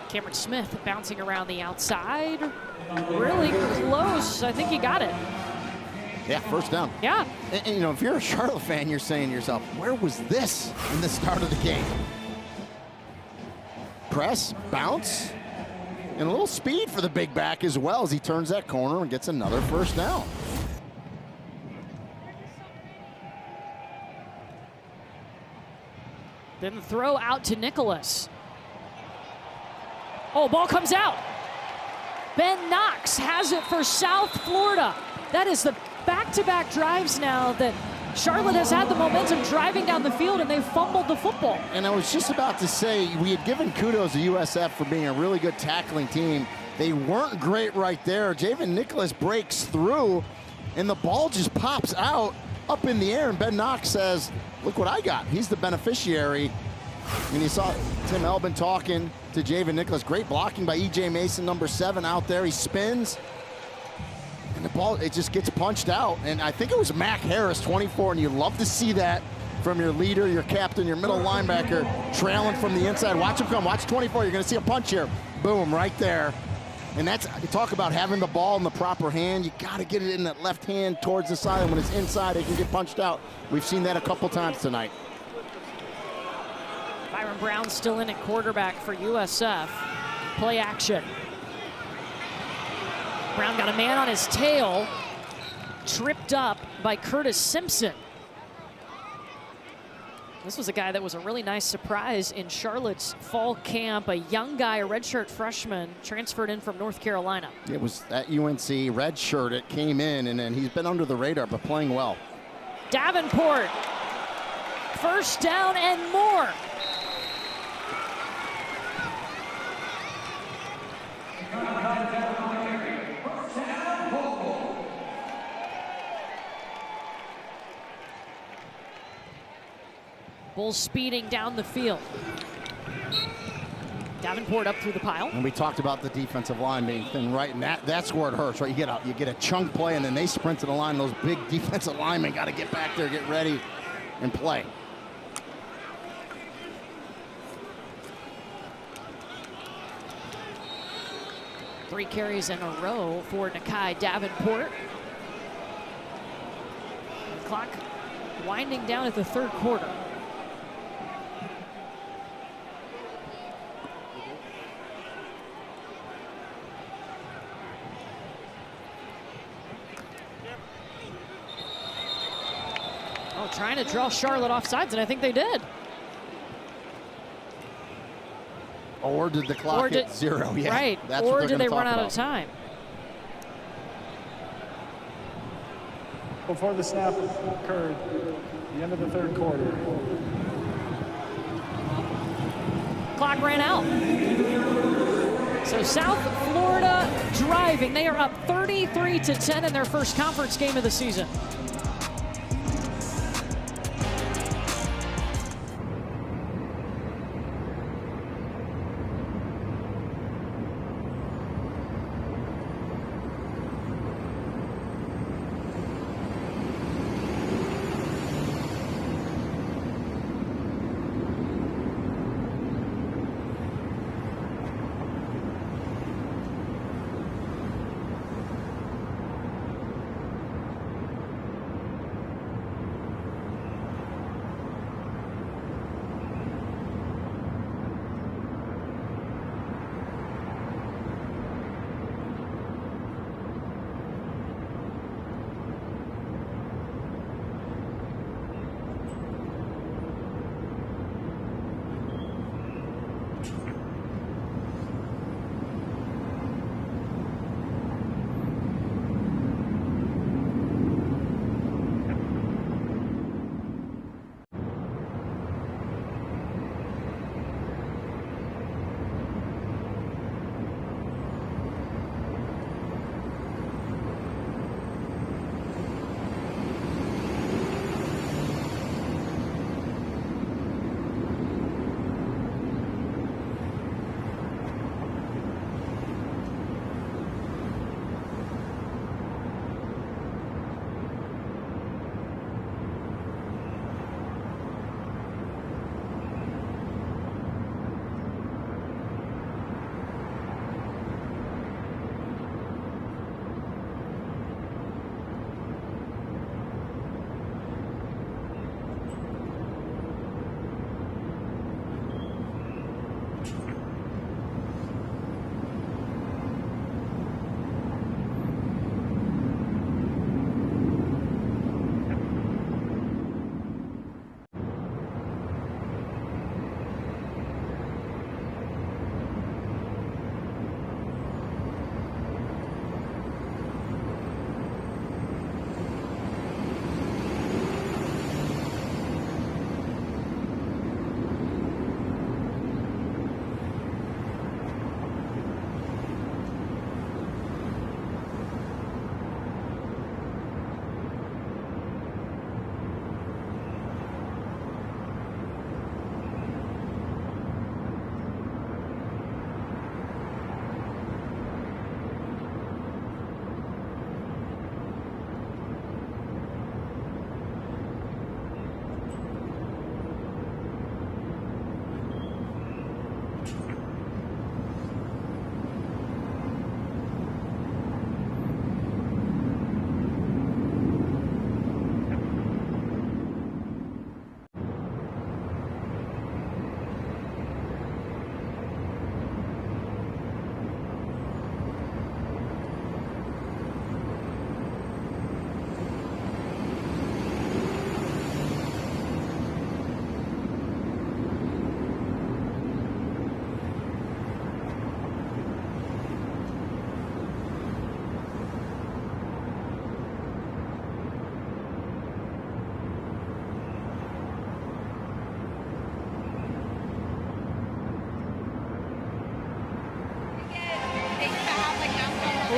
Cameron Smith bouncing around the outside. Really close. I think he got it.
Yeah, 1st down.
Yeah.
And you know, if you're a Charlotte fan, you're saying to yourself, where was this in the start of the game? Press, bounce, and a little speed for the big back as well as he turns that corner and gets another 1st down.
Then the throw out to Nicholas. Oh, ball comes out. Ben Knox has it for South Florida. That is the back-to-back drives now that Charlotte has had the momentum driving down the field, and they've fumbled the football.
And I was just about to say, we had given kudos to USF for being a really good tackling team. They weren't great right there. Javen Nicholas breaks through, and the ball just pops out up in the air, and Ben Knox says, look what I got. He's the beneficiary. And you saw Tim Elbin talking to Javen Nicholas. Great blocking by E.J. Mason, number 7 out there. He spins, and the ball, it just gets punched out. And I think it was Mac Harris, 24, and you love to see that from your leader, your captain, your middle linebacker, trailing from the inside. Watch him come, watch 24, you're gonna see a punch here. Boom, right there. And that's, you talk about having the ball in the proper hand. You gotta get it in that left hand towards the side, and when it's inside, it can get punched out. We've seen that a couple times tonight.
Byron Brown still in at quarterback for USF. Play action. Brown got a man on his tail, tripped up by Curtis Simpson. This was a guy that was a really nice surprise in Charlotte's fall camp, a young guy, a redshirt freshman, transferred in from North Carolina.
It was at UNC, redshirt, it came in, and then he's been under the radar, but playing well.
Davenport, 1st down and more. Bulls speeding down the field. Davenport up through the pile.
And we talked about the defensive line being thin, right? And that's where it hurts, right? You get a chunk play, and then they sprint to the line. Those big defensive linemen got to get back there, get ready, and play.
Three carries in a row for Nakai Davenport. The clock winding down at the 3rd quarter. Oh, trying to draw Charlotte off sides, and I think they did.
Or did the clock hit 0? Yeah,
right,
that's
or
what
did they run out
about.
of time?
Before the snap occurred, the end of the 3rd quarter.
Clock ran out. So South Florida driving. They are up 33-10 in their first conference game of the season.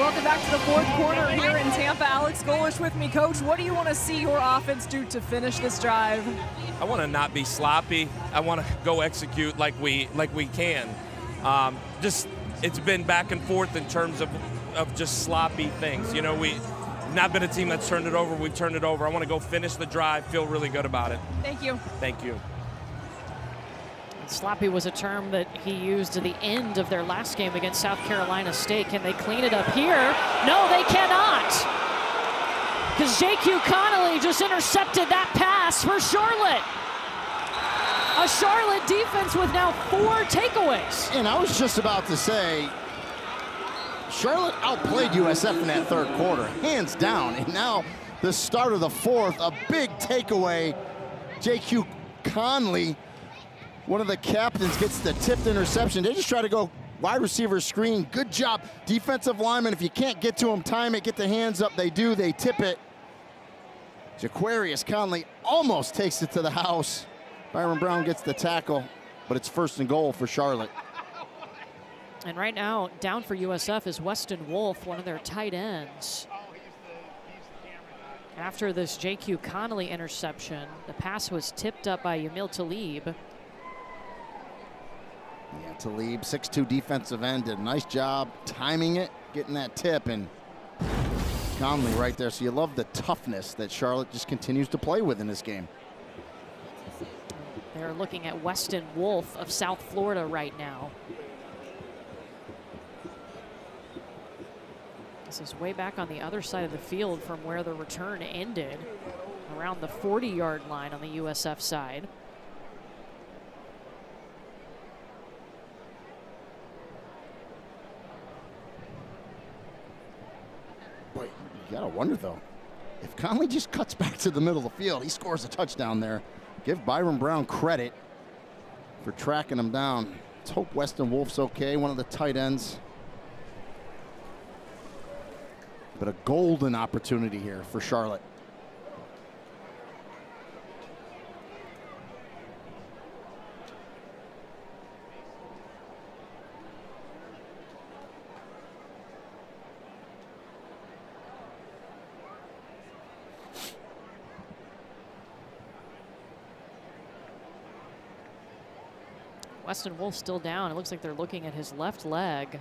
Welcome back to the fourth quarter here in Tampa. Alex Golish with me. Coach, what do you want to see your offense do to finish this drive?
I want to not be sloppy. I want to go execute like we can. It's been back and forth in terms of just sloppy things. You know, we've not been a team that's turned it over. We've turned it over. I want to go finish the drive, feel really good about it.
Thank you.
Thank you.
Sloppy was a term that he used at the end of their last game against South Carolina State. Can they clean it up here? No, they cannot. Because J.Q. Connolly just intercepted that pass for Charlotte. A Charlotte defense with now 4 takeaways.
And I was just about to say, Charlotte outplayed USF in that third quarter, hands down. And now the start of the fourth, a big takeaway. J.Q. Conley, one of the captains, gets the tipped interception. They just try to go wide receiver screen. Good job. Defensive lineman, if you can't get to them, time it, get the hands up. They do, they tip it. Jaquarius Conley almost takes it to the house. Byron Brown gets the tackle, but it's 1st and goal for Charlotte.
And right now, down for USF is Weston Wolf, one of their tight ends. After this J.Q. Connolly interception, the pass was tipped up by Yamil Talib.
Yeah, Talib, 6'2" defensive end, did a nice job timing it, getting that tip, and Conley right there. So you love the toughness that Charlotte just continues to play with in this game.
They're looking at Weston Wolf of South Florida right now. This is way back on the other side of the field from where the return ended, around the 40-yard line on the USF side.
Boy, you gotta wonder though, if Conley just cuts back to the middle of the field, he scores a touchdown there. Give Byron Brown credit for tracking him down. Let's hope Weston Wolf's okay, one of the tight ends. But a golden opportunity here for Charlotte.
Weston Wolf still down. It looks like they're looking at his left leg.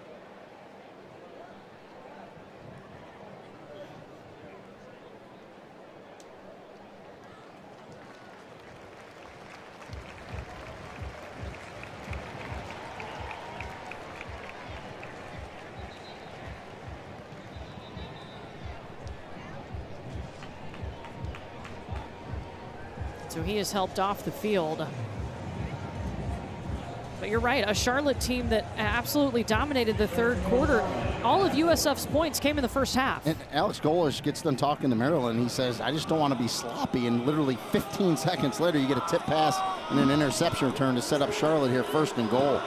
So he is helped off the field. But you're right, a Charlotte team that absolutely dominated the third quarter. All of USF's points came in the first half.
And Alex Golish gets done talking to Maryland. He says, I just don't want to be sloppy. And literally 15 seconds later, you get a tip pass and an interception return to set up Charlotte here, 1st and goal.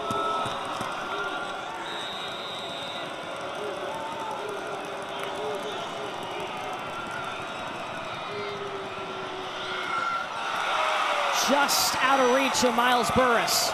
Just out of reach of Miles Burris.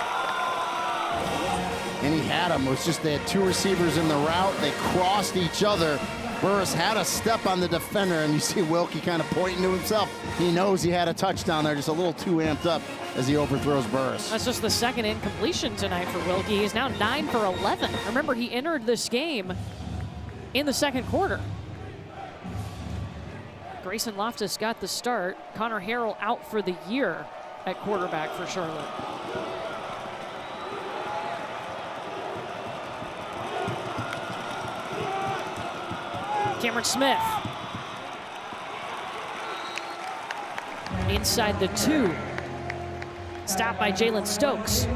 And he had him. It was just they had 2 receivers in the route. They crossed each other. Burris had a step on the defender, and you see Wilkie kind of pointing to himself. He knows he had a touchdown there, just a little too amped up as he overthrows Burris.
That's just the 2nd incompletion tonight for Wilkie. He's now 9 for 11. Remember, he entered this game in the 2nd quarter. Grayson Loftus got the start. Connor Harrell out for the year at quarterback for Charlotte. Cameron Smith. Inside the 2. Stopped by Jalen Stokes.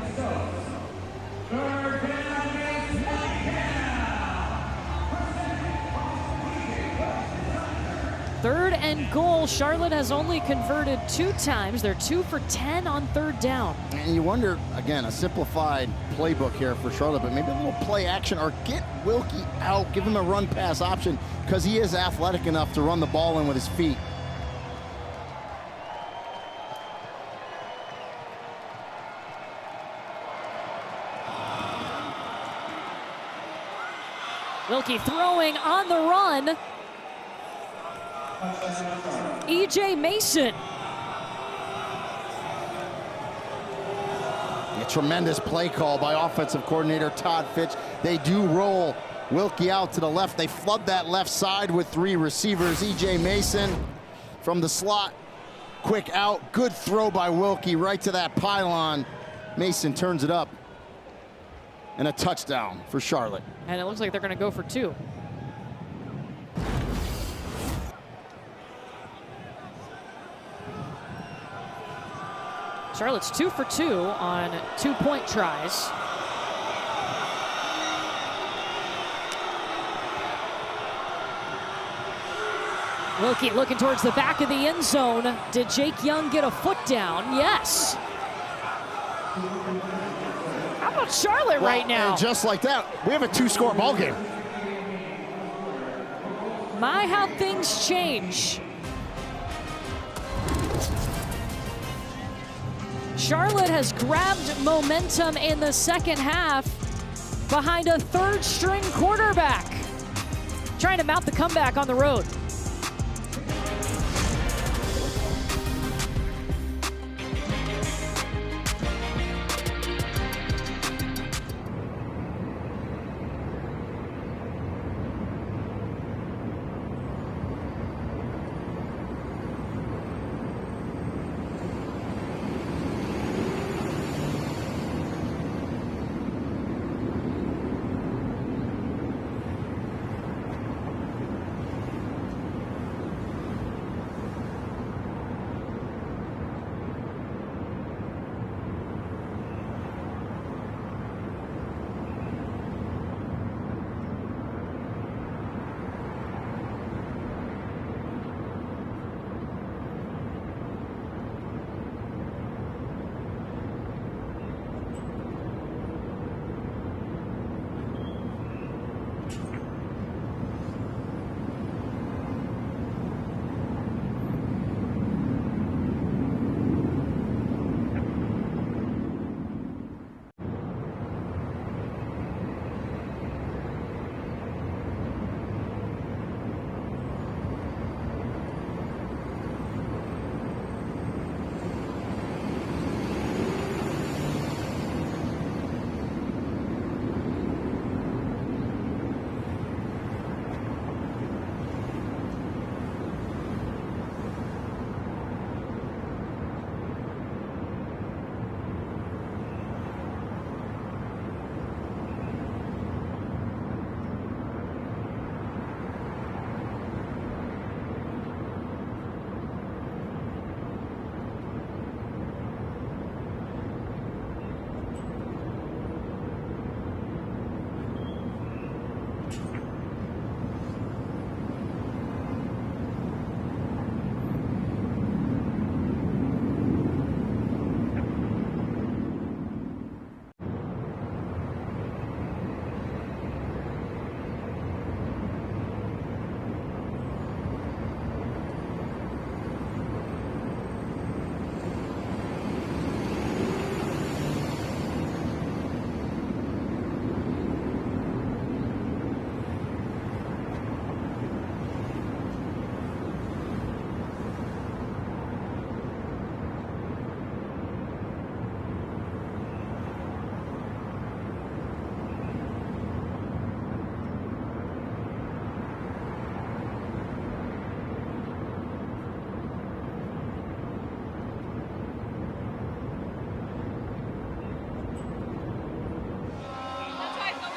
Third and goal. Charlotte has only converted 2 times. They're 2 for 10 on 3rd down.
And you wonder, again, a simplified playbook here for Charlotte, but maybe a little play action or get Wilkie out, give him a run pass option because he is athletic enough to run the ball in with his feet.
Wilkie throwing on the run. E.J. Mason.
A tremendous play call by offensive coordinator Todd Fitch. They do roll Wilkie out to the left. They flood that left side with 3 receivers. E.J. Mason from the slot. Quick out. Good throw by Wilkie right to that pylon. Mason turns it up. And a touchdown for Charlotte.
And it looks like they're going to go for 2. Charlotte's 2 for 2 on 2-point tries. Wilkie looking towards the back of the end zone. Did Jake Young get a foot down? Yes. How about Charlotte right now?
And just like that, we have a 2-score ball game.
My, how things change. Charlotte has grabbed momentum in the second half behind a 3rd-string quarterback, trying to mount the comeback on the road.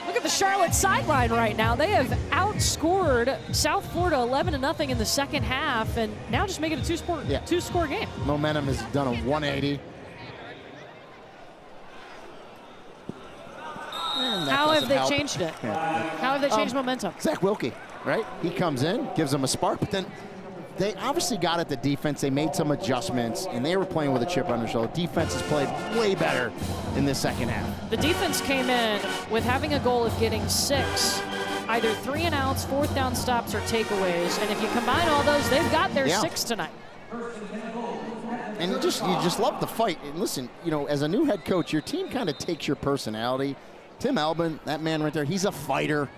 Look at the Charlotte sideline right now. They have outscored South Florida 11-0 in the second half, and now just make it a two-score game.
Momentum has done a 180.
How have they changed it? How have they changed momentum?
Zach Wilkie, right? He comes in, gives them a spark, but then they obviously got at the defense. They made some adjustments, and they were playing with a chip on their shoulder. Defense has played way better in the second half.
The defense came in with having a goal of getting 6, either 3-and-outs, 4th down stops, or takeaways. And if you combine all those, they've got their 6 tonight.
And you just love the fight. And listen, you know, as a new head coach, your team kind of takes your personality. Tim Albin, that man right there, he's a fighter.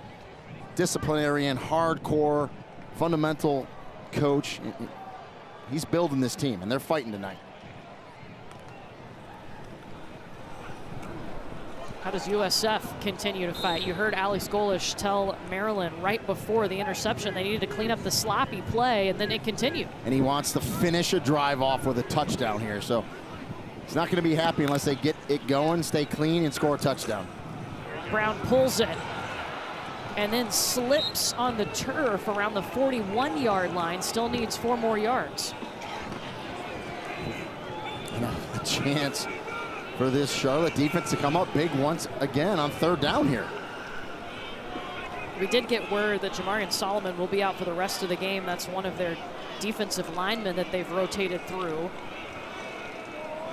disciplinarian, hardcore, fundamental coach. He's building this team, and they're fighting tonight.
How does USF continue to fight? You heard Alex Golish tell Maryland right before the interception they needed to clean up the sloppy play, and then it continued.
And he wants to finish a drive off with a touchdown here. So he's not going to be happy unless they get it going, stay clean, and score a touchdown.
Brown pulls it and then slips on the turf around the 41-yard line. Still needs 4 more yards.
And a chance for this Charlotte defense to come up big once again on 3rd down here.
We did get word that Jamarian Solomon will be out for the rest of the game. That's one of their defensive linemen that they've rotated through.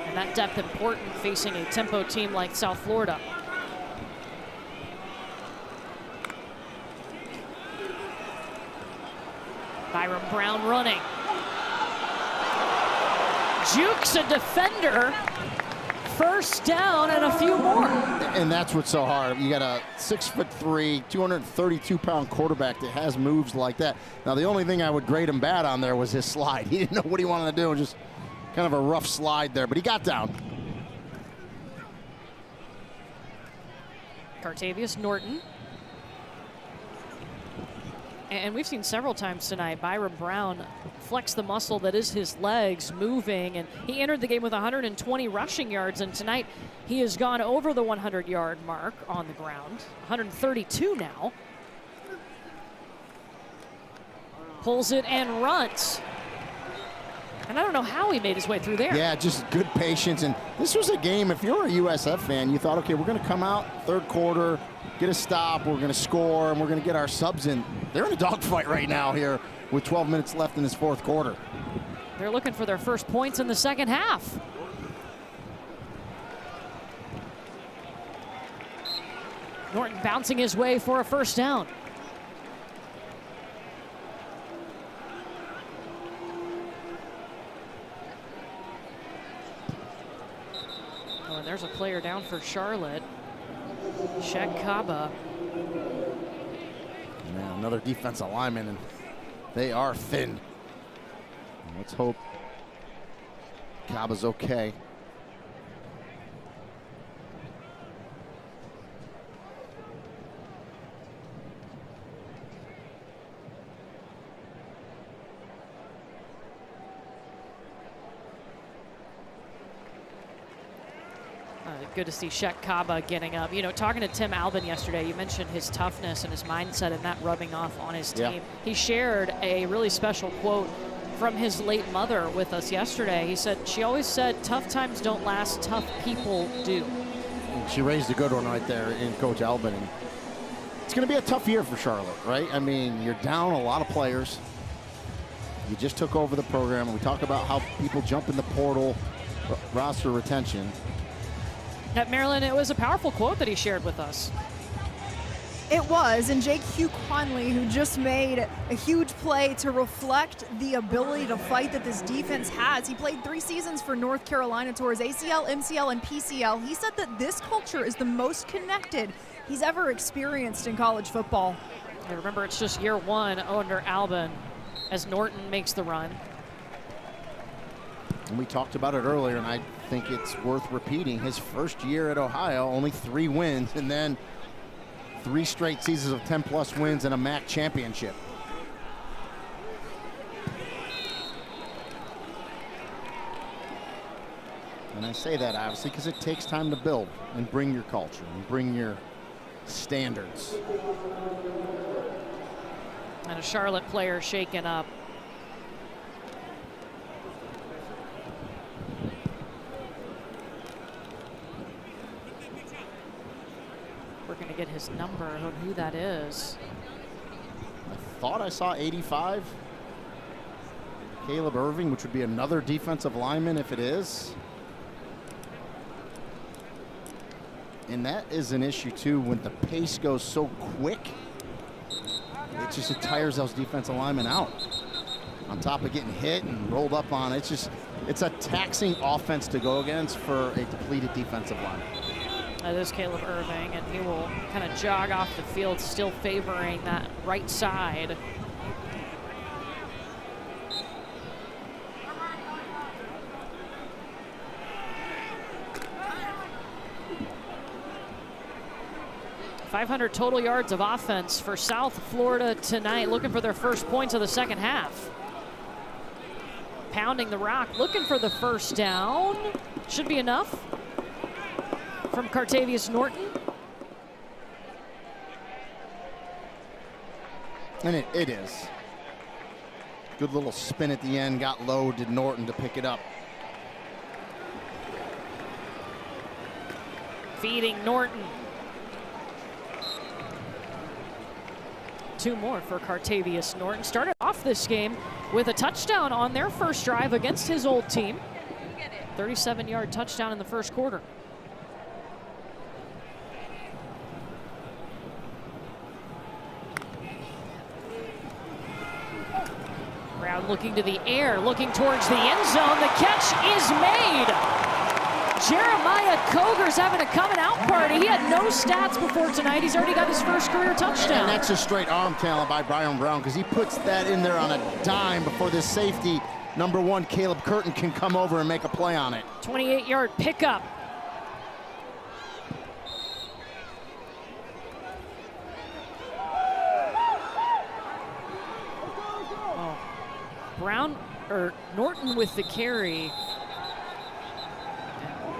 And that depth important facing a tempo team like South Florida. Byron Brown running. Jukes a defender. 1st down and a few more.
And that's what's so hard. You got a 6'3", 232-pound quarterback that has moves like that. Now, the only thing I would grade him bad on there was his slide. He didn't know what he wanted to do, just kind of a rough slide there, but he got down.
Cartavius Norton. And we've seen several times tonight Byron Brown flex the muscle that is his legs moving, and he entered the game with 120 rushing yards, and tonight he has gone over the 100-yard mark on the ground, 132 now. Pulls it and runs. And I don't know how he made his way through there.
Yeah, just good patience. And this was a game, if you're a USF fan, you thought, okay, we're going to come out 3rd quarter, get a stop, we're going to score, and we're going to get our subs in. They're in a dogfight right now here with 12 minutes left in this 4th quarter.
They're looking for their first points in the 2nd half. Norton bouncing his way for a 1st down. Oh, and there's a player down for Charlotte. Shaq Kaba.
Yeah, another defensive lineman, and they are thin. Let's hope Kaba's okay.
Good to see Shaq Kaba getting up. You know, talking to Tim Albin yesterday, you mentioned his toughness and his mindset and that rubbing off on his team.
Yeah.
He shared a really special quote from his late mother with us yesterday. He said, she always said, tough times don't last, tough people do.
She raised a good one right there in Coach Albin. And it's going to be a tough year for Charlotte, right? I mean, you're down a lot of players. You just took over the program, and we talk about how people jump in the portal, roster retention.
At Maryland, it was a powerful quote that he shared with us.
It was, and Jake Hugh Conley, who just made a huge play to reflect the ability to fight that this defense has. He played 3 seasons for North Carolina towards ACL, MCL, and PCL. He said that this culture is the most connected he's ever experienced in college football.
And remember, it's just year 1 under Albin as Norton makes the run.
And we talked about it earlier, and I think it's worth repeating. His first year at Ohio, only 3 wins, and then 3 straight seasons of 10-plus wins and a MAC championship. And I say that obviously because it takes time to build and bring your culture and bring your standards.
And a Charlotte player shaken up. We're going to get his number on who that is.
I thought I saw 85. Caleb Irving, which would be another defensive lineman if it is. And that is an issue too when the pace goes so quick. It tires those defensive linemen out. On top of getting hit and rolled up on, it's a taxing offense to go against for a depleted defensive line.
That is Caleb Irving, and he will kind of jog off the field, still favoring that right side. .500 total yards of offense for South Florida tonight, looking for their first points of the second half. Pounding the rock, looking for the first down. Should be enough from Cartavius Norton.
And it is. Good little spin at the end, got low, did Norton to pick it up.
Feeding Norton. 2 more for Cartavius Norton. Started off this game with a touchdown on their first drive against his old team. 37-yard touchdown in the first quarter. Brown looking to the air, looking towards the end zone. The catch is made. Jeremiah Coger's having a coming out party. He had no stats before tonight. He's already got his first career touchdown.
And that's a straight arm talent by Brian Brown, because he puts that in there on a dime before this safety, number 1, Caleb Curtin, can come over and make a play on it.
28-yard pickup. Oh. Norton with the carry.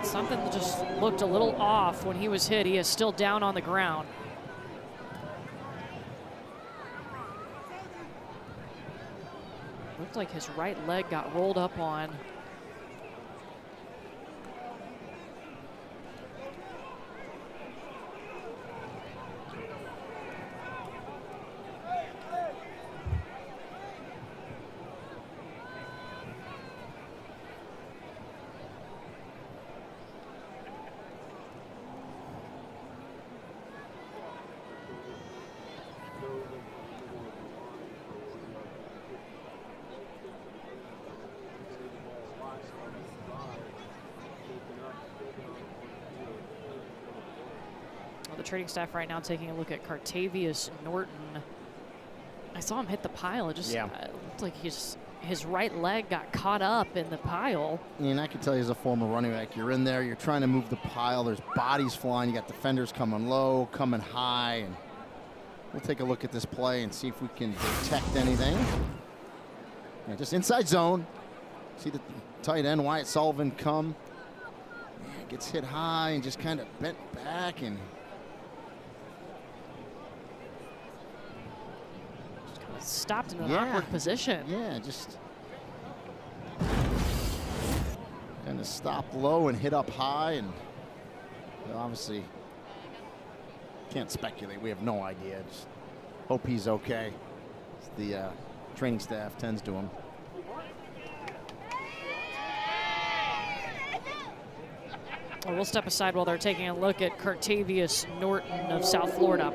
Something just looked a little off when he was hit. He is still down on the ground. Looked like his right leg got rolled up on. The training staff right now taking a look at Cartavius Norton. I saw him hit the pile. It just looked like his right leg got caught up in the pile.
And I can tell you, as a former running back, you're in there, you're trying to move the pile, there's bodies flying, you got defenders coming low, coming high, and we'll take a look at this play and see if we can detect anything. Yeah, just inside zone. See the tight end, Wyatt Sullivan, come. Yeah, gets hit high and just kind of bent back and
stopped in an awkward position.
Yeah, just kind of stopped low and hit up high, and obviously can't speculate. We have no idea. Just hope he's okay. The training staff tends to him.
Well, we'll step aside while they're taking a look at Cartavius Norton of South Florida.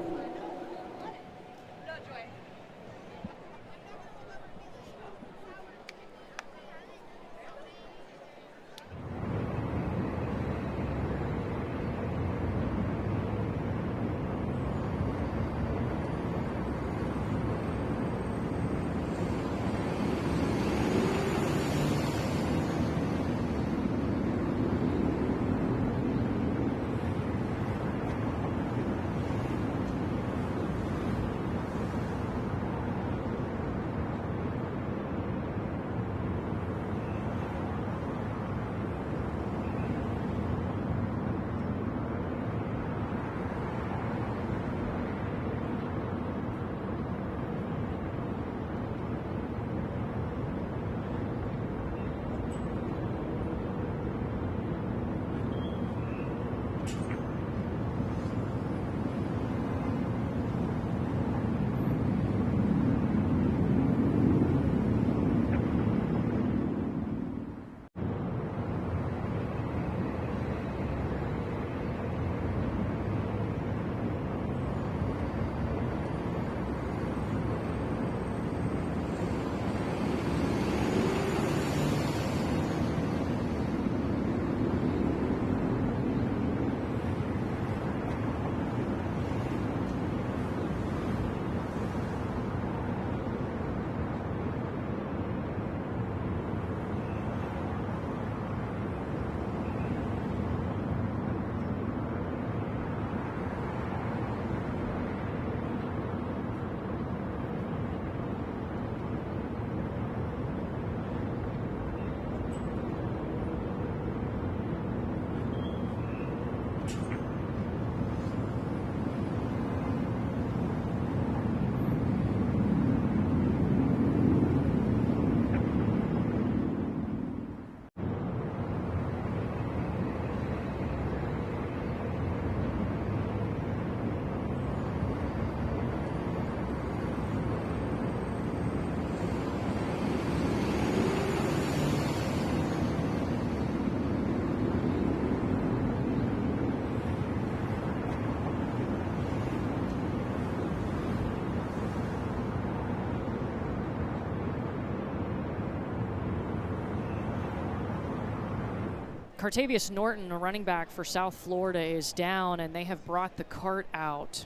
Cartavius Norton, a running back for South Florida, is down, and they have brought the cart out.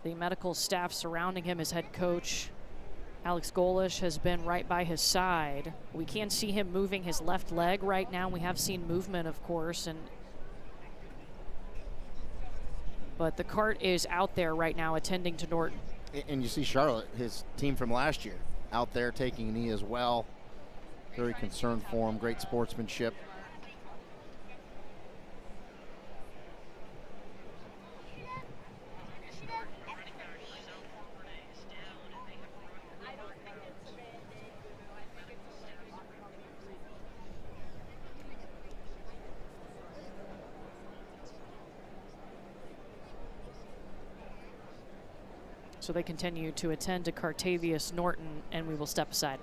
The medical staff surrounding him, his head coach, Alex Golish, has been right by his side. We can't see him moving his left leg right now. We have seen movement, of course, but the cart is out there right now attending to Norton.
And you see Charlotte, his team from last year, out there taking a knee as well. Very concerned for him, great sportsmanship.
So they continue to attend to Cartavius Norton, and we will step aside.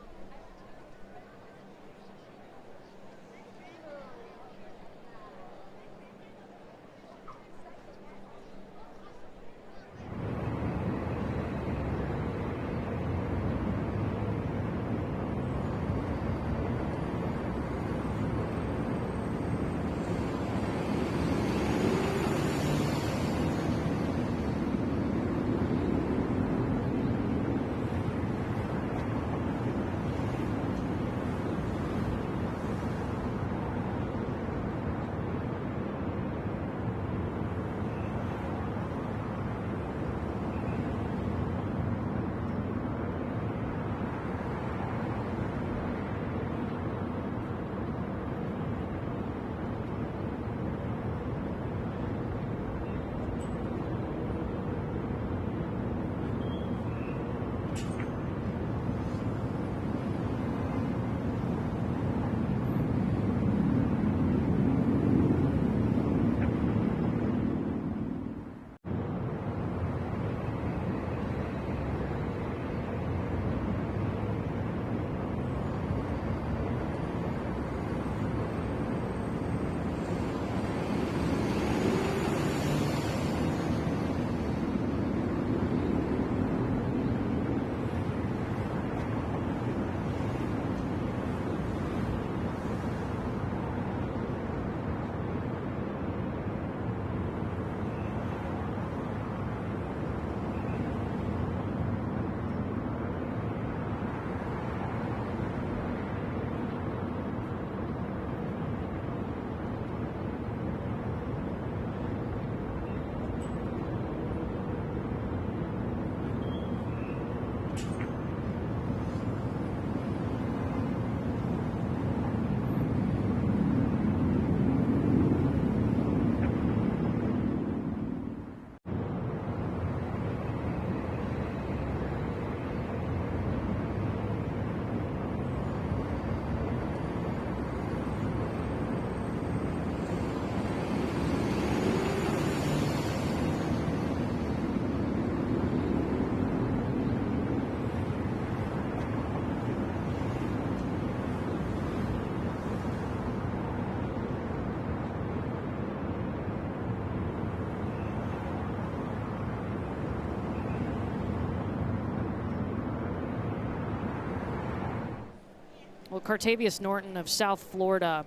Well, Cartavius Norton of South Florida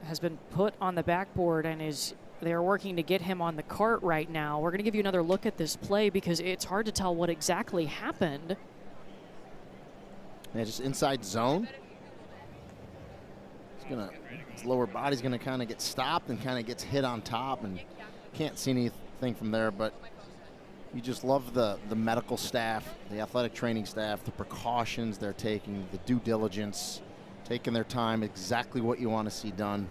has been put on the backboard, and they're working to get him on the cart right now. We're going to give you another look at this play because it's hard to tell what exactly happened.
Yeah, just inside zone. His lower body's gonna kind of get stopped and kind of gets hit on top, and can't see anything from there, but you just love the medical staff, the athletic training staff, the precautions they're taking, the due diligence, taking their time, exactly what you want to see done.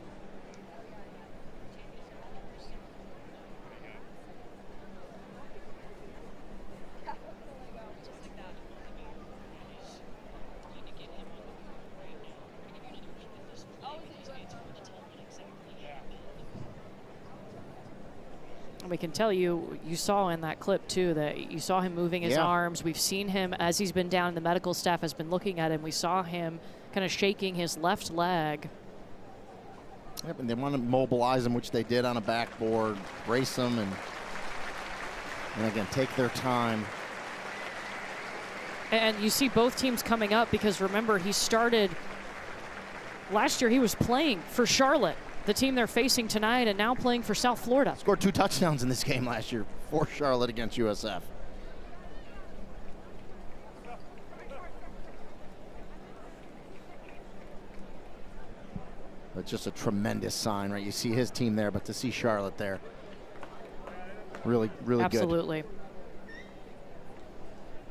We can tell you saw in that clip too that you saw him moving his arms. We've seen him as he's been down, and the medical staff has been looking at him. We saw him kind of shaking his left leg.
Yep, and they want to mobilize him, which they did on a backboard, brace him, and again, take their time.
And you see both teams coming up because remember, he started last year. He was playing for Charlotte, the team they're facing tonight, and now playing for South Florida.
Scored 2 touchdowns in this game last year for Charlotte against USF. But just a tremendous sign, right? You see his team there, but to see Charlotte there, really, really good.
Absolutely.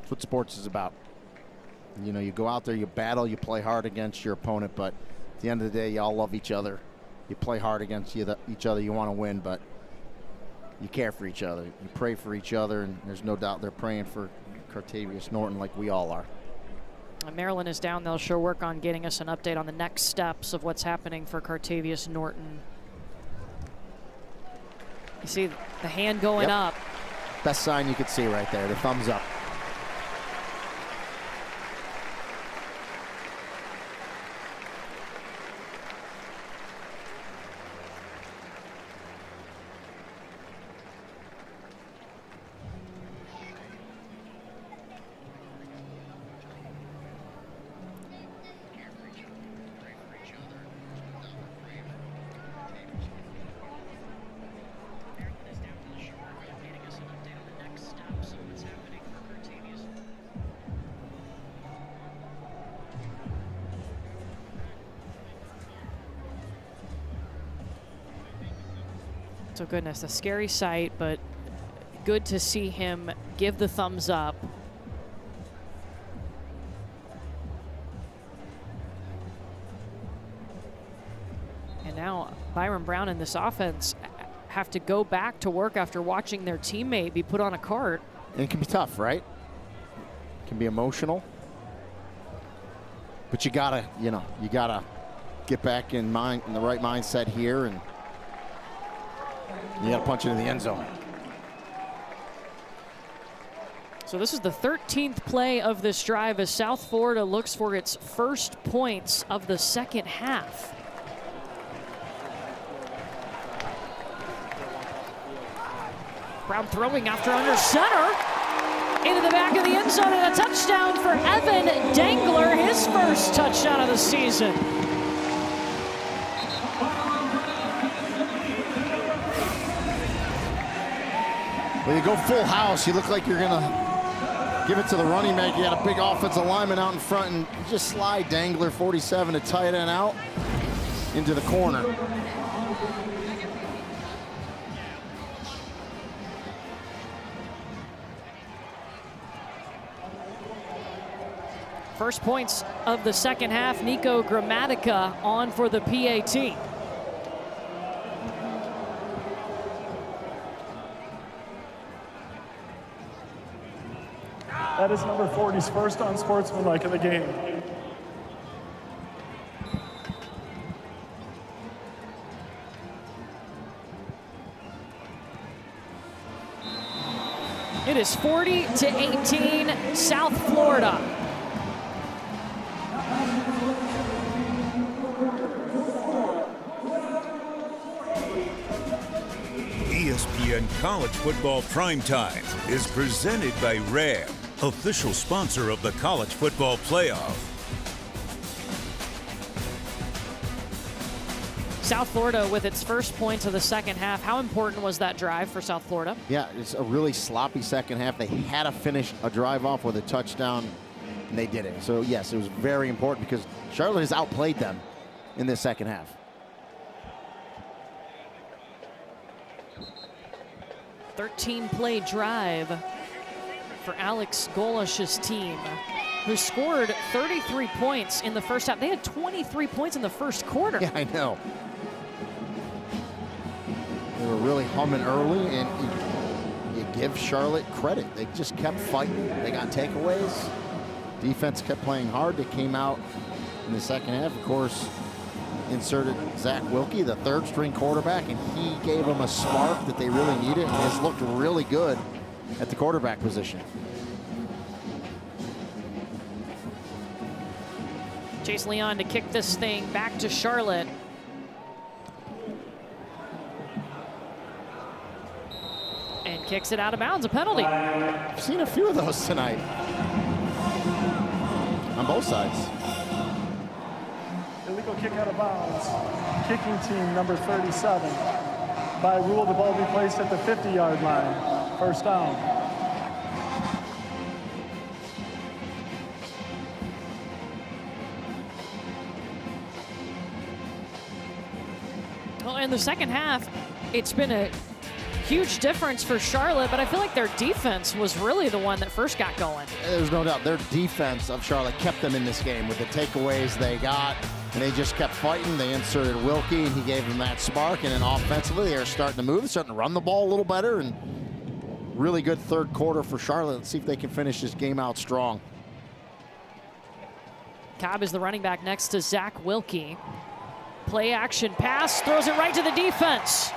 That's what sports is about. You know, you go out there, you battle, you play hard against your opponent, but at the end of the day, you all love each other. You play hard against each other. You want to win, but you care for each other. You pray for each other, and there's no doubt they're praying for Cartavius Norton like we all are.
Maryland is down. They'll sure work on getting us an update on the next steps of what's happening for Cartavius Norton. You see the hand going up.
Best sign you could see right there, the thumbs up.
So goodness, a scary sight, but good to see him give the thumbs up. And now Byron Brown and this offense have to go back to work after watching their teammate be put on a cart.
And it can be tough, right? It can be emotional. But you gotta get back in the right mindset here, and you got to punch it in the end zone.
So this is the 13th play of this drive as South Florida looks for its first points of the second half. Brown throwing after under center. Into the back of the end zone, and a touchdown for Evan Dangler, his first touchdown of the season.
When you go full house, you look like you're going to give it to the running back. You got a big offensive lineman out in front, and you just slide Dangler, 47, to tight end out into the corner.
First points of the second half, Nico Gramatica on for the PAT.
That is number 40's first unsportsmanlike of the game.
It is 40-18, South Florida.
ESPN College Football Primetime is presented by RAM, official sponsor of the College Football Playoff.
South Florida with its first points of the second half. How important was that drive for South Florida?
Yeah, it's a really sloppy second half. They had to finish a drive off with a touchdown, and they did it. So, yes, it was very important because Charlotte has outplayed them in this second half.
13-play drive for Alex Golish's team, who scored 33 points in the first half. They had 23 points in the first quarter.
Yeah, I know. They were really humming early, and you give Charlotte credit. They just kept fighting. They got takeaways. Defense kept playing hard. They came out in the second half, of course, inserted Zach Wilkie, the third-string quarterback, and he gave them a spark that they really needed, and has looked really good at the quarterback position.
Chase Leon to kick this thing back to Charlotte. And kicks it out of bounds, a penalty.
I've seen a few of those tonight. both sides.
Illegal kick out of bounds. Kicking team number 37. By rule, the ball be placed at the 50-yard line. First down.
Well, in the second half, it's been a huge difference for Charlotte, but I feel like their defense was really the one that first got going.
There's no doubt their defense of Charlotte kept them in this game with the takeaways they got, and they just kept fighting. They inserted Wilkie, and he gave them that spark, and then offensively they are starting to move, starting to run the ball a little better, and really good third quarter for Charlotte. Let's see if they can finish this game out strong.
Cobb is the running back next to Zach Wilkie. Play action pass, throws it right to the defense.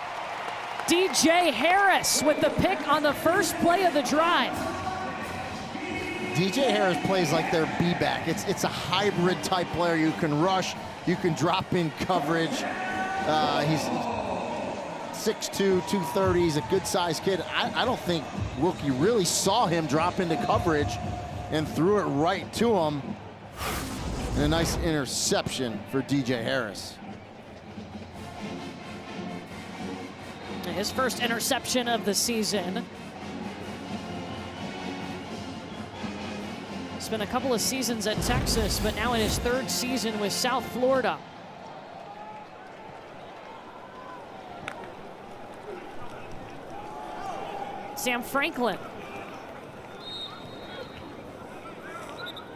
DJ Harris with the pick on the first play of the drive.
DJ Harris plays like their B-back. It's a hybrid type player. You can rush, you can drop in coverage. He's 6'2", 230. He's a good-sized kid. I don't think Wilkie really saw him drop into coverage and threw it right to him. And a nice interception for DJ Harris.
His first interception of the season. Spent a couple of seasons at Texas, but now in his third season with South Florida. Sam Franklin.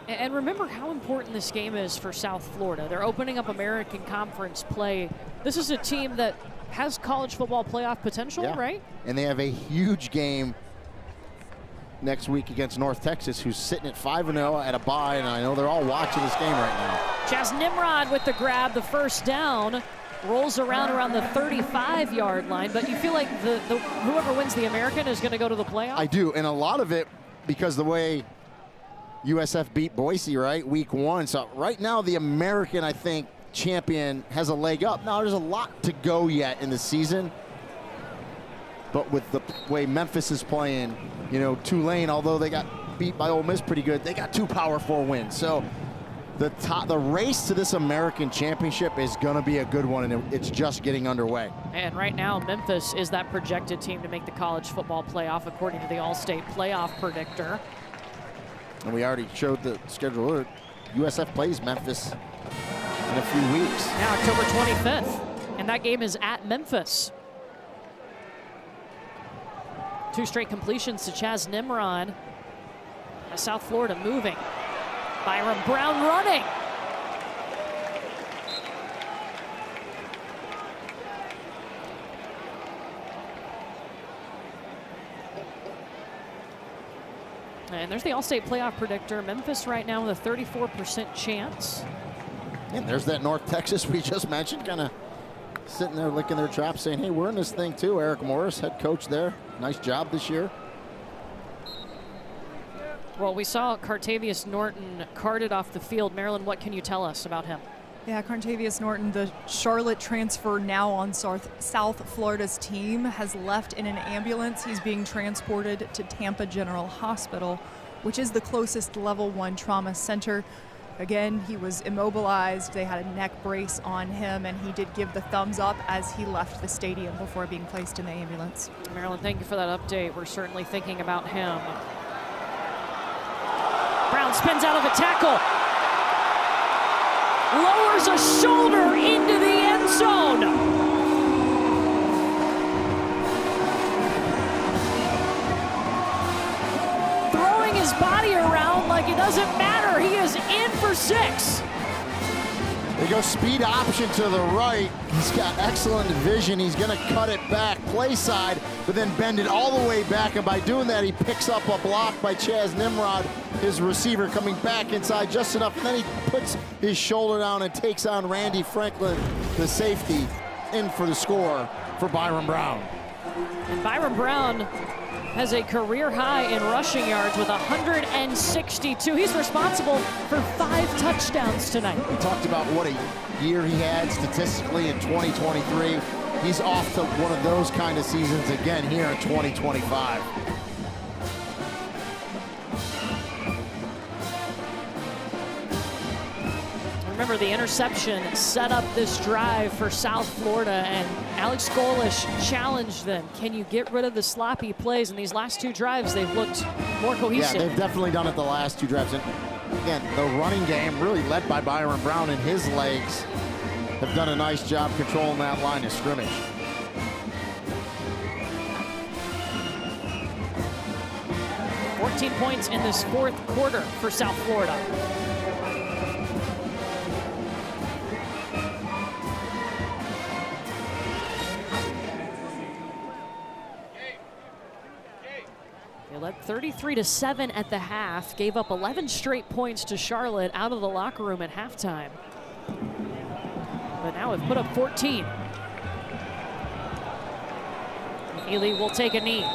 And remember how important this game is for South Florida. They're opening up American Conference play. This is a team that has college football playoff potential, right?
And they have a huge game next week against North Texas, who's sitting at 5-0 at a bye, and I know they're all watching this game right now.
Chaz Nimrod with the grab, the first down, rolls around the 35-yard line, but you feel like whoever wins the American is going to go to the playoff?
I do, and a lot of it because the way USF beat Boise, right, week 1. So right now the American, I think, champion has a leg up. Now there's a lot to go yet in the season, but with the way Memphis is playing, you know, Tulane, although they got beat by Ole Miss pretty good, they got 2 Power 4 wins. So the race to this American championship is going to be a good one, and it's just getting underway.
And right now Memphis is that projected team to make the college football playoff according to the All-State playoff predictor.
And we already showed the schedule. USF plays Memphis in a few weeks.
Now October 25th, and that game is at Memphis. 2 straight completions to Chaz Nimrod. South Florida moving. Byron Brown running. And there's the All-State playoff predictor. Memphis right now with a 34% chance.
And there's that North Texas we just mentioned, kind of sitting there licking their chops saying, hey, we're in this thing too. Eric Morris, head coach there. Nice job this year.
Well, we saw Cartavius Norton carted off the field. Marilyn, what can you tell us about him?
Yeah, Cartavius Norton, the Charlotte transfer now on South Florida's team, has left in an ambulance. He's being transported to Tampa General Hospital, which is the closest level 1 trauma center. Again, he was immobilized. They had a neck brace on him, and he did give the thumbs up as he left the stadium before being placed in the ambulance.
Marilyn, thank you for that update. We're certainly thinking about him. Brown spins out of a tackle. Lowers a shoulder into the end zone. Throwing his body around like it doesn't matter. He is in for 6.
They go speed option to the right. He's got excellent vision. He's going to cut it back, play side, but then bend it all the way back. And by doing that, he picks up a block by Chaz Nimrod, his receiver, coming back inside just enough. And then he puts his shoulder down and takes on Randy Franklin, the safety, in for the score for Byron Brown.
And Byron Brown has a career high in rushing yards with 162. He's responsible for 5 touchdowns tonight.
We talked about what a year he had statistically in 2023. He's off to one of those kind of seasons again here in 2025.
Remember, the interception set up this drive for South Florida, and Alex Golish challenged them. Can you get rid of the sloppy plays? In these last 2 drives, they've looked more cohesive.
Yeah, they've definitely done it the last 2 drives. And again, the running game, really led by Byron Brown and his legs, have done a nice job controlling that line of scrimmage.
Points in this 4th quarter for South Florida. They led 33-7 at the half, gave up 11 straight points to Charlotte out of the locker room at halftime. But now have put up 14. Ely will take a knee.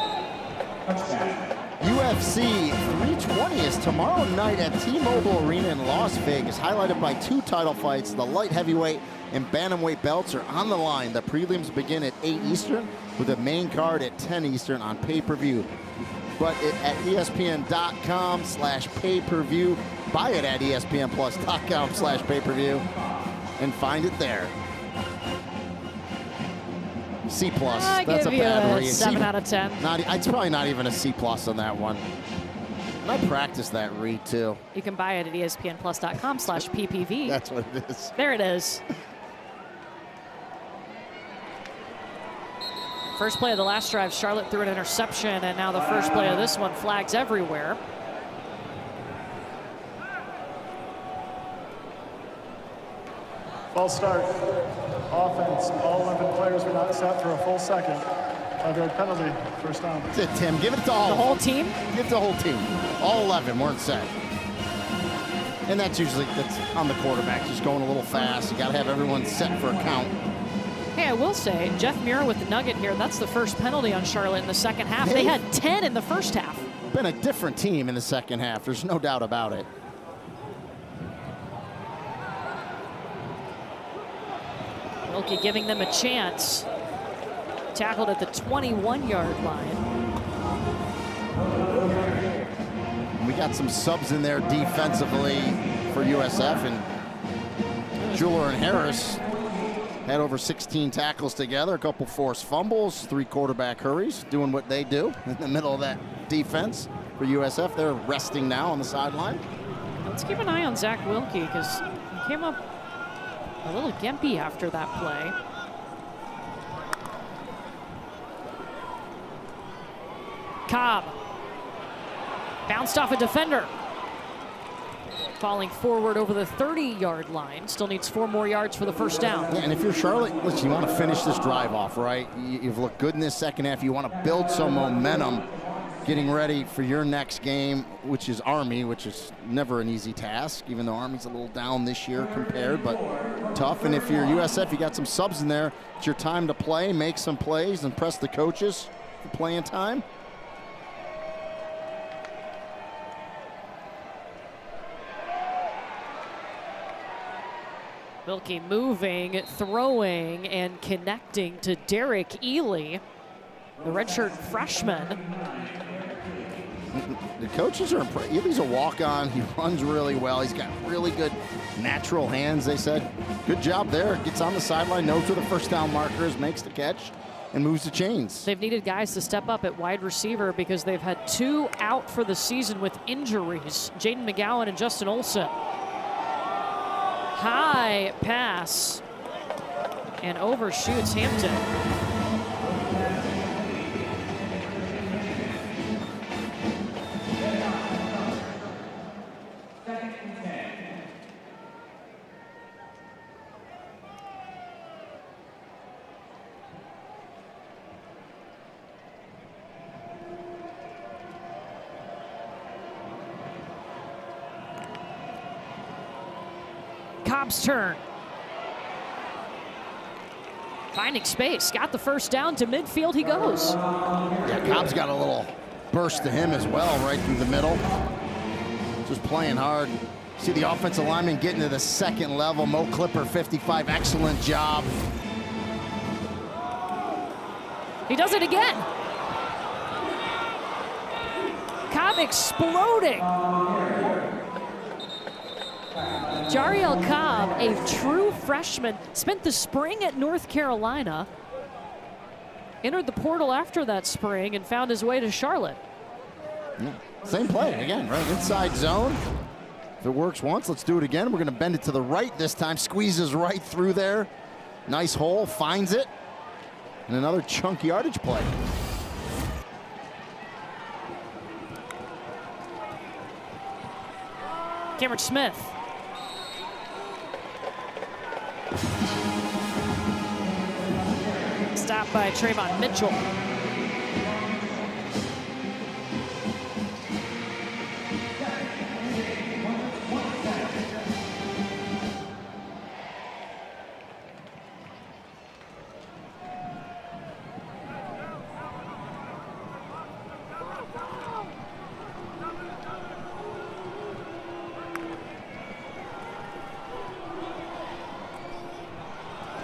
UFC 320 is tomorrow night at T-Mobile Arena in Las Vegas, highlighted by 2 title fights. The light heavyweight and bantamweight belts are on the line. The prelims begin at 8 Eastern with the main card at 10 Eastern on pay-per-view. But at ESPN.com/pay-per-view, buy it at ESPNplus.com/pay-per-view, and find it there. C+. That's a bad read.
7 out of 10.
It's probably not even a C+ on that one. And I practiced that read too.
You can buy it at ESPNplus.com/PPV.
That's what it is.
There it is. First play of the last drive, Charlotte threw an interception, and now the first play of this one, flags everywhere.
False start. Offense. All 11 players were not set for a full second. Their penalty, first down.
That's it, Tim. Give it to all.
The whole team?
Give it to the whole team. All 11 weren't set. And that's on the quarterback, just going a little fast. You got to have everyone set for a count.
Hey, I will say, Jeff Muir with the nugget here, that's the first penalty on Charlotte in the second half. They had 10 in the first half.
Been a different team in the second half. There's no doubt about it.
Wilkie giving them a chance. Tackled at the 21-yard line.
We got some subs in there defensively for USF, and Jeweler and Harris had over 16 tackles together, a couple forced fumbles, 3 quarterback hurries, doing what they do in the middle of that defense for USF. They're resting now on the sideline.
Let's keep an eye on Zach Wilkie, because he came up a little gimpy after that play. Cobb bounced off a defender. Falling forward over the 30-yard line. Still needs 4 more yards for the first down.
Yeah, and if you're Charlotte, listen, you want to finish this drive off, right? You've looked good in this second half. You want to build some momentum getting ready for your next game, which is Army, which is never an easy task, even though Army's a little down this year compared, but tough. And if you're USF, you got some subs in there. It's your time to play, make some plays, and press the coaches for playing time.
Wilkie moving, throwing, and connecting to Derek Ely, the redshirt freshman.
The coaches are impressed. Ely's a walk-on. He runs really well. He's got really good natural hands, they said. Good job there. Gets on the sideline, knows where the first down marker is, makes the catch, and moves the chains.
They've needed guys to step up at wide receiver because they've had 2 out for the season with injuries, Jaden McGowan and Justin Olson. High pass and overshoots Hampton. Cobb's turn. Finding space, got the first down, to midfield he goes.
Yeah, Cobb's got a little burst to him as well, right through the middle. Just playing hard. See the offensive lineman getting to the second level. Mo Clipper, 55, excellent job.
He does it again. Cobb exploding. Jariel Cobb, a true freshman, spent the spring at North Carolina, entered the portal after that spring and found his way to Charlotte.
Yeah. Same play again, right? Inside zone. If it works once, let's do it again. We're going to bend it to the right this time. Squeezes right through there. Nice hole, finds it. And another chunk yardage play.
Cameron Smith. Stopped by Trayvon Mitchell.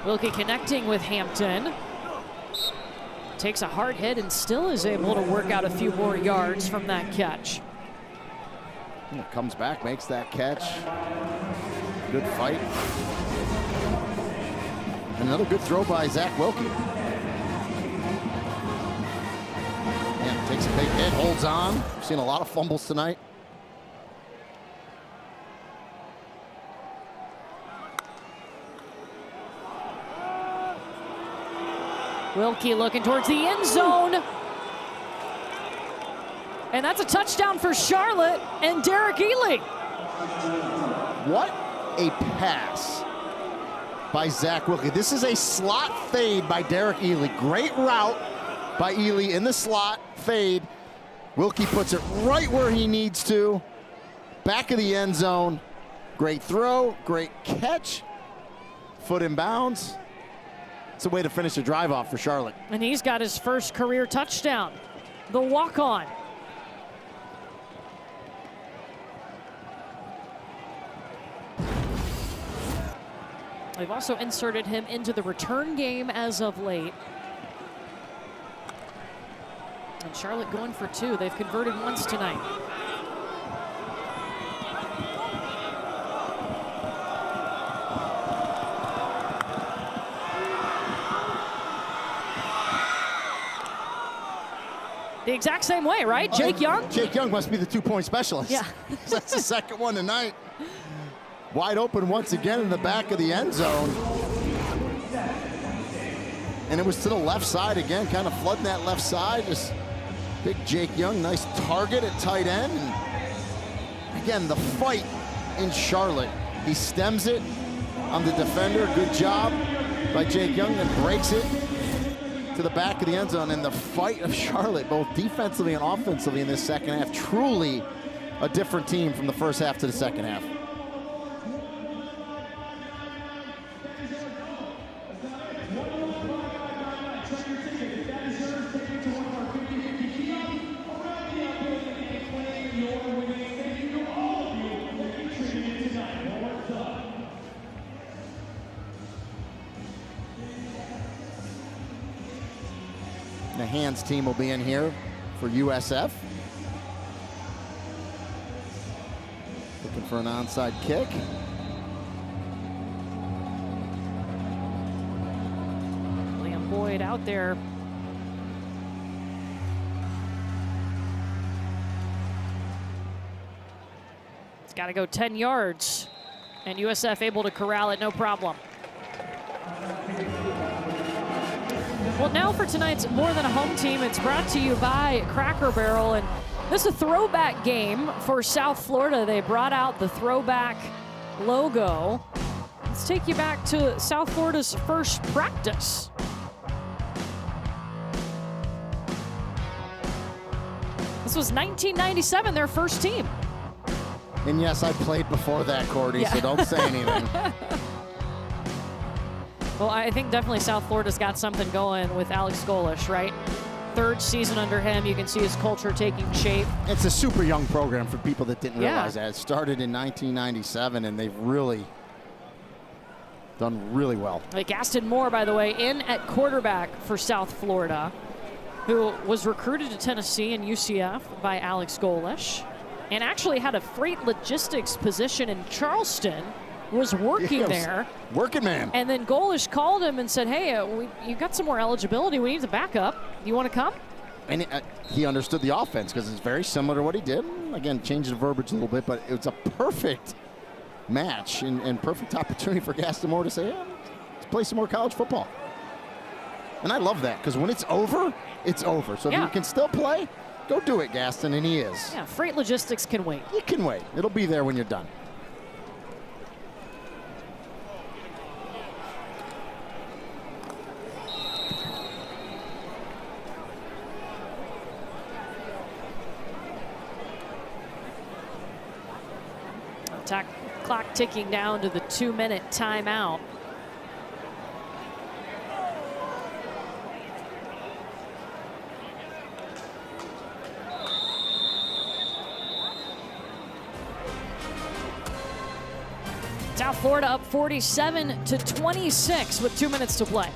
Wilkie connecting with Hampton. Takes a hard hit and still is able to work out a few more yards from that catch.
Comes back, makes that catch. Good fight. And another good throw by Zach Wilkie. Yeah, takes a big hit, holds on. We've seen a lot of fumbles tonight.
Wilkie looking towards the end zone. And that's a touchdown for Charlotte and Derek Ely.
What a pass by Zach Wilkie. This is a slot fade by Derek Ely. Great route by Ely in the slot fade. Wilkie puts it right where he needs to. Back of the end zone. Great throw, great catch. Foot in bounds. It's a way to finish the drive off for Charlotte.
And he's got his first career touchdown, the walk-on. They've also inserted him into the return game as of late. And Charlotte going for two. They've converted once tonight. The exact same way, right? Jake Young?
Jake Young must be the two-point specialist.
Yeah.
That's the second one tonight. Wide open once again in the back of the end zone. And it was to the left side again, kind of flooding that left side. Just big Jake Young, nice target at tight end. And again, the fight in Charlotte. He stems it on the defender. Good job by Jake Young, and breaks it to the back of the end zone. And the fight of Charlotte, both defensively and offensively in this second half, truly a different team from the first half to the second half. The hands team will be in here for USF. Looking for an onside kick.
Liam Boyd out there. It's got to go 10 yards. And USF able to corral it, no problem. Well, now for tonight's More Than a Home Team, it's brought to you by Cracker Barrel. And this is a throwback game for South Florida. They brought out the throwback logo. Let's take you back to South Florida's first practice. This was 1997, their first team.
And yes, I played before that, Cordy, so don't say anything.
Well, I think definitely South Florida's got something going with Alex Golesh, right? Third season under him, you can see his culture taking shape.
It's a super young program for people that didn't realize that. It started in 1997, and they've really done really well.
Like Aston Moore, by the way, in at quarterback for South Florida, who was recruited to Tennessee and UCF by Alex Golesh, and actually had a freight logistics position in Charleston was working there.
Working man.
And then Golish called him and said, hey, you got some more eligibility. We need the backup. You want to come?
And he understood the offense because it's very similar to what he did. Again, changed the verbiage a little bit, but it was a perfect match and perfect opportunity for Gaston Moore to say, yeah, let's play some more college football. And I love that because when it's over, it's over. So if you can still play, go do it, Gaston, and he is.
Yeah, Freight Logistics can wait.
You can wait. It'll be there when you're done.
Clock ticking down to the 2-minute timeout. South Florida up 47-26 with 2 minutes to play.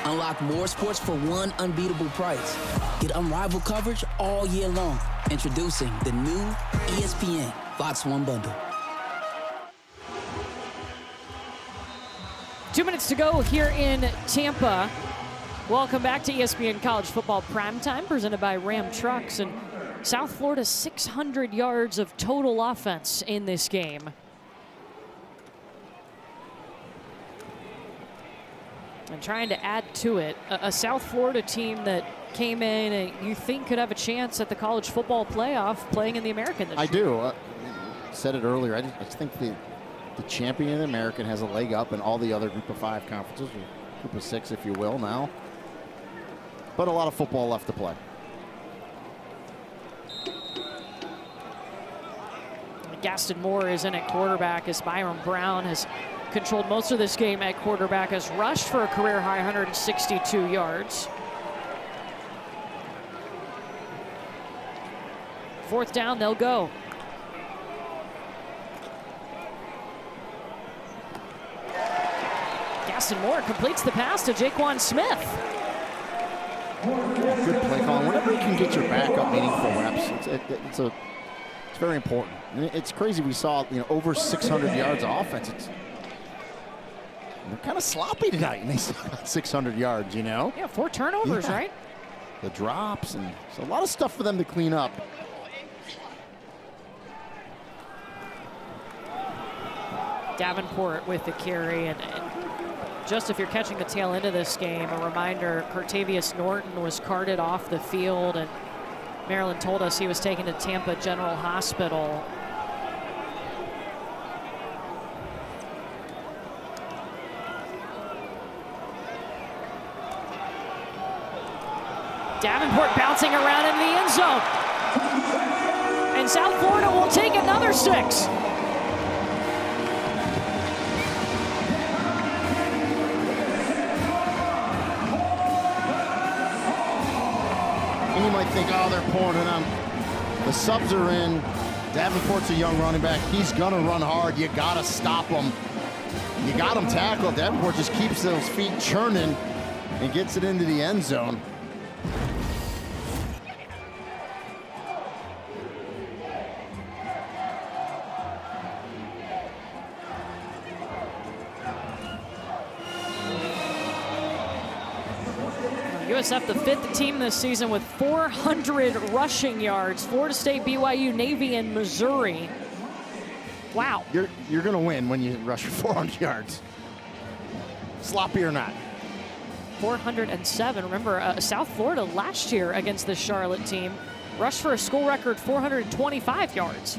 Unlock more sports for one unbeatable price. Get unrivaled coverage all year long. Introducing the new ESPN Fox One bundle.
2 minutes to go here in Tampa. Welcome back to ESPN College Football Primetime, presented by Ram Trucks. And South Florida, 600 yards of total offense in this game. And trying to add to it, a South Florida team that came in and you think could have a chance at the college football playoff playing in the American this year.
I do. Said it earlier. I just think the champion of the American has a leg up in all the other Group of 5 conferences, or Group of 6, if you will, now. but a lot of football left to play.
Gaston Moore is in at quarterback as Byron Brown has controlled most of this game at quarterback, has rushed for a career-high 162 yards. Fourth down, they'll go. Gaston Moore completes the pass to Jaquan Smith.
Good play calling. Whenever you can get your back up meaningful reps, it's very important. It's crazy. We saw over 600 yards of offense. They're kind of sloppy tonight, and they still got 600 yards.
Yeah, 4 turnovers, right?
The drops, and so a lot of stuff for them to clean up.
Davenport with the carry, and just if you're catching the tail end of this game, a reminder, Cartavius Norton was carted off the field, and Maryland told us he was taken to Tampa General Hospital. Davenport bouncing around in the end zone. And South Florida will take another 6.
You might think, oh, they're pouring it on. The subs are in. Davenport's a young running back. He's gonna run hard. You gotta stop him. You got him tackled. Davenport just keeps those feet churning and gets it into the end zone.
USF, the 5th team this season with 400 rushing yards. Florida State, BYU, Navy, and Missouri. Wow.
You're going to win when you rush for 400 yards. Sloppy or not.
407. Remember, South Florida last year against the Charlotte team rushed for a school record 425 yards.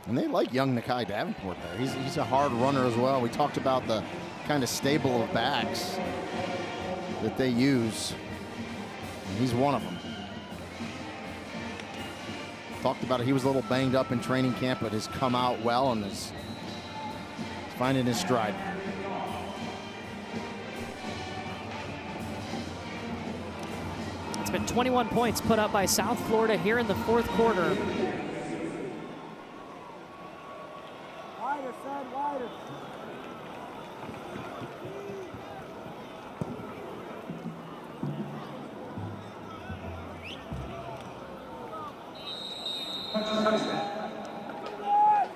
And they like young Nakai Davenport there. He's a hard runner as well. We talked about the kind of stable of backs that they use. And he's one of them. Talked about it. He was a little banged up in training camp, but has come out well and is finding his stride.
It's been 21 points put up by South Florida here in the 4th quarter.
Wider, son, wider.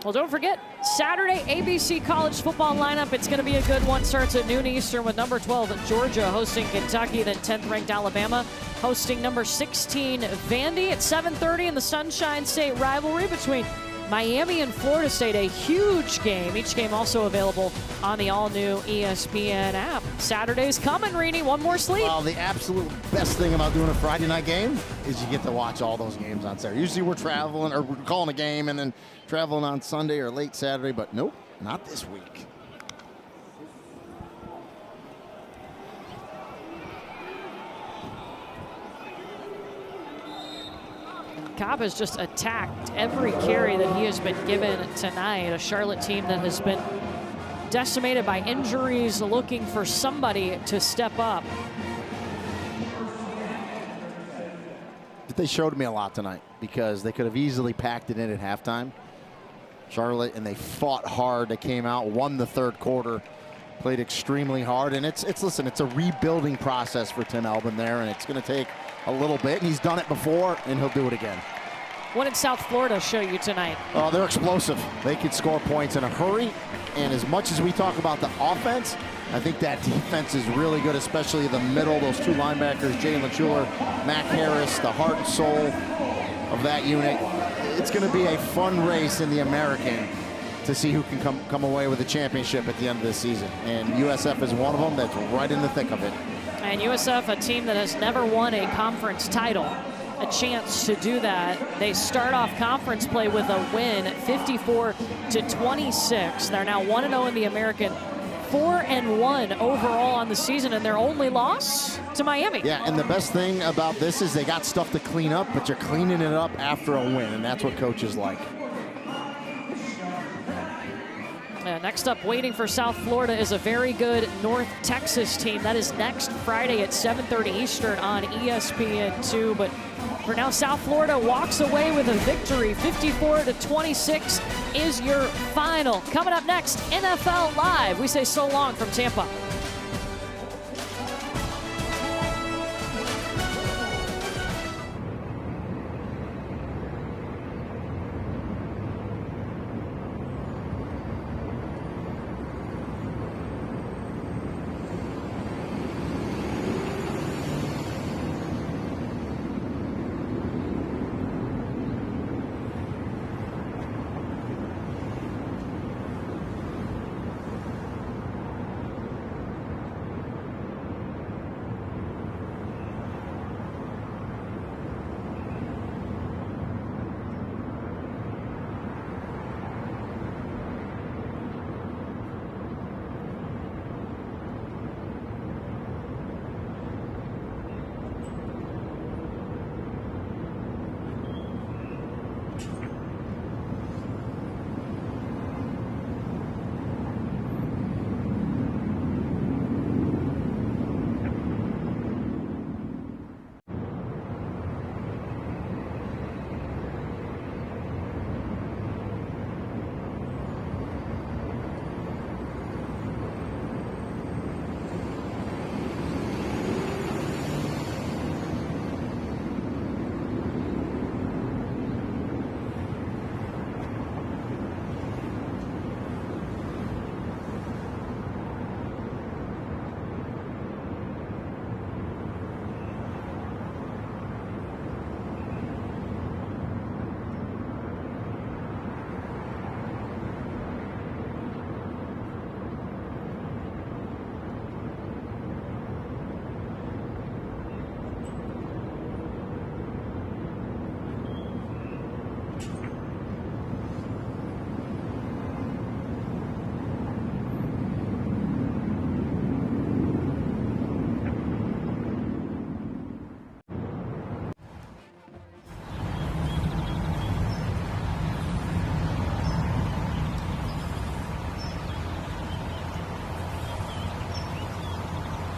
Well, don't forget, Saturday, ABC College football lineup. It's going to be a good one. Starts at noon Eastern with number 12, Georgia, hosting Kentucky. Then 10th-ranked Alabama, hosting number 16, Vandy at 7:30 in the Sunshine State rivalry between Miami and Florida State, a huge game. Each game also available on the all-new ESPN app. Saturday's coming, Reedy. One more sleep.
Well, the absolute best thing about doing a Friday night game is you get to watch all those games on Saturday. Usually we're traveling or we're calling a game and then traveling on Sunday or late Saturday, but nope, not this week.
Cobb has just attacked every carry that he has been given tonight. A Charlotte team that has been decimated by injuries, looking for somebody to step up.
They showed me a lot tonight because they could have easily packed it in at halftime. Charlotte, and they fought hard. They came out, won the 3rd quarter, played extremely hard, and it's a rebuilding process for Tim Albin there, and it's going to take a little bit, and he's done it before, and he'll do it again.
What did South Florida show you tonight?
Oh, they're explosive. They can score points in a hurry, and as much as we talk about the offense, I think that defense is really good, especially the middle, those 2 linebackers, Jalen Schuler, Mac Harris, the heart and soul of that unit. It's going to be a fun race in the American to see who can come away with the championship at the end of this season. And USF is one of them that's right in the thick of it.
And USF, a team that has never won a conference title, a chance to do that. They start off conference play with a win, 54-26. They're now 1-0 in the American, 4-1 overall on the season, and their only loss to Miami.
Yeah, and the best thing about this is they got stuff to clean up, but you're cleaning it up after a win, and that's what coaches like.
Next up, waiting for South Florida is a very good North Texas team. That is next Friday at 7:30 Eastern on ESPN2. But for now, South Florida walks away with a victory. 54-26 is your final. Coming up next, NFL Live. We say so long from Tampa.